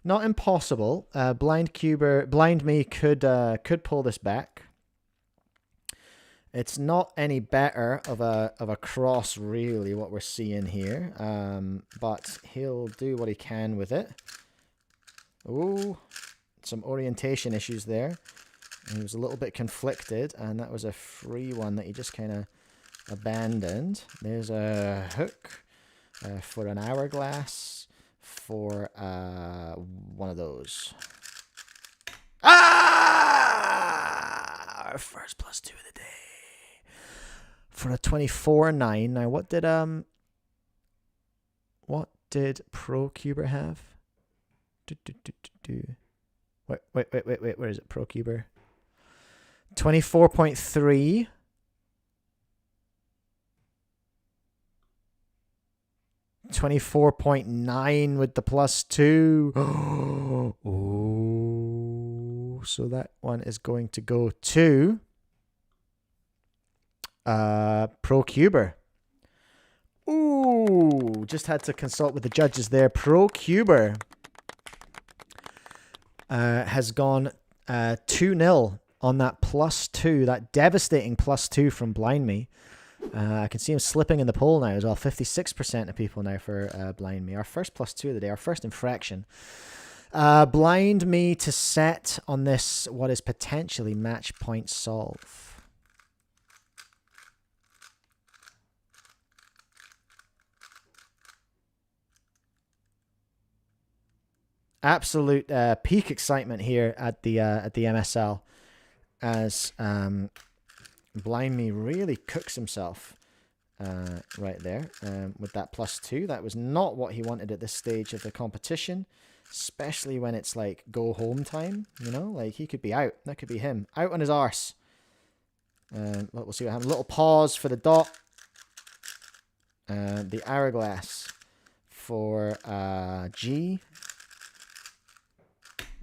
Not impossible. Blind Me could pull this back. It's not any better of a cross, really, what we're seeing here. But he'll do what he can with it. Ooh, some orientation issues there. He was a little bit conflicted, and that was a free one that he just kind of abandoned. There's a hook for an hourglass. For one of those. Our first +2 of the day. For a 24.9. Now what did Pro Cuber have? Wait, where is it? Pro Cuber. 24.3. 24.9 with the +2. Oh, so that one is going to go to Pro Cuber. Ooh, just had to consult with the judges there. Pro Cuber has gone 2-0 on that +2, that devastating +2 from Blind Me. I can see him slipping in the poll now as well. 56% of people now for Blind Me. Our first +2 of the day, our first infraction. Blind Me to set on this, what is potentially match point solve. Absolute peak excitement here at the MSL as Blind Me really cooks himself right there with that +2. That was not what he wanted at this stage of the competition, especially when it's like go home time. You know, like he could be out. That could be him out on his arse. We'll see what happens. A little pause for the dot. The hourglass for G.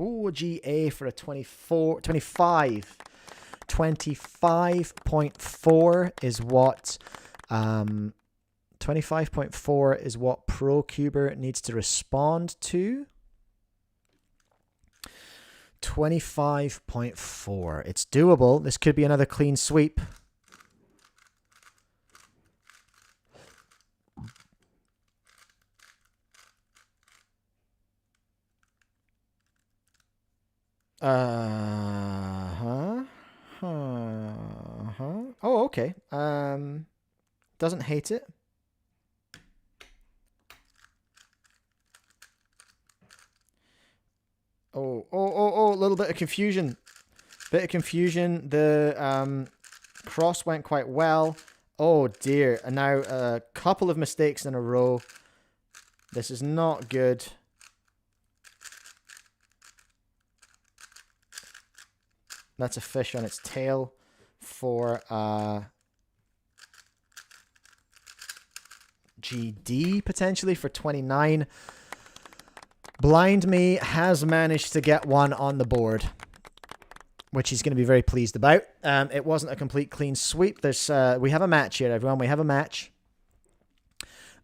Ooh, GA for a 25. 25.4 is what 25.4 is what ProCuber needs to respond to. 25.4. It's doable. This could be another clean sweep. Oh, okay. Doesn't hate it. Oh, a little bit of confusion. The cross went quite well. Oh dear. And now a couple of mistakes in a row. This is not good. That's a fish on its tail for GD potentially for 29. Blind Me has managed to get one on the board, which he's going to be very pleased about. It wasn't a complete clean sweep. There's we have a match here, everyone. We have a match.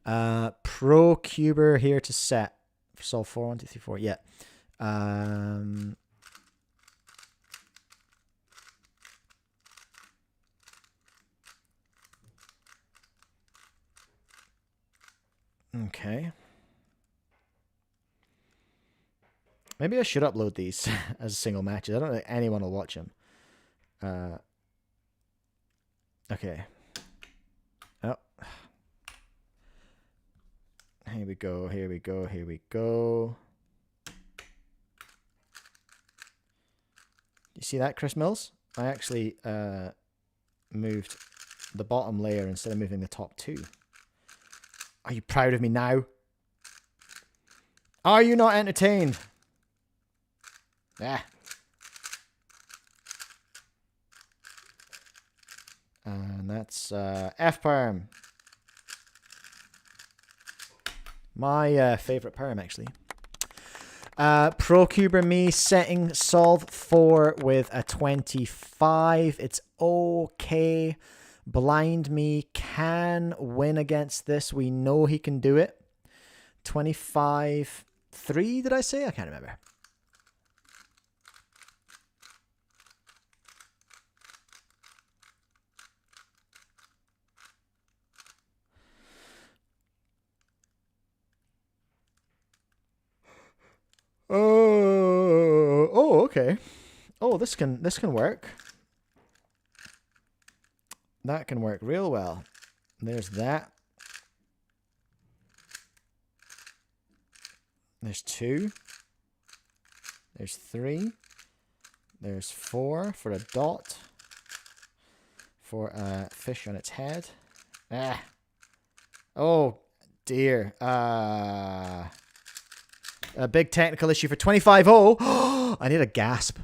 Pro Cuber here to set. Solve 4, 1, 2, 3, 4. Yeah. Okay. Maybe I should upload these as single matches. I don't think anyone will watch them. Okay. Oh. Here we go. You see that, Chris Mills? I actually moved the bottom layer instead of moving the top two. Are you proud of me now? Are you not entertained? Yeah. And that's F-perm. My favorite perm, actually. ProCuber Me setting solve 4 with a 25. It's okay. Blind Me can win against this. We know he can do it. 25.3, did I say? I can't remember. Oh, okay. Oh, this can work. That can work real well. There's that. There's 2. There's 3. There's 4 for a dot. For a fish on its head. Ah. Oh, dear. A big technical issue for 25-0. I need a gasp.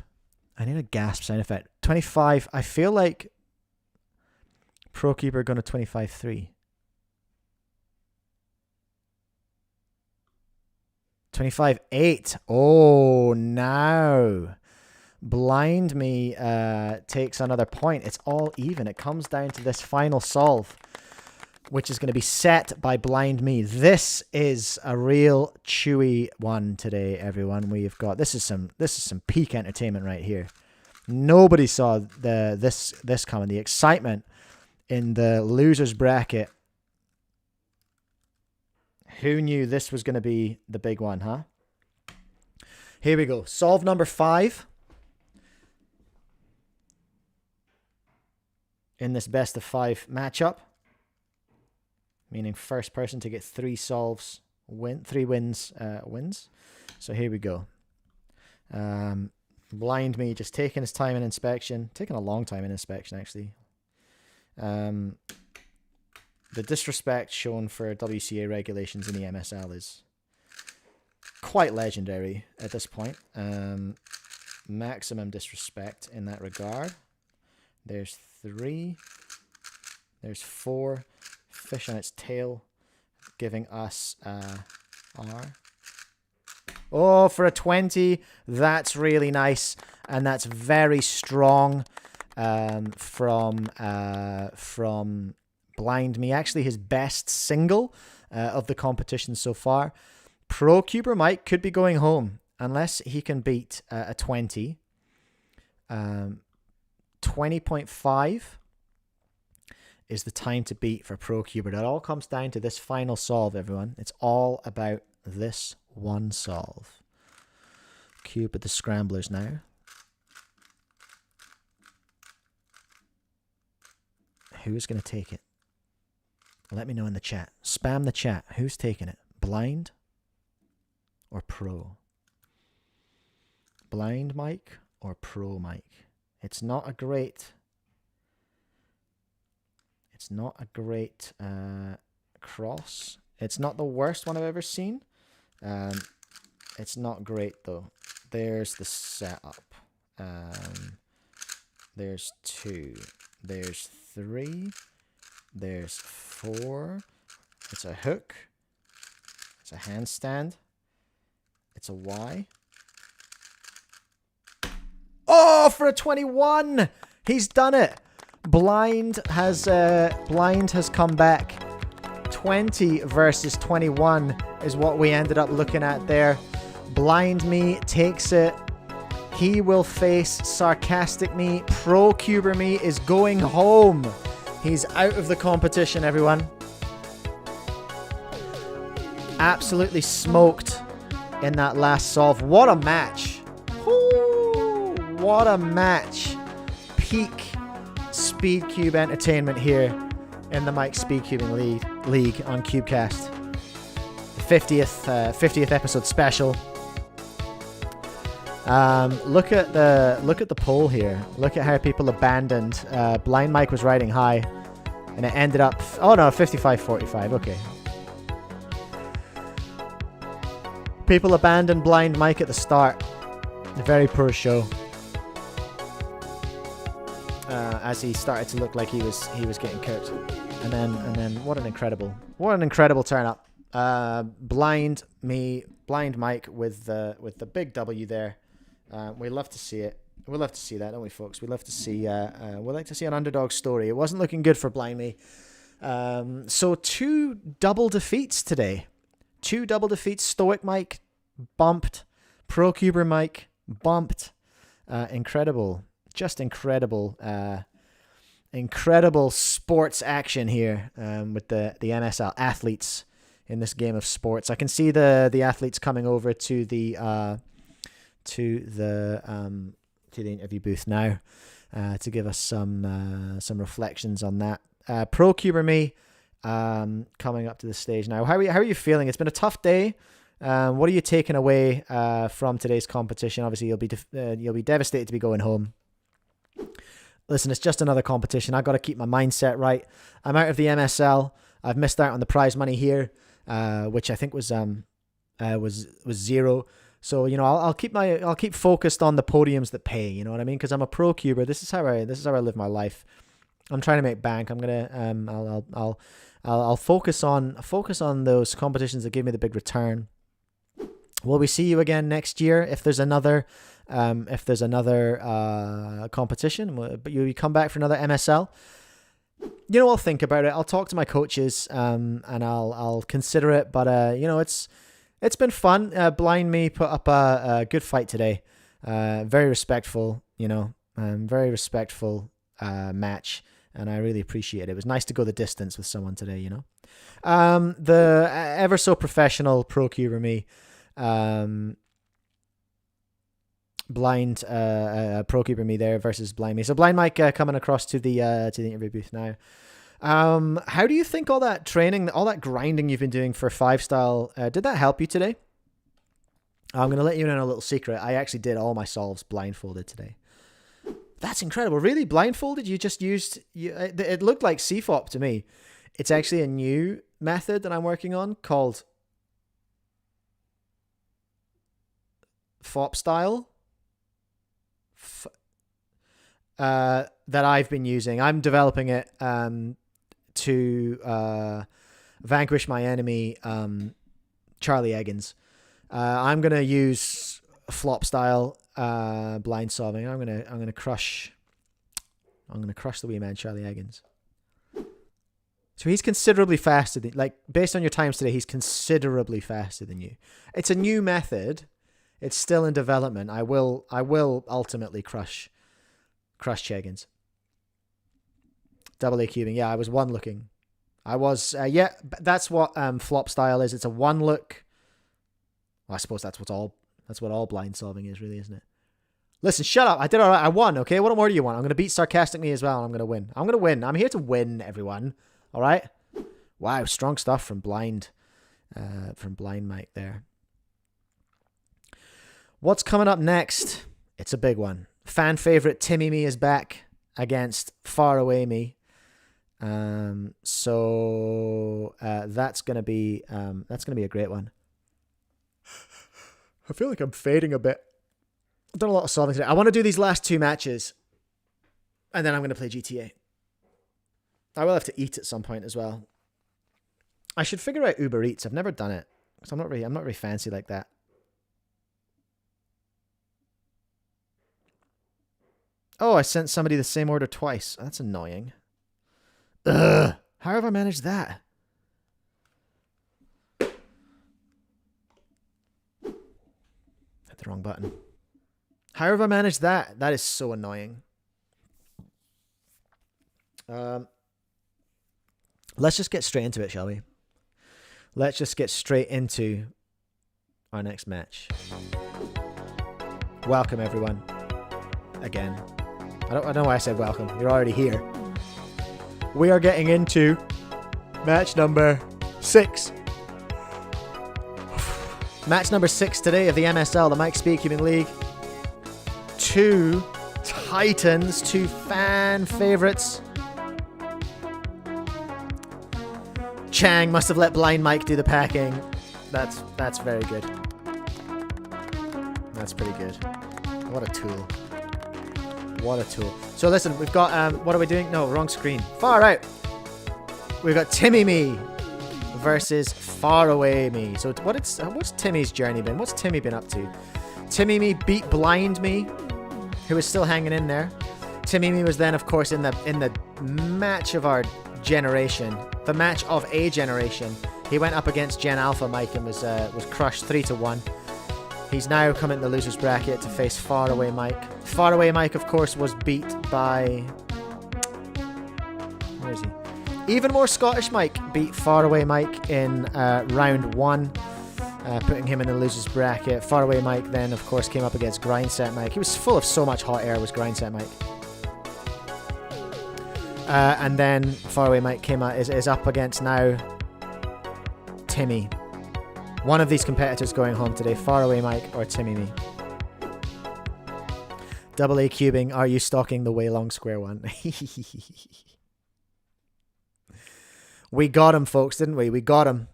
I need a gasp sound effect. 25. I feel like ProKeeper going to 25-3. 25-8. Oh, now. Blind Blind Me takes another point. It's all even. It comes down to this final solve, which is going to be set by Blind Me. This is a real chewy one today, everyone. We've got this is some peak entertainment right here. Nobody saw this coming. The excitement in the losers bracket. Who knew this was going to be the big one, huh? Here we go. Solve number 5 in this best of 5 matchup. Meaning first person to get 3 solves, 3 wins, wins. So here we go. Blind Me just taking his time in inspection. Taking a long time in inspection, actually. The disrespect shown for WCA regulations in the MSL is quite legendary at this point. Maximum disrespect in that regard. There's 3. There's 4. Fish on its tail, giving us R. Oh, for a 20. That's really nice. And that's very strong from Blind Me. Actually, his best single of the competition so far. Pro Cuber Mike could be going home unless he can beat a 20. 20.5 is the time to beat for Pro Cuber. It all comes down to this final solve, everyone. It's all about this one solve. Cube with the scramblers now. Who's going to take it? Let me know in the chat. Spam the chat. Who's taking it? Blind or Pro? Blind Mike or Pro Mike? It's not a great cross. It's not the worst one I've ever seen. It's not great though. There's the setup. There's 2. There's 3. There's 4. It's a hook. It's a handstand. It's a Y. Oh, for a 21! He's done it. Blind has come back. 20 versus 21 is what we ended up looking at there. Blind Me takes it. He will face Sarcastic Me. Pro Cuber Me is going home. He's out of the competition, everyone. Absolutely smoked in that last solve. What a match. Ooh, what a match. Peak Speed Cube entertainment here in the Mike Speedcubing League on CubeCast. 50th episode special. Look at the poll here. Look at how people abandoned. Blind Mike was riding high, and it ended up. Oh no, 55-45. Okay. People abandoned Blind Mike at the start. A very poor show. As he started to look like he was getting cooked, and then what an incredible turn up. Blind Mike with the big W there. We love to see it. We love to see that, don't we, folks? We love to see. We like to see an underdog story. It wasn't looking good for Blind Me. So 2 double defeats today. 2 double defeats. Stoic Mike bumped. Pro Cuber Mike bumped. Incredible. Just incredible. Incredible sports action here with the MSL athletes in this game of sports. I can see the athletes coming over to the interview booth now to give us some reflections on that. Pro Cuber Me coming up to the stage now. How are you feeling? It's been a tough day. What are you taking away from today's competition? Obviously, you'll be devastated to be going home. Listen, it's just another competition. I've got to keep my mindset right. I'm out of the MSL. I've missed out on the prize money here, which I think was 0. So I'll keep focused on the podiums that pay. You know what I mean? Because I'm a pro cuber. This is how I live my life. I'm trying to make bank. I'm gonna I'll focus on those competitions that give me the big return. will we see you again next year if there's another competition? But you come back for another MSL? You know, I'll think about it. I'll talk to my coaches, and I'll consider it. But you know, it's been fun. Blind Me put up a good fight today. Very respectful. You know, very respectful match, and I really appreciate it. It was nice to go the distance with someone today. You know, the ever so professional pro cuber me. Blind pro keeper me there versus blind me. So blind Mike coming across to the interview booth now. How do you think all that training, all that grinding you've been doing for 5-style, did that help you today? I'm going to let you in on a little secret. I actually did all my solves blindfolded today. That's incredible. Really? Blindfolded? You just used... it looked like CFOP to me. It's actually a new method that I'm working on called FOP style. That I've been using. I'm developing it to vanquish my enemy, Charlie Eggins. I'm gonna use flop style blind solving. I'm gonna crush the wee man Charlie Eggins. So he's considerably faster than, like, based on your times today, he's considerably faster than you. It's a new method. It's still in development. I will ultimately crush Cheggins. Double A cubing. Yeah, I was one looking. I was that's what flop style is. It's a one look. Well, I suppose that's what all blind solving is, really, isn't it? Listen, shut up. I did all right. I won, okay? What more do you want? I'm going to beat Sarcastic me as well, and I'm going to win. I'm going to win. I'm here to win, everyone. All right? Wow, strong stuff from blind Mike there. What's coming up next? It's a big one. Fan favorite Timmy Me is back against Far Away Me. So that's gonna be a great one. I feel like I'm fading a bit. I've done a lot of solving today. I want to do these last two matches, and then I'm gonna play GTA. I will have to eat at some point as well. I should figure out Uber Eats. I've never done it because I'm not really fancy like that. Oh, I sent somebody the same order twice. That's annoying. Ugh. How have I managed that? Hit the wrong button. How have I managed that? That is so annoying. Let's just get straight into it, shall we? Let's just get straight into our next match. Welcome, everyone. Again. I don't know why I said welcome. You're already here. We are getting into match number 6. Match number 6 today of the MSL, the Mike Speedcubing League. 2 titans, 2 fan favorites. Chang must have let blind Mike do the packing. That's very good. That's pretty good. What a tool. What a tool. So listen, we've got, what are we doing? No, wrong screen. Far out. We've got Timmy Me versus Far Away Me. So what's Timmy's journey been? What's Timmy been up to? Timmy Me beat Blind Me, who was still hanging in there. Timmy Me was then, of course, in the match of our generation, the match of a generation. He went up against Gen Alpha Mike and was crushed 3-1. He's now come in the loser's bracket to face Far Away Mike. Far Away Mike, of course, was beat by... Where is he? Even More Scottish Mike beat Far Away Mike in round 1, putting him in the loser's bracket. Far Away Mike then, of course, came up against Grindset Mike. He was full of so much hot air, was Grindset Mike. And then Far Away Mike is up against now Timmy. One of these competitors going home today, Far Away Mike or Timmy Me. Double A cubing, are you stalking the way long square one? We got him, folks, didn't we? We got him.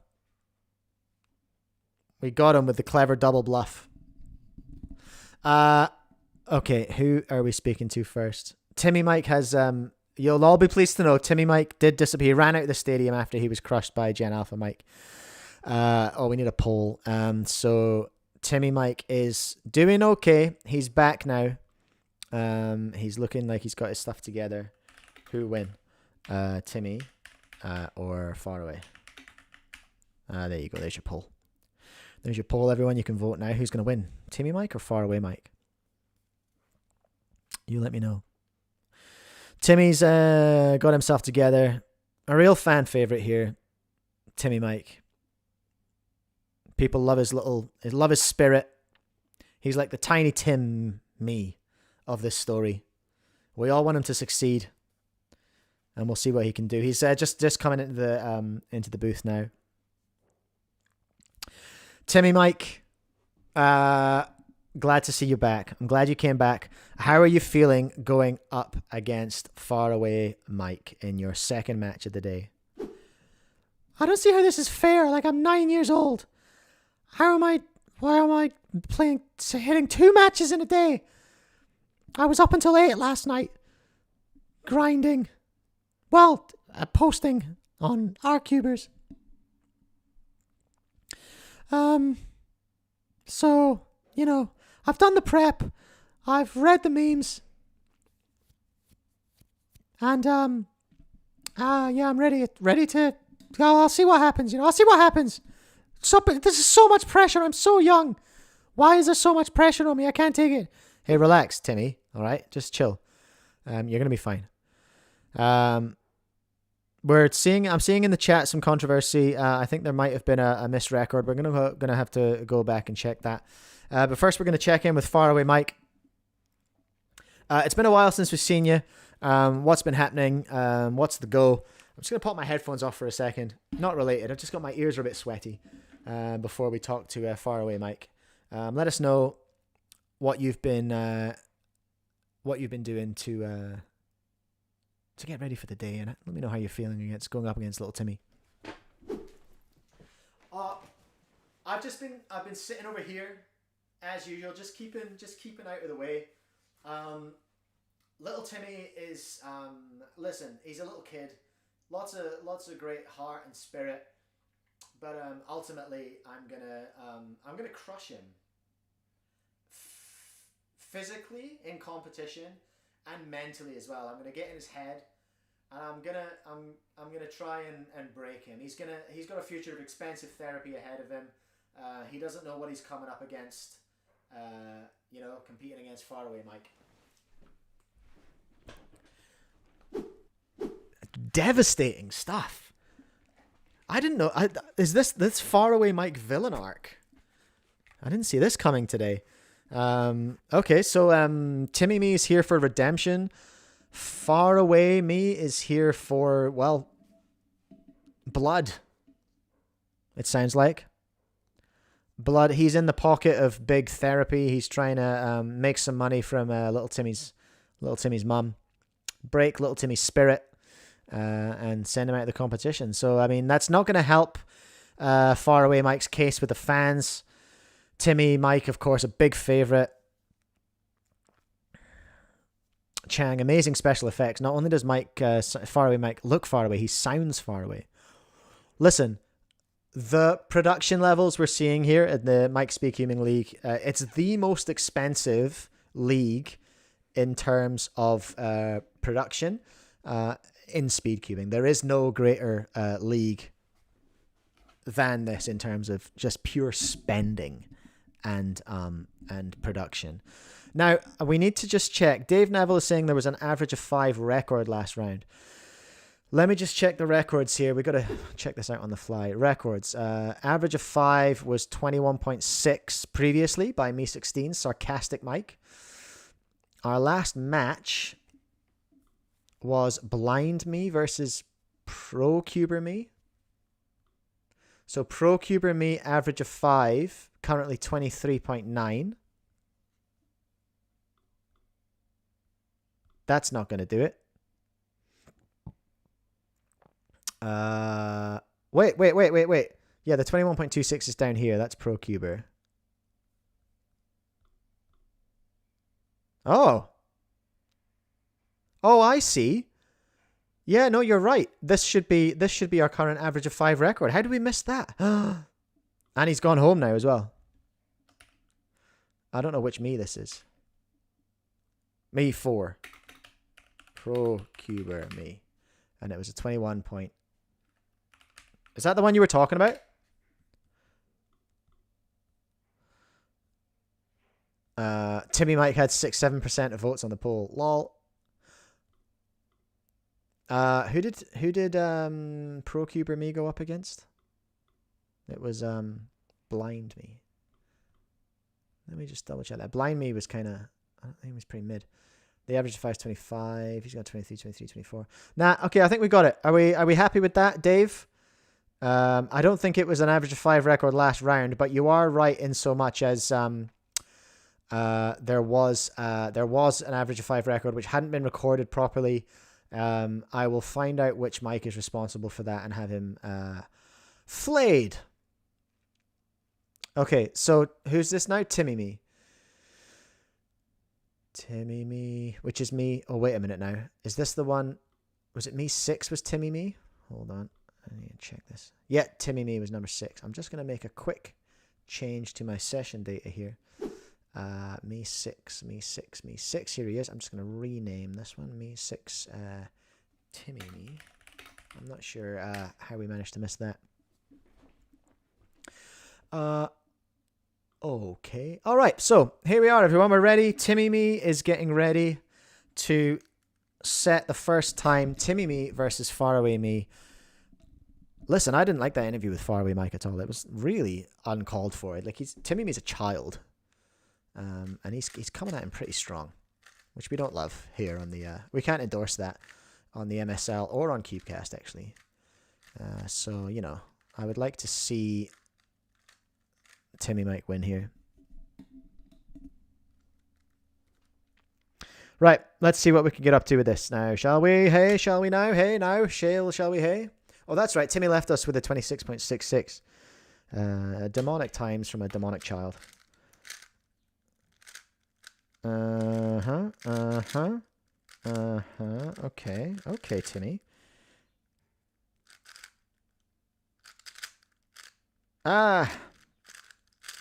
We got him with the clever double bluff. Okay, who are we speaking to first? Timmy Mike has, you'll all be pleased to know, Timmy Mike did disappear. He ran out of the stadium after he was crushed by Gen Alpha Mike. We need a poll. So Timmy Mike is doing okay. He's back now. He's looking like he's got his stuff together. Who win? Timmy or Far Away? There you go. There's your poll. There's your poll, everyone. You can vote now. Who's going to win? Timmy Mike or Far Away Mike? You let me know. Timmy's got himself together. A real fan favorite here. Timmy Mike. People love love his spirit. He's like the tiny Tim me of this story. We all want him to succeed. And we'll see what he can do. He's just coming into the booth now. Timmy Mike, glad to see you back. I'm glad you came back. How are you feeling going up against Far Away Mike in your second match of the day? I don't see how this is fair. Like, I'm 9 years old. Why am I hitting 2 matches in a day? I was up until 8 last night. Grinding. Well, posting on our Cubers. So, you know, I've done the prep. I've read the memes. And, yeah, I'm ready to, I'll see what happens, I'll see what happens. This is so much pressure. I'm so young. Why is there so much pressure on me? I can't take it. Hey, relax, Timmy. All right? Just chill. You're going to be fine. I'm seeing in the chat some controversy. I think there might have been a missed record. We're gonna have to go back and check that. But first, we're gonna check in with Far Away Mike. It's been a while since we've seen you. What's been happening? What's the go? I'm just gonna pop my headphones off for a second. Not related. I've just got my ears are a bit sweaty. Before we talk to Far Away Mike, let us know what you've been doing to get ready for the day, and let me know how you're feeling going up against little Timmy. I've been sitting over here as usual, just keeping out of the way. Little Timmy is listen, he's a little kid, lots of great heart and spirit, but ultimately I'm gonna crush him physically in competition. And mentally as well. I'm gonna get in his head, and I'm gonna try and break him. He's got a future of expensive therapy ahead of him. He doesn't know what he's coming up against. Competing against Far Away Mike. Devastating stuff. I didn't know. Is this Far Away Mike villain arc? I didn't see this coming today. Okay, so Timmy Me is here for redemption. Far Away Me is here for, well, blood. It sounds like blood. He's in the pocket of big therapy. He's trying to make some money from little Timmy's mum, break little Timmy's spirit, and send him out of the competition. So I mean, that's not going to help Far Away Mike's case with the fans. Timmy, Mike, of course, a big favorite. Chang, amazing special effects. Not only does Far Away Mike look far away, he sounds far away. Listen, the production levels we're seeing here at the Mike Speedcubing League, it's the most expensive league in terms of production in speedcubing. There is no greater league than this in terms of just pure spending and production. Now, we need to just check. Dave Neville is saying there was an average of 5 record last round. Let me just check the records here. We got to check this out on the fly. Records. Average of 5 was 21.6 previously by Me16, Sarcastic Mike. Our last match was Blind Me versus Pro Cuber Me. So Pro Cuber Me, average of 5, currently 23.9. That's not going to do it. Wait. Yeah, the 21.26 is down here. That's Pro Cuber. Oh, I see. Yeah, no, you're right. This should be our current average of 5 record. How did we miss that? And he's gone home now as well. I don't know which me this is. Me 4. Pro Cuber me. And it was a 21 point. Is that the one you were talking about? Timmy Mike had 6-7% of votes on the poll. Lol. Who did Pro Cuber me go up against? It was Blind Me. Let me just double check that. Blind Me was kind of, I think he was pretty mid. The average of 5 is 25. He's got 23, 23, 24. Nah, okay, I think we got it. Are we happy with that, Dave? I don't think it was an average of 5 record last round, but you are right in so much as there was an average of 5 record which hadn't been recorded properly. I will find out which Mike is responsible for that and have him flayed. Okay, so who's this now? Timmy Me. Timmy Me, which is me. Oh, wait a minute now. Is this the one? Was it me 6 was Timmy Me? Hold on. I need to check this. Yeah, Timmy Me was number 6. I'm just going to make a quick change to my session data here. Me 6. Here he is. I'm just going to rename this one. Me 6, Timmy Me. I'm not sure how we managed to miss that. Okay. All right. So here we are, everyone. We're ready. Timmy Me is getting ready to set the first time. Timmy Me versus Faraway Me. Listen, I didn't like that interview with Faraway Mike at all. It was really uncalled for. Like Timmy Me's a child, and he's coming at him pretty strong, which we don't love here on the. We can't endorse that on the MSL or on CUBECAST actually. So you know, I would like to see Timmy Mike win here. Right, let's see what we can get up to with this now, shall we? Hey, shall we now? Hey, now, shall we? Hey. Oh, that's right. Timmy left us with a 26.66. Demonic times from a demonic child. Okay. Okay, Timmy.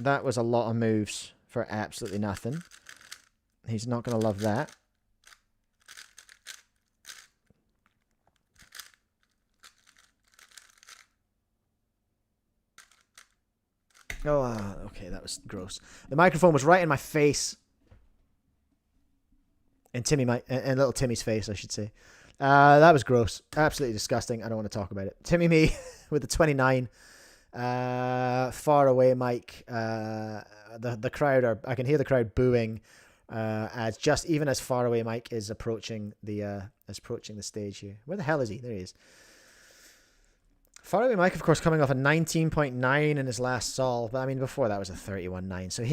That was a lot of moves for absolutely nothing. He's not going to love that. Oh, okay, that was gross. The microphone was right in my face. In little Timmy's face, I should say. That was gross. Absolutely disgusting. I don't want to talk about it. Timmy Me with the 29. Far away, Mike. The crowd I can hear the crowd booing even as Far Away Mike is approaching the stage here. Where the hell is he? There he is. Far Away Mike, of course, coming off a 19.9 in his last solve, but I mean before that was a 31.9. So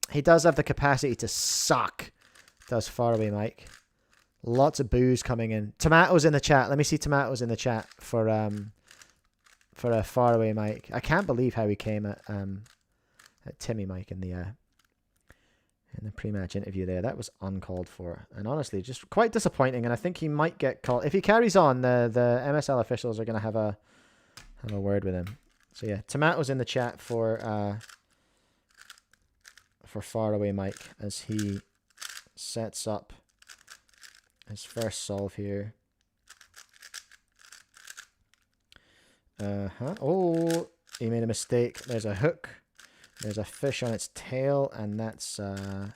he does have the capacity to suck. Does Far Away Mike? Lots of boos coming in. Tomatoes in the chat. Let me see tomatoes in the chat for a Far Away Mike. I can't believe how he came at Timmy Mike in the pre-match interview there. That was uncalled for, and honestly just quite disappointing, and I think he might get called if he carries on. The MSL officials are going to have a word with him. So yeah, tomatoes in the chat for Far Away Mike as he sets up his first solve here. Oh, he made a mistake. There's a hook. There's a fish on its tail, and that's an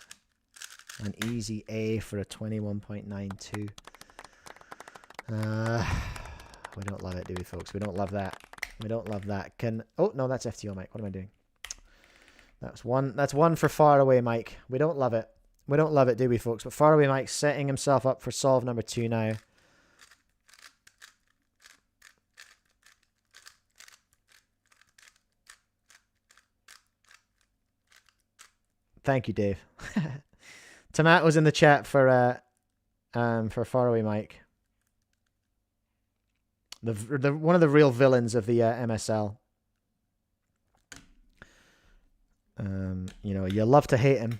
easy A for a 21.92. We don't love it, do we, folks? We don't love that. We don't love that. Oh no, that's FTO Mike. What am I doing? That's one for Far Away Mike. We don't love it. We don't love it, do we, folks? But Far Away Mike setting himself up for solve number 2 now. Thank you, Dave. Tomatoes in the chat for Far Away Mike. The one of the real villains of the MSL. You know, you love to hate him.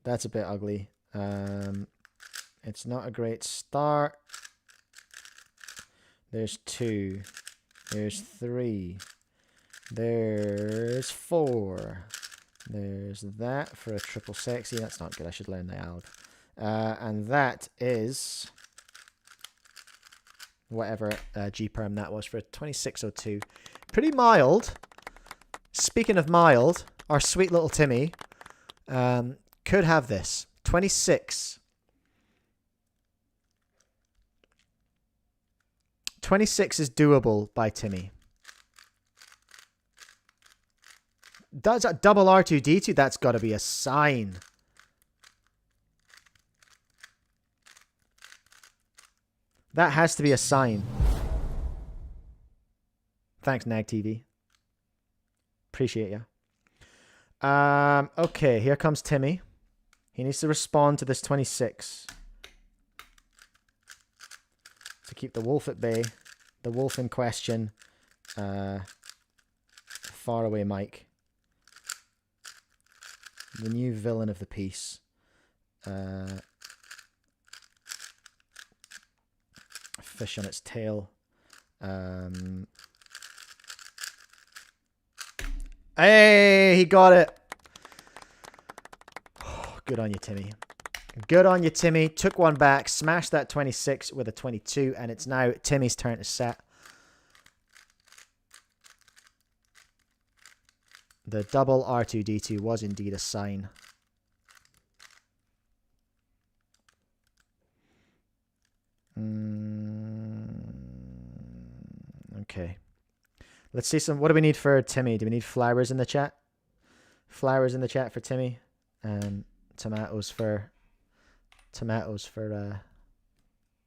That's a bit ugly. It's not a great start. There's 2. Here's 3. There's 4. There's that for a triple sexy. That's not good. I should learn the alg. And that is whatever G-perm that was for a 2602. Pretty mild. Speaking of mild, our sweet little Timmy could have this. 26. 26 is doable by Timmy. Does that double R2D2? That's got to be a sign. That has to be a sign. Thanks, Nag TV. Appreciate you. Okay, here comes Timmy. He needs to respond to this 26. To keep the wolf at bay. The wolf in question. Far away Mike. The new villain of the piece. Fish on its tail. Hey, he got it. Oh, good on you, Timmy. Good on you, Timmy. Took one back, smashed that 26 with a 22, and it's now Timmy's turn to set. The double R2D2 was indeed a sign. Okay. Let's see some. What do we need for Timmy? Do we need flowers in the chat? Flowers in the chat for Timmy. Tomatoes for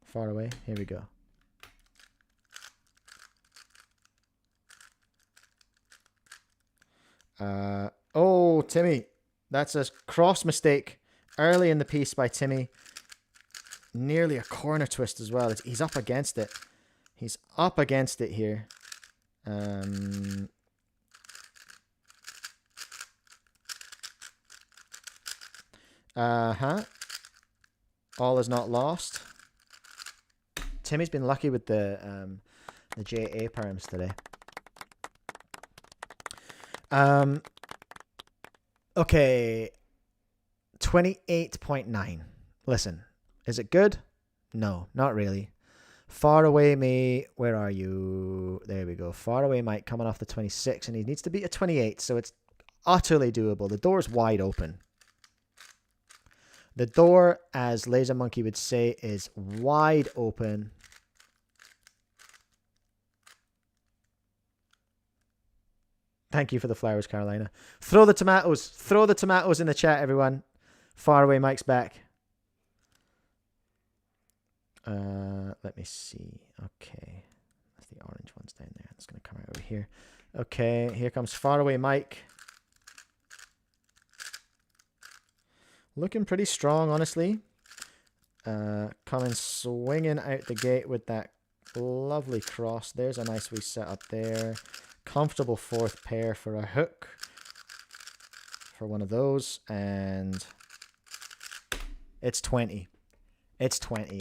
far away. Here we go. Oh, Timmy. That's a cross mistake early in the piece by Timmy. Nearly a corner twist as well. He's up against it. He's up against it here. All is not lost. Timmy's been lucky with the JA perms today. Okay. 28.9. Listen, is it good? No, not really. Far away me, where are you? There we go. Far away Mike coming off the 26, and he needs to beat a 28, so it's utterly doable. The door's wide open. The door, as Laser Monkey would say, is wide open. Thank you for the flowers, Carolina. Throw the tomatoes. Throw the tomatoes in the chat, everyone. Far away Mike's back. Let me see. Okay. That's the orange ones down there. It's going to come out over here. Okay, here comes Far Away Mike. Looking pretty strong, honestly. Coming swinging out the gate with that lovely cross. There's a nice wee setup there. Comfortable fourth pair for a hook. For one of those. And it's 20. It's 20.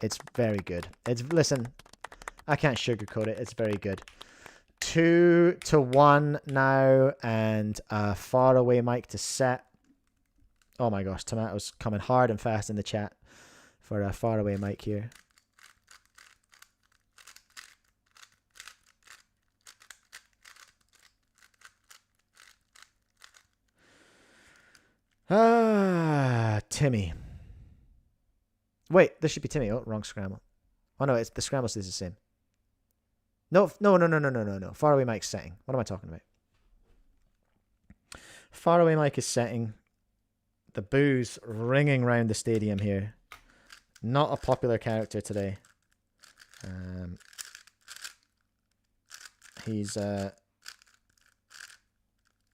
It's very good. Listen, I can't sugarcoat it. It's very good. 2-1 now, and Far Away Mike to set. Oh my gosh, tomatoes coming hard and fast in the chat for a Far Away Mike here. Timmy. Wait, this should be Timmy. Oh, wrong scramble. Oh no, it's the scramble stays the same. No. Far Away Mike's setting. What am I talking about? Far Away Mike is setting. The boos ringing around the stadium here. Not a popular character today. He's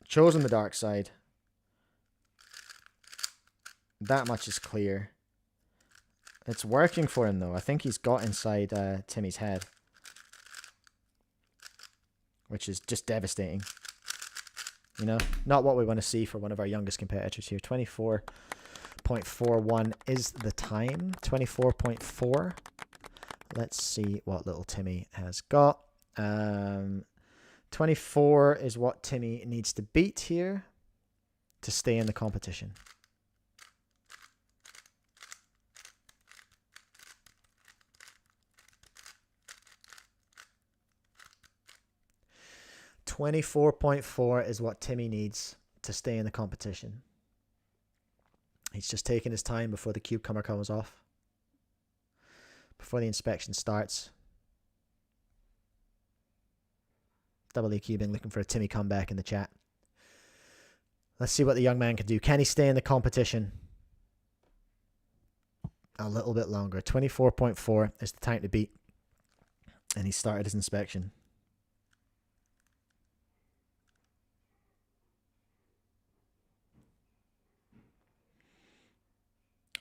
chosen the dark side. That much is clear. It's working for him, though. I think he's got inside Timmy's head. Which is just devastating. You know? Not what we want to see for one of our youngest competitors here. 24.41 is the time. 24.4. Let's see what little Timmy has got. 24 is what Timmy needs to beat here to stay in the competition. $24.4 is what Timmy needs to stay in the competition. He's just taking his time before the cube comer comes off. Before the inspection starts. Double E cubing, looking for a Timmy comeback in the chat. Let's see what the young man can do. Can he stay in the competition a little bit longer? 24.4 is the time to beat. And he started his inspection.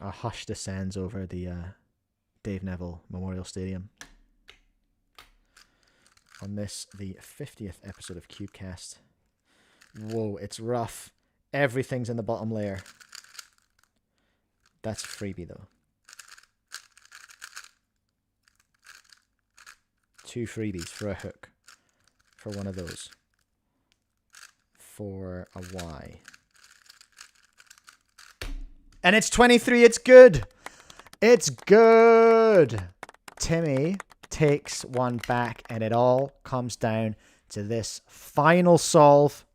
A hush descends over the Dave Neville Memorial Stadium. On this, the 50th episode of CubeCast. Whoa, it's rough. Everything's in the bottom layer. That's a freebie, though. 2 freebies for a hook. For one of those. For a Y. And it's 23. It's good. It's good. Timmy takes one back, and it all comes down to this final solve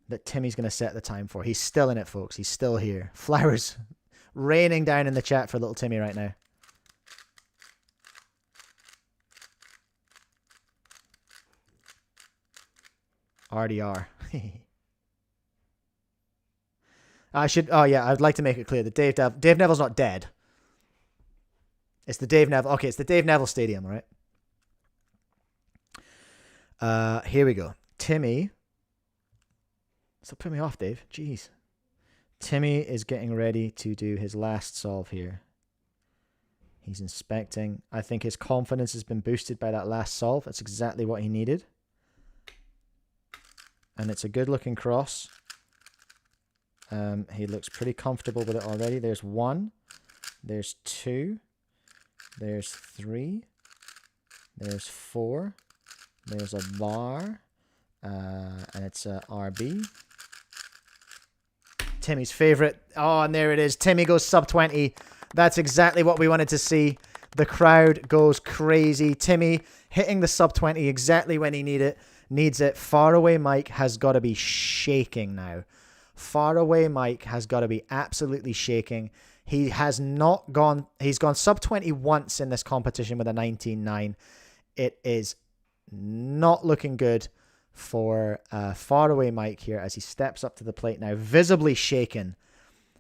that Timmy's going to set the time for. He's still in it, folks. He's still here. Flowers raining down in the chat for little Timmy right now. RDR. I'd like to make it clear that Dave Neville's not dead. It's the Dave Neville. Okay, it's the Dave Neville Stadium, all right? Here we go. Timmy. Stop putting me off, Dave. Jeez. Timmy is getting ready to do his last solve here. He's inspecting. I think his confidence has been boosted by that last solve. That's exactly what he needed. And it's a good-looking cross. He looks pretty comfortable with it already. There's 1. There's 2. There's 3. There's 4. There's a bar. And it's a RB. Timmy's favorite. Oh, and there it is. Timmy goes sub 20. That's exactly what we wanted to see. The crowd goes crazy. Timmy hitting the sub 20 exactly when he needs it. Faraway Mike has got to be shaking now. Faraway Mike has got to be absolutely shaking. He has not gone. He's gone sub 20 once in this competition with a 19.9. It is not looking good for Faraway Mike here as he steps up to the plate now, visibly shaken,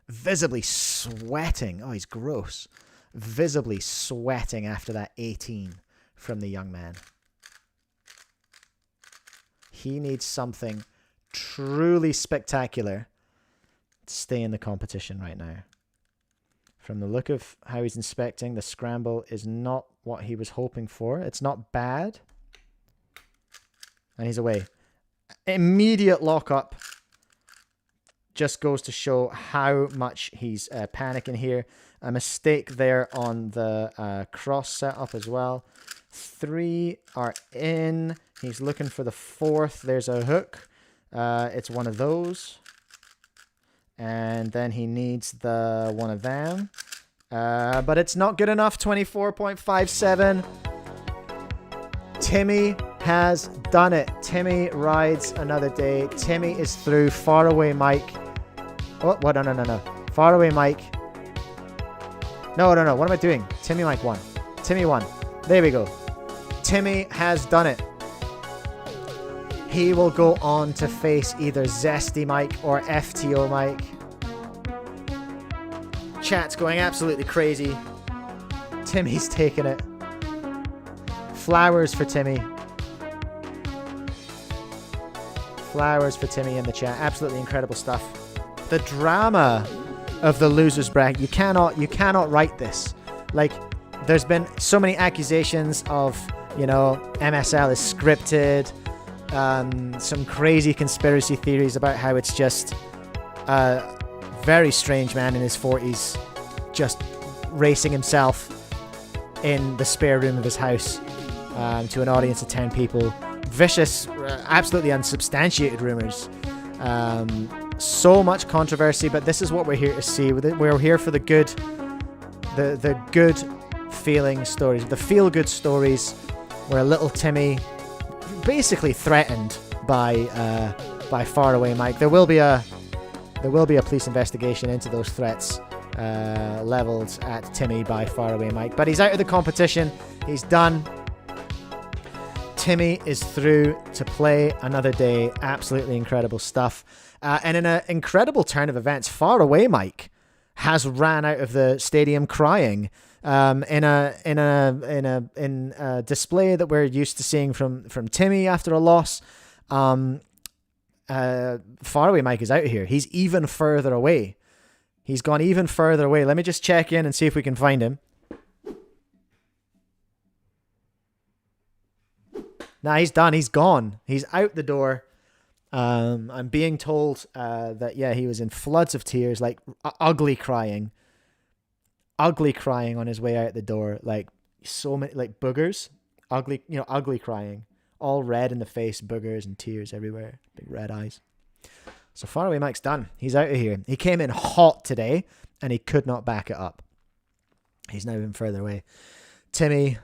visibly sweating. Oh, he's gross. Visibly sweating after that 18 from the young man. He needs something truly spectacular to stay in the competition right now. From the look of how he's inspecting, the scramble is not what he was hoping for. It's not bad. And he's away. Immediate lockup. Just goes to show how much he's panicking here. A mistake there on the cross setup as well. 3 are in. He's looking for the 4th. There's a hook. It's one of those. And then he needs the one of them. But it's not good enough. 24.57. Timmy has done it. Timmy rides another day. Timmy is through. Faraway Mike. Oh, what? No. Faraway Mike. No. What am I doing? Timmy Mike won. Timmy won. There we go. Timmy has done it. He will go on to face either Zesty Mike or FTO Mike. Chat's going absolutely crazy. Timmy's taking it. Flowers for Timmy. Flowers for Timmy in the chat. Absolutely incredible stuff. The drama of the losers bracket. You cannot write this. Like, there's been so many accusations of, MSL is scripted. Some crazy conspiracy theories about how it's just a very strange man in his 40s just racing himself in the spare room of his house to an audience of 10 people. Vicious, absolutely unsubstantiated rumors. So much controversy, but this is what we're here to see. We're here for the good, the good feeling stories, the feel-good stories, where little Timmy basically threatened by Faraway Mike. There will be a police investigation into those threats leveled at Timmy by Faraway Mike. But he's out of the competition. He's done. Timmy is through to play another day. Absolutely incredible stuff. And in an incredible turn of events, Faraway Mike has ran out of the stadium crying. In a display that we're used to seeing from Timmy after a loss. Faraway Mike is out of here. He's even further away. He's gone even further away. Let me just check in and see if we can find him. Nah, he's done. He's gone. He's out the door. I'm being told that, yeah, he was in floods of tears, like ugly crying on his way out the door. Like so many, like boogers, ugly crying, all red in the face, boogers and tears everywhere, big red eyes. So Faraway Mike's done. He's out of here. He came in hot today and he could not back it up. He's now even further away. Timmy,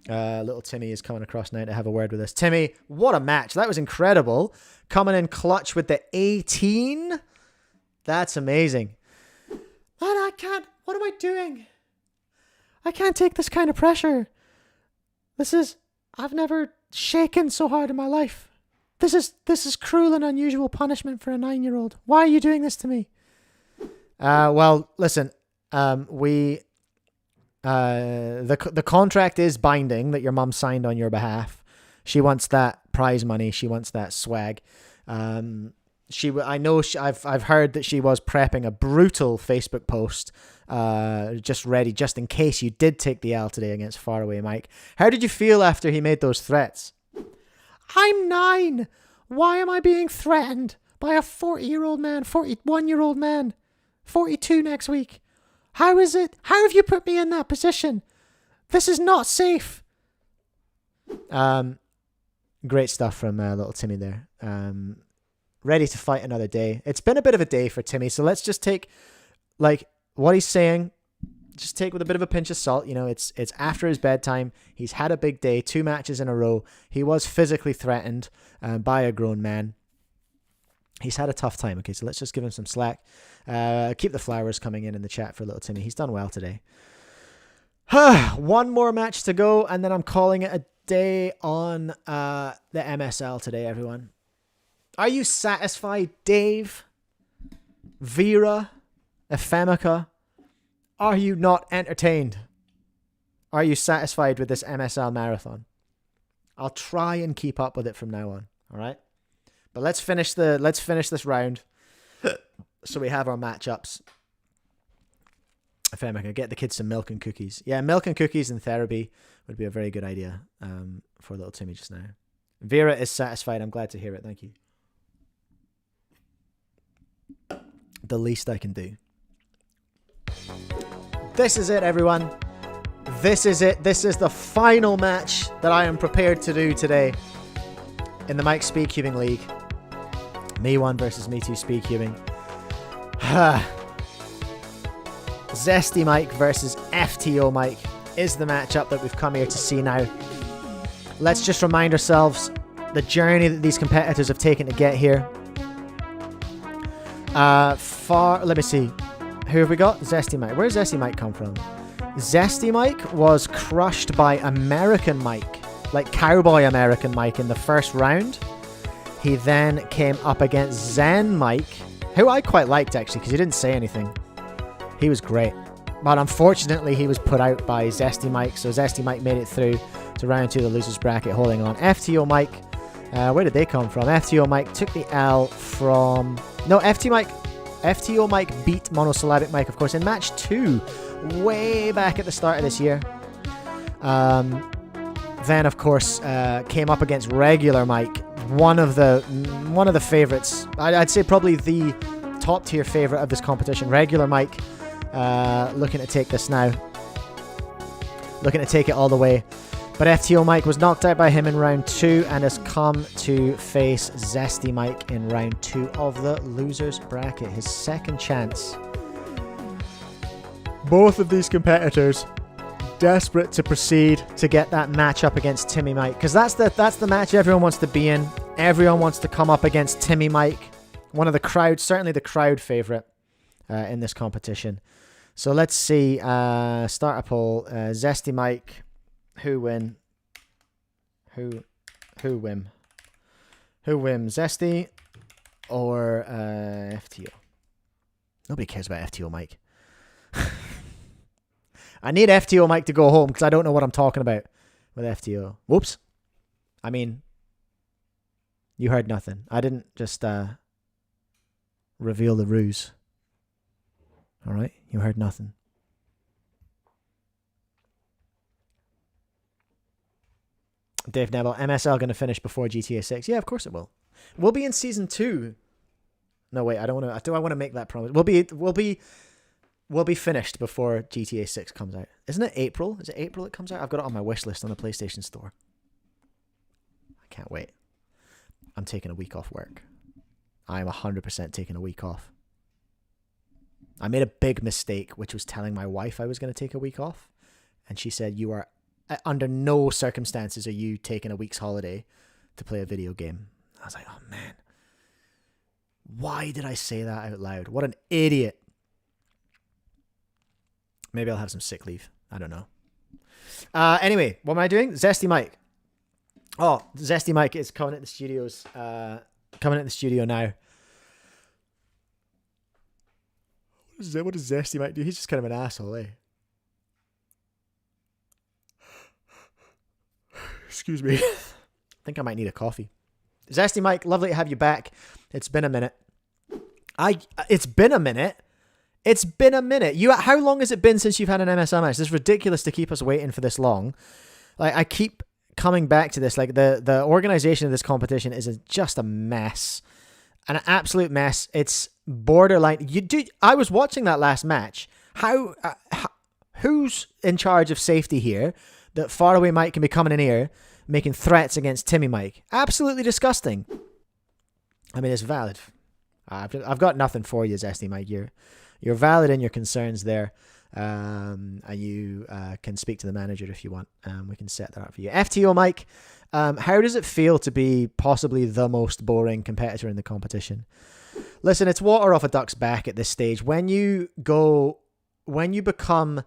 little Timmy is coming across now to have a word with us. Timmy, what a match. That was incredible. Coming in clutch with the 18. That's amazing. Man, I can't. What am I doing? I can't take this kind of pressure. I've never shaken so hard in my life. This is cruel and unusual punishment for a 9-year-old. Why are you doing this to me? Well, listen, the contract is binding that your mum signed on your behalf. She wants that prize money. She wants that swag. I've heard that she was prepping a brutal Facebook post, just ready, just in case you did take the L today against Faraway Mike. How did you feel after he made those threats? I'm 9. Why am I being threatened by a 40-year-old man, 41-year-old man, 42 next week? How is it? How have you put me in that position? This is not safe. Great stuff from little Timmy there. Ready to fight another day. It's been a bit of a day for Timmy, so let's just take what he's saying, just take with a bit of a pinch of salt. You know, it's after his bedtime. He's had a big day, 2 matches in a row. He was physically threatened by a grown man. He's had a tough time. Okay, so let's just give him some slack. Keep the flowers coming in the chat for little Timmy. He's done well today. 1 more match to go, and then I'm calling it a day on the MSL today, everyone. Are you satisfied, Dave? Vera? Ephemica? Are you not entertained? Are you satisfied with this MSL marathon? I'll try and keep up with it from now on. All right? But let's finish this round so we have our matchups. Ephemica, get the kids some milk and cookies. Yeah, milk and cookies and therapy would be a very good idea for little Timmy just now. Vera is satisfied. I'm glad to hear it. Thank you. The least I can do. This is it, everyone. This is it. This is the final match that I am prepared to do today in the Mike Speedcubing League. Me 1 versus Me 2 Speedcubing. Zesty Mike versus FTO Mike is the matchup that we've come here to see now. Let's just remind ourselves the journey that these competitors have taken to get here. Let me see. Who have we got? Zesty Mike. Where's Zesty Mike come from? Zesty Mike was crushed by American Mike, like Cowboy American Mike in the first round. He then came up against Zen Mike, who I quite liked actually because he didn't say anything. He was great. But unfortunately he was put out by Zesty Mike, so Zesty Mike made it through to round 2 of the losers bracket holding on. FTO Mike, where did they come from? FTO Mike took the L from... No, FTO Mike beat Monosyllabic Mike, of course, in match 2, way back at the start of this year. Then, of course, came up against regular Mike, one of the favorites. I'd say probably the top tier favorite of this competition. Regular Mike, looking to take this now, looking to take it all the way. But FTO Mike was knocked out by him in round 2 and has come to face Zesty Mike in round 2 of the losers bracket. His second chance. Both of these competitors desperate to proceed to get that match up against Timmy Mike, because that's the match everyone wants to be in. Everyone wants to come up against Timmy Mike, one of the crowd, certainly the crowd favorite in this competition. So let's see. Start a poll. Zesty Mike. Who win? Who win? Who wins? Zesty or FTO? Nobody cares about FTO Mike. I need FTO Mike to go home because I don't know what I'm talking about with FTO. Whoops. I mean, you heard nothing. I didn't just reveal the ruse. All right? You heard nothing. Dave Neville, MSL going to finish before GTA 6? Yeah, of course it will. We'll be in season 2. No, wait, I don't want to. Do I want to make that promise? We'll be finished before GTA 6 comes out. Isn't it April? Is it April it comes out? I've got it on my wish list on the PlayStation Store. I can't wait. I'm taking a week off work. I am 100% taking a week off. I made a big mistake, which was telling my wife I was going to take a week off. And she said, "You are under no circumstances are you taking a week's holiday to play a video game." I was like, oh man, why did I say that out loud? What an idiot. Maybe I'll have some sick leave. I don't know. Anyway, what am I doing? Zesty Mike. Oh, Zesty Mike is coming at the studios. Coming at the studio now. What does Zesty Mike do? He's just kind of an asshole, eh? Excuse me. I think I might need a coffee. Zesty Mike, lovely to have you back. It's been a minute. It's been a minute. It's been a minute. How long has it been since you've had an MSL match? It's ridiculous to keep us waiting for this long. Like, I keep coming back to this. Like, the organization of this competition is just a mess. An absolute mess. It's borderline. I was watching that last match. Who's in charge of safety here? That Faraway Mike can be coming in here making threats against Timmy Mike. Absolutely disgusting. I mean, it's valid. I've got nothing for you, Zesty Mike. You're valid in your concerns there. And you can speak to the manager if you want. We can set that up for you. FTO Mike, how does it feel to be possibly the most boring competitor in the competition? Listen, it's water off a duck's back at this stage. When you become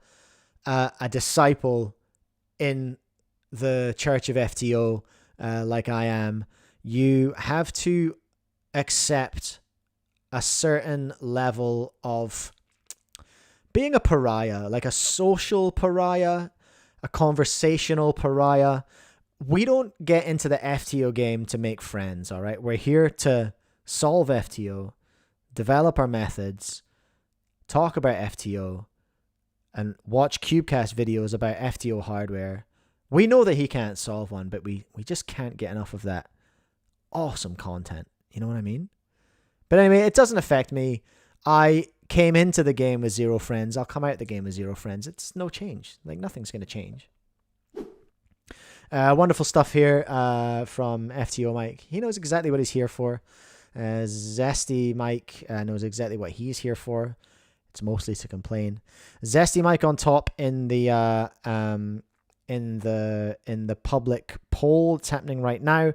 a disciple in the Church of FTO, like I am, you have to accept a certain level of being a pariah, like a social pariah, a conversational pariah. We don't get into the FTO game to make friends, all right? We're here to solve FTO, develop our methods, talk about FTO, and watch CUBECAST videos about FTO hardware. We know that he can't solve one, but we just can't get enough of that awesome content. You know what I mean? But anyway, it doesn't affect me. I came into the game with 0 friends. I'll come out the game with 0 friends. It's no change. Like, nothing's going to change. Wonderful stuff here from FTO Mike. He knows exactly what he's here for. Zesty Mike knows exactly what he's here for. It's mostly to complain. Zesty Mike on top in the public poll. It's happening right now.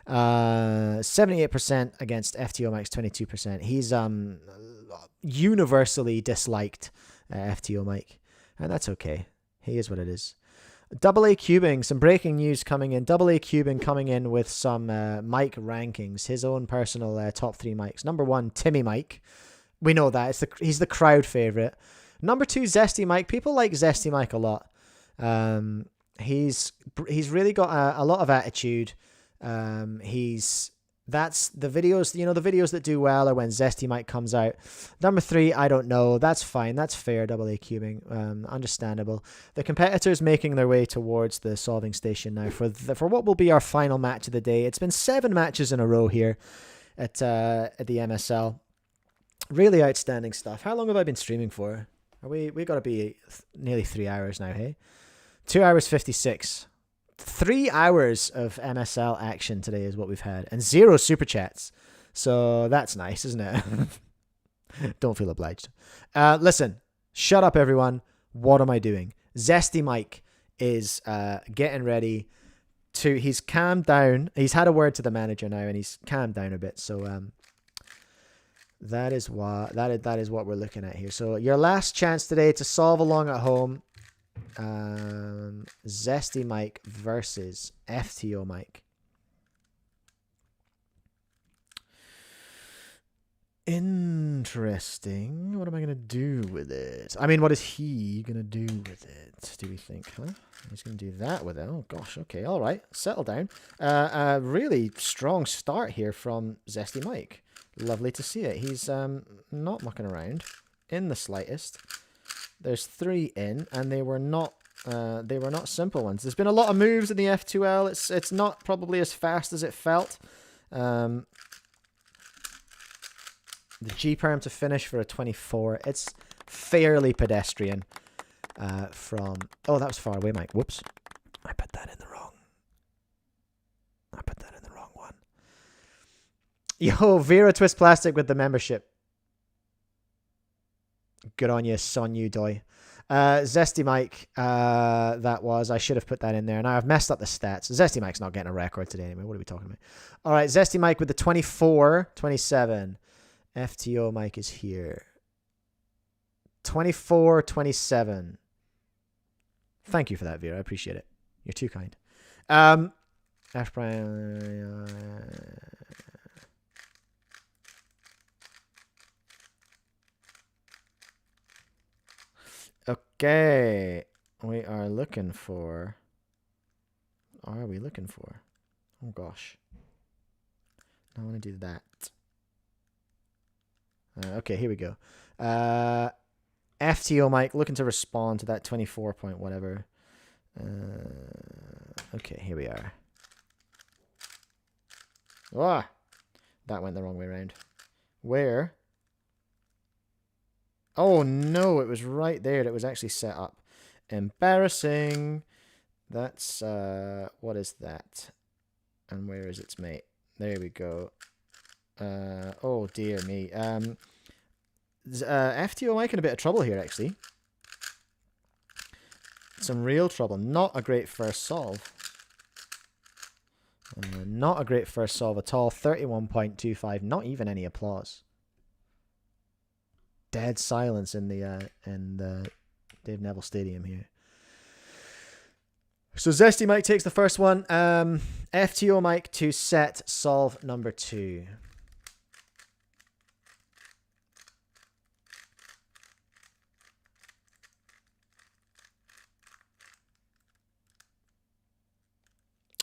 78% against FTO Mike's 22%. He's universally disliked, FTO Mike, and that's okay. He is what it is. AA Cubing, some breaking news coming in. AA Cubing coming in with some mic rankings, his own personal top 3 mics. Number 1, Timmy Mike. We know that he's the crowd favorite. Number 2, Zesty Mike. People like Zesty Mike a lot. He's really got a lot of attitude. That's the videos, the videos that do well are when Zesty Mike comes out. Number 3, I don't know. That's fine. That's fair, AA Cubing. Understandable. The competitors making their way towards the solving station now for what will be our final match of the day. It's been 7 matches in a row here at the MSL. Really outstanding stuff. How long have I been streaming for? We got to be nearly 3 hours now, hey? 2 hours 56. 3 hours of MSL action today is what we've had, and 0 super chats. So that's nice, isn't it? Don't feel obliged. Listen, shut up, everyone. What am I doing? Zesty Mike is getting ready to. He's calmed down. He's had a word to the manager now, and he's calmed down a bit. So that is what we're looking at here. So your last chance today to solve along at home. Zesty Mike versus FTO Mike. Interesting. What am I going to do with it? I mean, what is he going to do with it? Do we think, huh? He's going to do that with it. Oh, gosh. Okay. All right. Settle down. A really strong start here from Zesty Mike. Lovely to see it. He's not mucking around in the slightest. There's 3 in, and they were not simple ones. There's been a lot of moves in the F2L. It's not probably as fast as it felt. The G-perm to finish for a 24. It's fairly pedestrian from... Oh, that was far away, Mike. Whoops. I put that in the wrong one. Yo, Vera Twist Plastic with the membership. Good on you, son, you doy. Zesty Mike, that was. I should have put that in there. Now I've messed up the stats. Zesty Mike's not getting a record today anyway. What are we talking about? All right, Zesty Mike with the 24, 27. FTO Mike is here. 24, 27. Thank you for that, Vera. I appreciate it. You're too kind. Ash Brian. Okay. We are looking for... What are we looking for? Oh, gosh. I want to do that. Okay, here we go. FTO Mike looking to respond to that 24 point whatever. Okay, here we are. Ah, that went the wrong way around. Where? Oh no, it was right there. It was actually set up. Embarrassing. That's what is that? And where is its mate? There we go. Oh dear me. FTO Mike in a bit of trouble here, actually. Some real trouble. Not a great first solve. Not a great first solve at all. 31.25. Not even any applause. Dead silence in the Dave Neville Stadium here. So Zesty Mike takes the first one. FTO Mike to set solve number 2.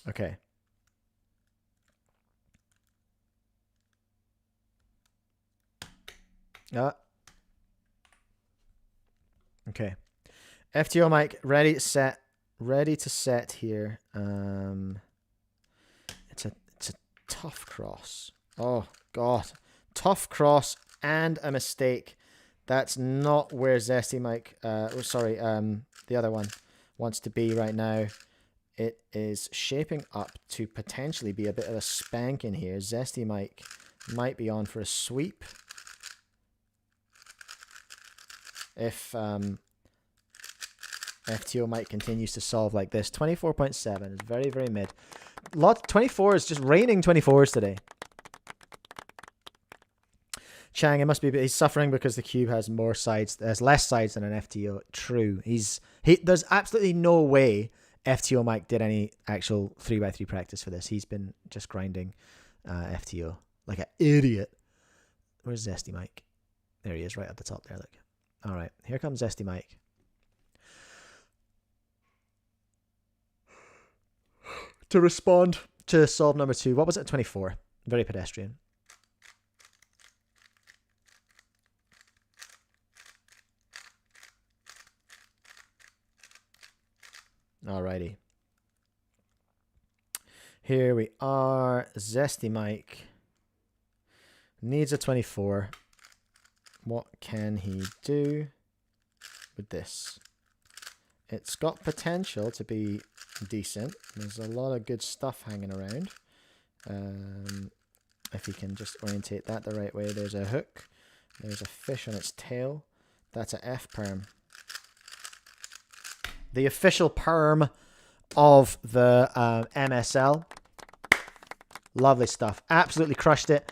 Okay. Okay. FTO Mike ready to set here. It's a tough cross. Oh god. Tough cross and a mistake. That's not where Zesty Mike the other one wants to be right now. It is shaping up to potentially be a bit of a spanking here. Zesty Mike might be on for a sweep. If FTO Mike continues to solve like this. 24.7 is very, very mid. 24 is just raining 24s today. Chang, it must be, he's suffering because the cube has more sides, has less sides than an FTO. True. There's absolutely no way FTO Mike did any actual 3x3 practice for this. He's been just grinding FTO like an idiot. Where's Zesty Mike? There he is, right at the top there. Look. All right, here comes Zesty Mike. To respond to solve number 2. What was it? 24. Very pedestrian. Alrighty. Here we are. Zesty Mike needs a 24. What can he do with this? It's got potential to be decent. There's a lot of good stuff hanging around. If you can just orientate that the right way. There's a hook. There's a fish on its tail. That's a F perm. The official perm of the MSL. Lovely stuff. Absolutely crushed it.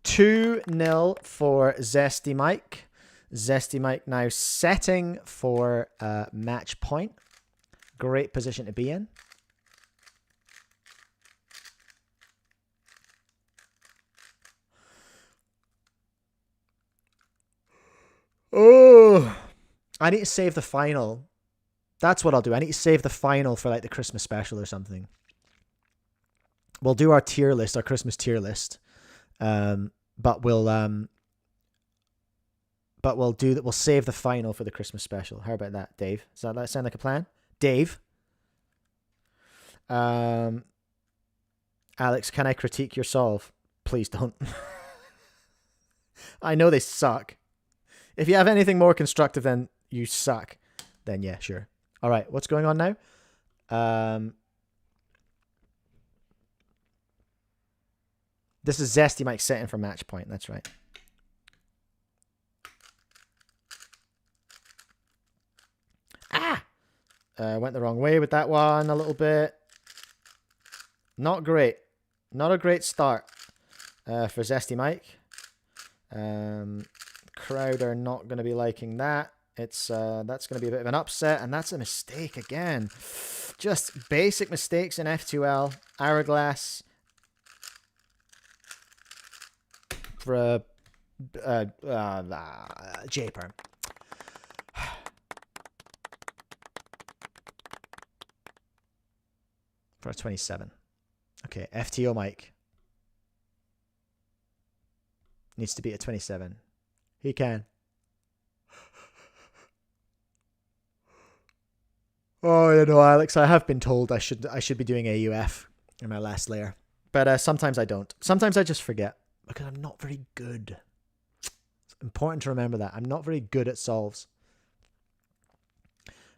2-0 for Zesty Mike. Zesty Mike now setting for match point. Great position to be in. Oh, I need to save the final. That's what I'll do. I need to save the final for like the Christmas special or something. We'll do our tier list, our Christmas tier list. But we'll save the final for the Christmas special. How about that, Dave? Does that sound like a plan? Dave? Alex, can I critique your solve? Please don't. I know they suck. If you have anything more constructive than you suck, then yeah, sure. All right, what's going on now? This is Zesty Mike setting for match point. That's right. Went the wrong way with that one a little bit. Not great. Not a great start for Zesty Mike. Crowd are not going to be liking that. That's going to be a bit of an upset, and that's a mistake again. Just basic mistakes in F2L. Hourglass. For a J-perm. For a 27. Okay, FTO Mike. Needs to be a 27. He can. Oh, you know, Alex, I have been told I should be doing AUF in my last layer. But sometimes I don't. Sometimes I just forget. Because I'm not very good. It's important to remember that. I'm not very good at solves.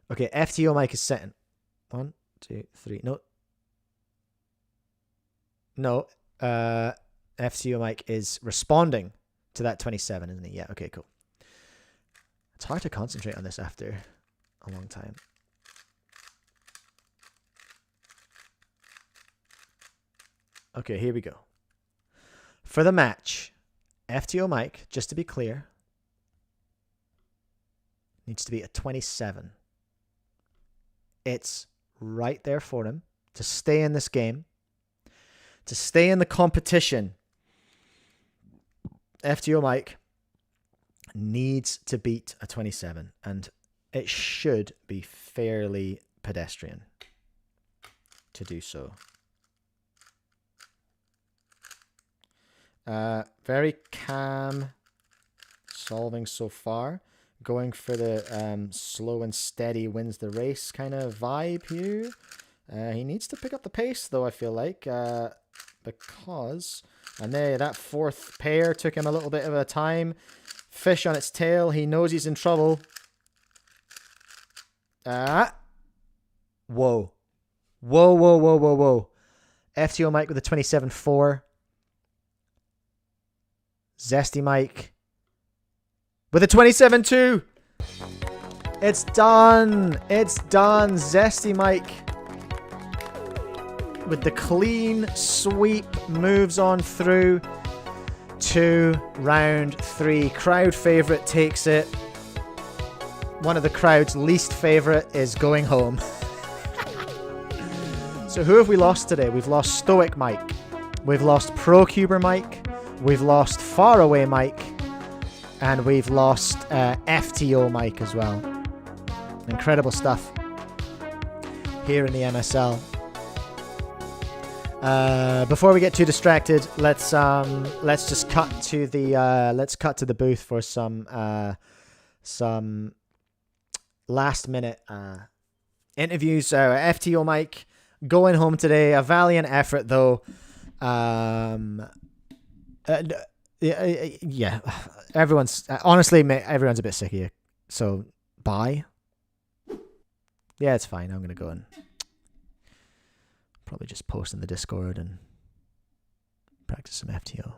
Okay, FTO Mike is setting. 1, 2, 3. No. FTO Mike is responding to that 27, isn't he? Yeah, okay, cool. It's hard to concentrate on this after a long time. Okay, here we go. For the match, FTO Mike, just to be clear, needs to be a 27. It's right there for him to stay in this game, to stay in the competition. FTO Mike needs to beat a 27, and it should be fairly pedestrian to do so. Very calm solving so far. Going for the slow and steady wins the race kind of vibe here. He needs to pick up the pace though, I feel like. Because... And there, that fourth pair took him a little bit of a time. Fish on its tail. He knows he's in trouble. Whoa. Whoa, whoa, whoa, whoa, whoa. FTO Mike with a 27-4. Zesty Mike with a 27-2. It's done. It's done. Zesty Mike with the clean sweep moves on through to round 3. Crowd favorite takes it. One of the crowd's least favorite is going home. So who have we lost today? We've lost Stoic Mike. We've lost ProCuber Mike. We've lost Faraway Mike. And we've lost FTO Mike as well. Incredible stuff here in the MSL. Before we get too distracted, let's just cut to the booth for some last minute interviews. FTO Mike going home today. A valiant effort though. Yeah, everyone's honestly, everyone's a bit sick of you. So bye. Yeah, it's fine. I'm gonna go and Probably just post in the Discord and practice some FTO.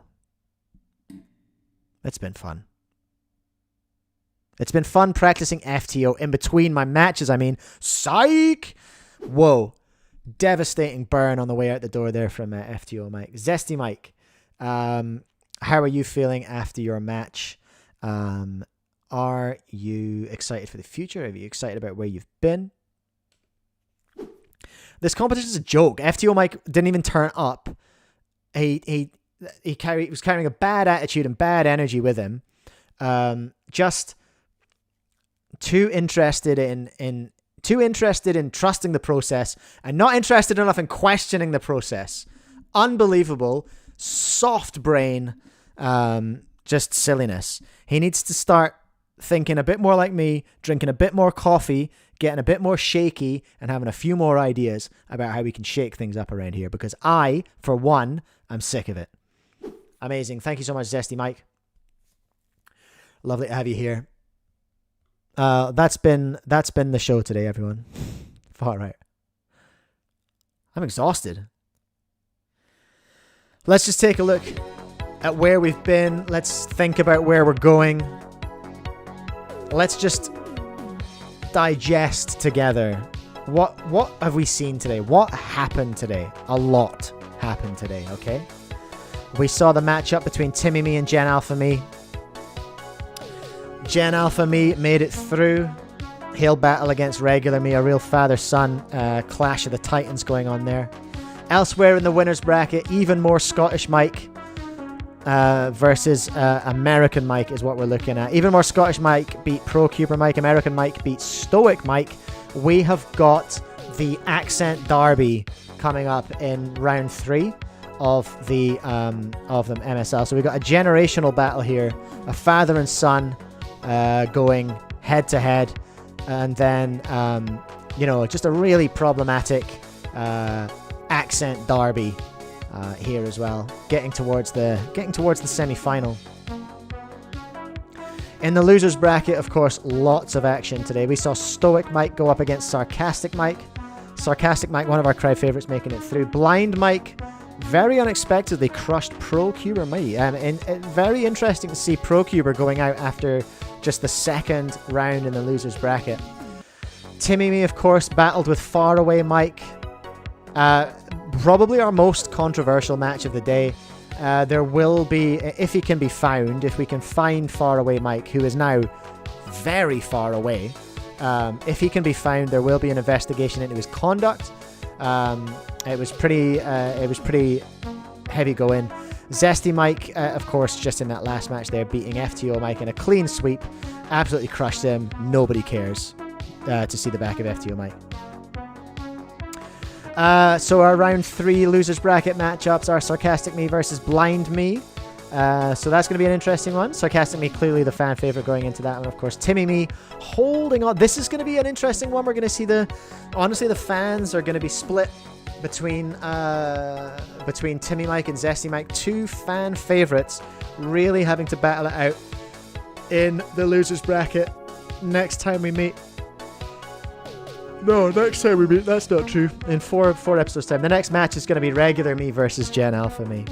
It's been fun. It's been fun practicing FTO in between my matches. I mean, psych! Whoa. Devastating burn on the way out the door there from FTO Mike. Zesty Mike, how are you feeling after your match? Are you excited for the future? Are you excited about where you've been? This competition is a joke. FTO Mike didn't even turn up. He was carrying a bad attitude and bad energy with him. Just too interested in trusting the process and not interested enough in questioning the process. Unbelievable, soft brain, just silliness. He needs to start thinking a bit more like me, drinking a bit more coffee, getting a bit more shaky, and having a few more ideas about how we can shake things up around here, because I, for one, am sick of it. Amazing. Thank you so much, Zesty Mike. Lovely to have you here. That's been the show today, everyone. Far right. I'm exhausted. Let's just take a look at where we've been. Let's think about where we're going. Let's just digest together. What have we seen today? What happened today? A lot happened today, okay? We saw the matchup between Timmy Me and Gen Alpha Me. Gen Alpha Me made it through. He'll battle against regular me, a real father-son clash of the titans going on there. Elsewhere in the winner's bracket, even more Scottish Mike versus American Mike is what we're looking at. Even more Scottish Mike beat Pro Cuber Mike. American Mike beat Stoic Mike. We have got the accent derby coming up in round 3 of the MSL. So we've got a generational battle here, a father and son going head to head, and then just a really problematic accent derby here as well, getting towards the semi-final. In the losers bracket, of course, lots of action today. We saw Stoic Mike go up against Sarcastic Mike. Sarcastic Mike, one of our crowd favorites, making it through. Blind Mike very unexpectedly crushed Pro Cuber Mike. And very interesting to see Pro Cuber going out after just the second round in the losers bracket. Timmy Me, of course, battled with Faraway Mike. Probably our most controversial match of the day. There will be, if he can be found, if we can find Faraway Mike, who is now very far away, if he can be found, there will be an investigation into his conduct. It was pretty heavy going. Zesty Mike, of course, just in that last match there, beating FTO Mike in a clean sweep. Absolutely crushed him. Nobody cares to see the back of FTO Mike. So our round 3 losers bracket matchups are Sarcastic Me versus Blind Me. So that's going to be an interesting one. Sarcastic Me, clearly the fan favorite going into that one. Of course, Timmy Me holding on. This is going to be an interesting one. We're going to see honestly, the fans are going to be split between Timmy Mike and Zesty Mike. 2 fan favorites really having to battle it out in the losers bracket next time we meet. No, next time we meet, that's not true. In four episodes time. The next match is going to be regular me versus Gen Alpha Me.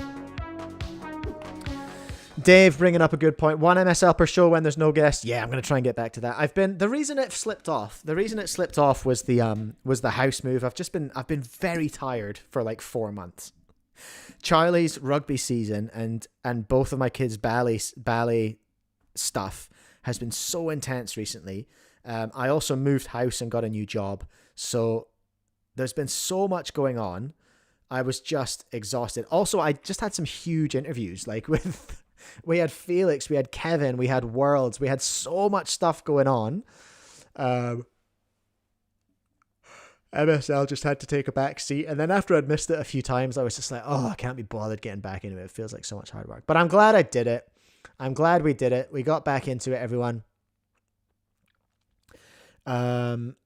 Dave bringing up a good point. 1 MSL per show when there's no guests. Yeah, I'm going to try and get back to that. The reason it slipped off was the house move. I've been very tired for like 4 months. Charlie's rugby season and both of my kids' ballet stuff has been so intense recently. I also moved house and got a new job. So there's been so much going on. I was just exhausted. Also, I just had some huge interviews, like we had Felix, we had Kevin, we had Worlds, we had so much stuff going on. MSL just had to take a back seat. And then after I'd missed it a few times, I was just like, I can't be bothered getting back into it. It feels like so much hard work. But I'm glad I did it. I'm glad we did it. We got back into it, everyone. I'm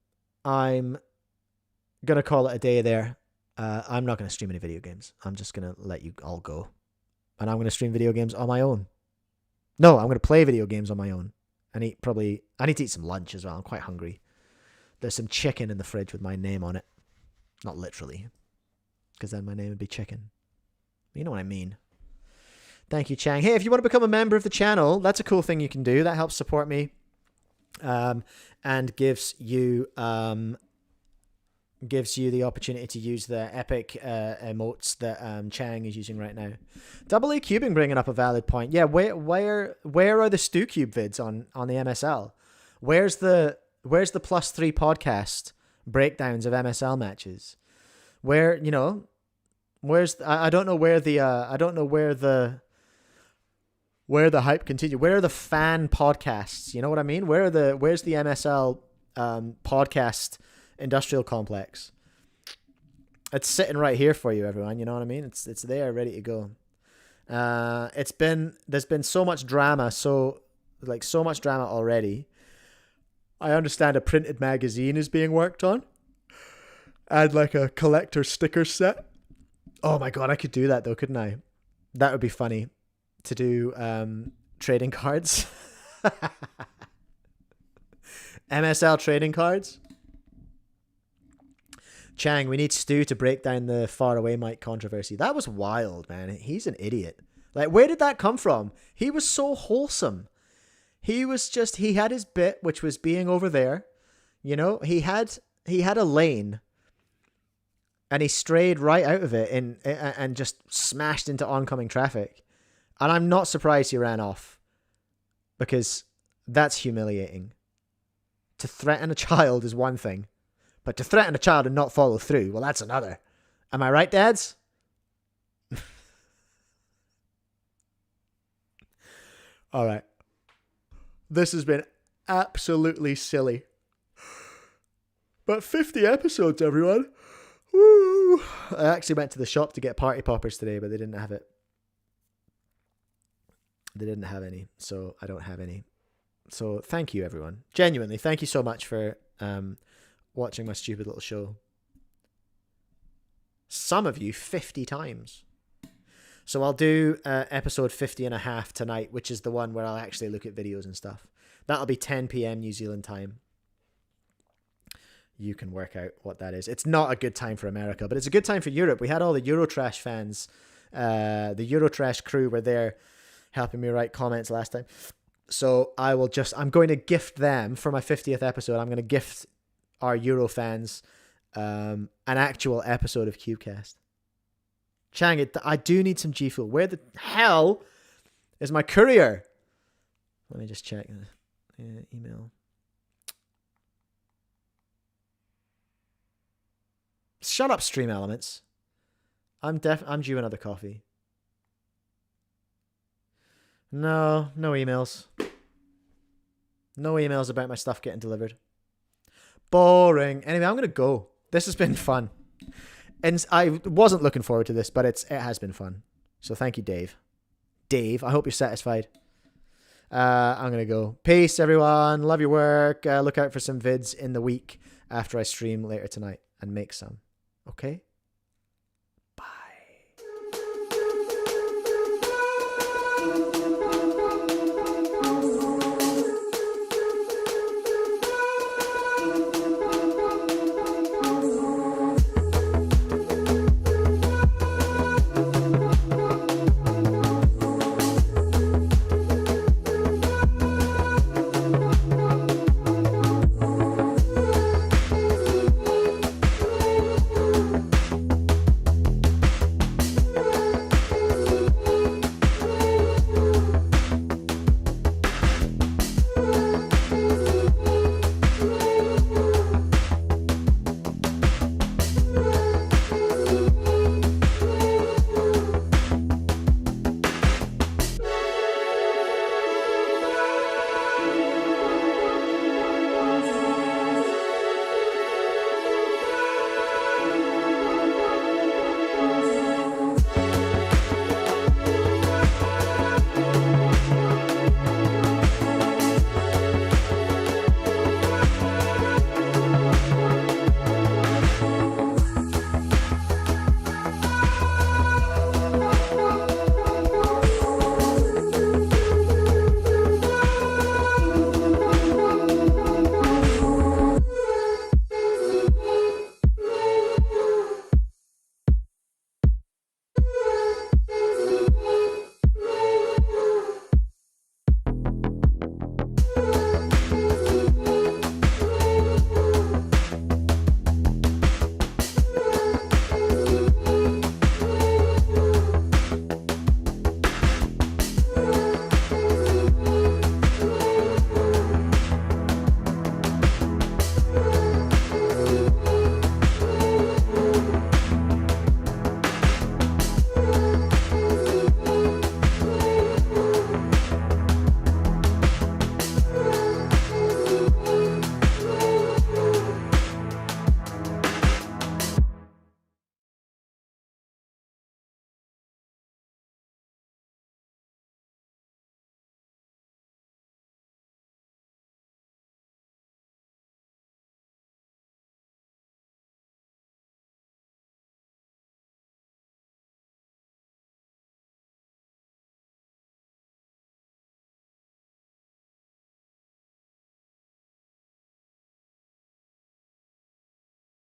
going to call it a day there. I'm not going to stream any video games. I'm just going to let you all go. And I'm going to stream video games on my own. No, I'm going to play video games on my own. I need to eat some lunch as well. I'm quite hungry. There's some chicken in the fridge with my name on it. Not literally. because then my name would be Chicken. You know what I mean. Thank you, Chang. Hey, if you want to become a member of the channel, that's a cool thing you can do. That helps support me, and gives you the opportunity to use the epic emotes that Chang is using right now. Double A Cubing bringing up a valid point. Yeah, where are the Stu Cube vids on the MSL? Where's the +3 podcast breakdowns of MSL matches? Where, you know, I don't know where the hype continues. Where are the fan podcasts? You know what I mean? Where's the MSL podcast industrial complex? It's sitting right here for you, everyone. You know what I mean? It's there, ready to go. There's been so much drama, so much drama already. I understand a printed magazine is being worked on, and like a collector sticker set. Oh my god, I could do that though, couldn't I? That would be funny to do trading cards. MSL trading cards. Chang, we need Stu to break down the faraway mic controversy. That was wild, man. He's an idiot. Like, where did that come from? He was so wholesome. He had his bit, which was being over there. You know, he had a lane, and he strayed right out of it and just smashed into oncoming traffic. And I'm not surprised he ran off, because that's humiliating. To threaten a child is one thing, but to threaten a child and not follow through, well, that's another. Am I right, dads? All right. This has been absolutely silly. But 50 episodes, everyone. Woo! I actually went to the shop to get party poppers today, but they didn't have it. They didn't have any, so I don't have any. So thank you, everyone. Genuinely, thank you so much for watching my stupid little show. Some of you 50 times. So I'll do episode 50 and a half tonight, which is the one where I'll actually look at videos and stuff. That'll be 10 p.m. New Zealand time. You can work out what that is. It's not a good time for America, but it's a good time for Europe. We had all the Eurotrash fans. The Eurotrash crew were there helping me write comments last time. So I'm going to gift them for my 50th episode. I'm going to gift our Euro fans an actual episode of CUBECAST. Chang, I do need some G Fuel. Where the hell is my courier? Let me just check the email. Shut up, Stream Elements. I'm due another coffee. No emails. No emails about my stuff getting delivered. Boring. Anyway, I'm going to go. This has been fun. And I wasn't looking forward to this, but it has been fun. So thank you, Dave. Dave, I hope you're satisfied. I'm going to go. Peace, everyone. Love your work. Look out for some vids in the week after I stream later tonight and make some. Okay?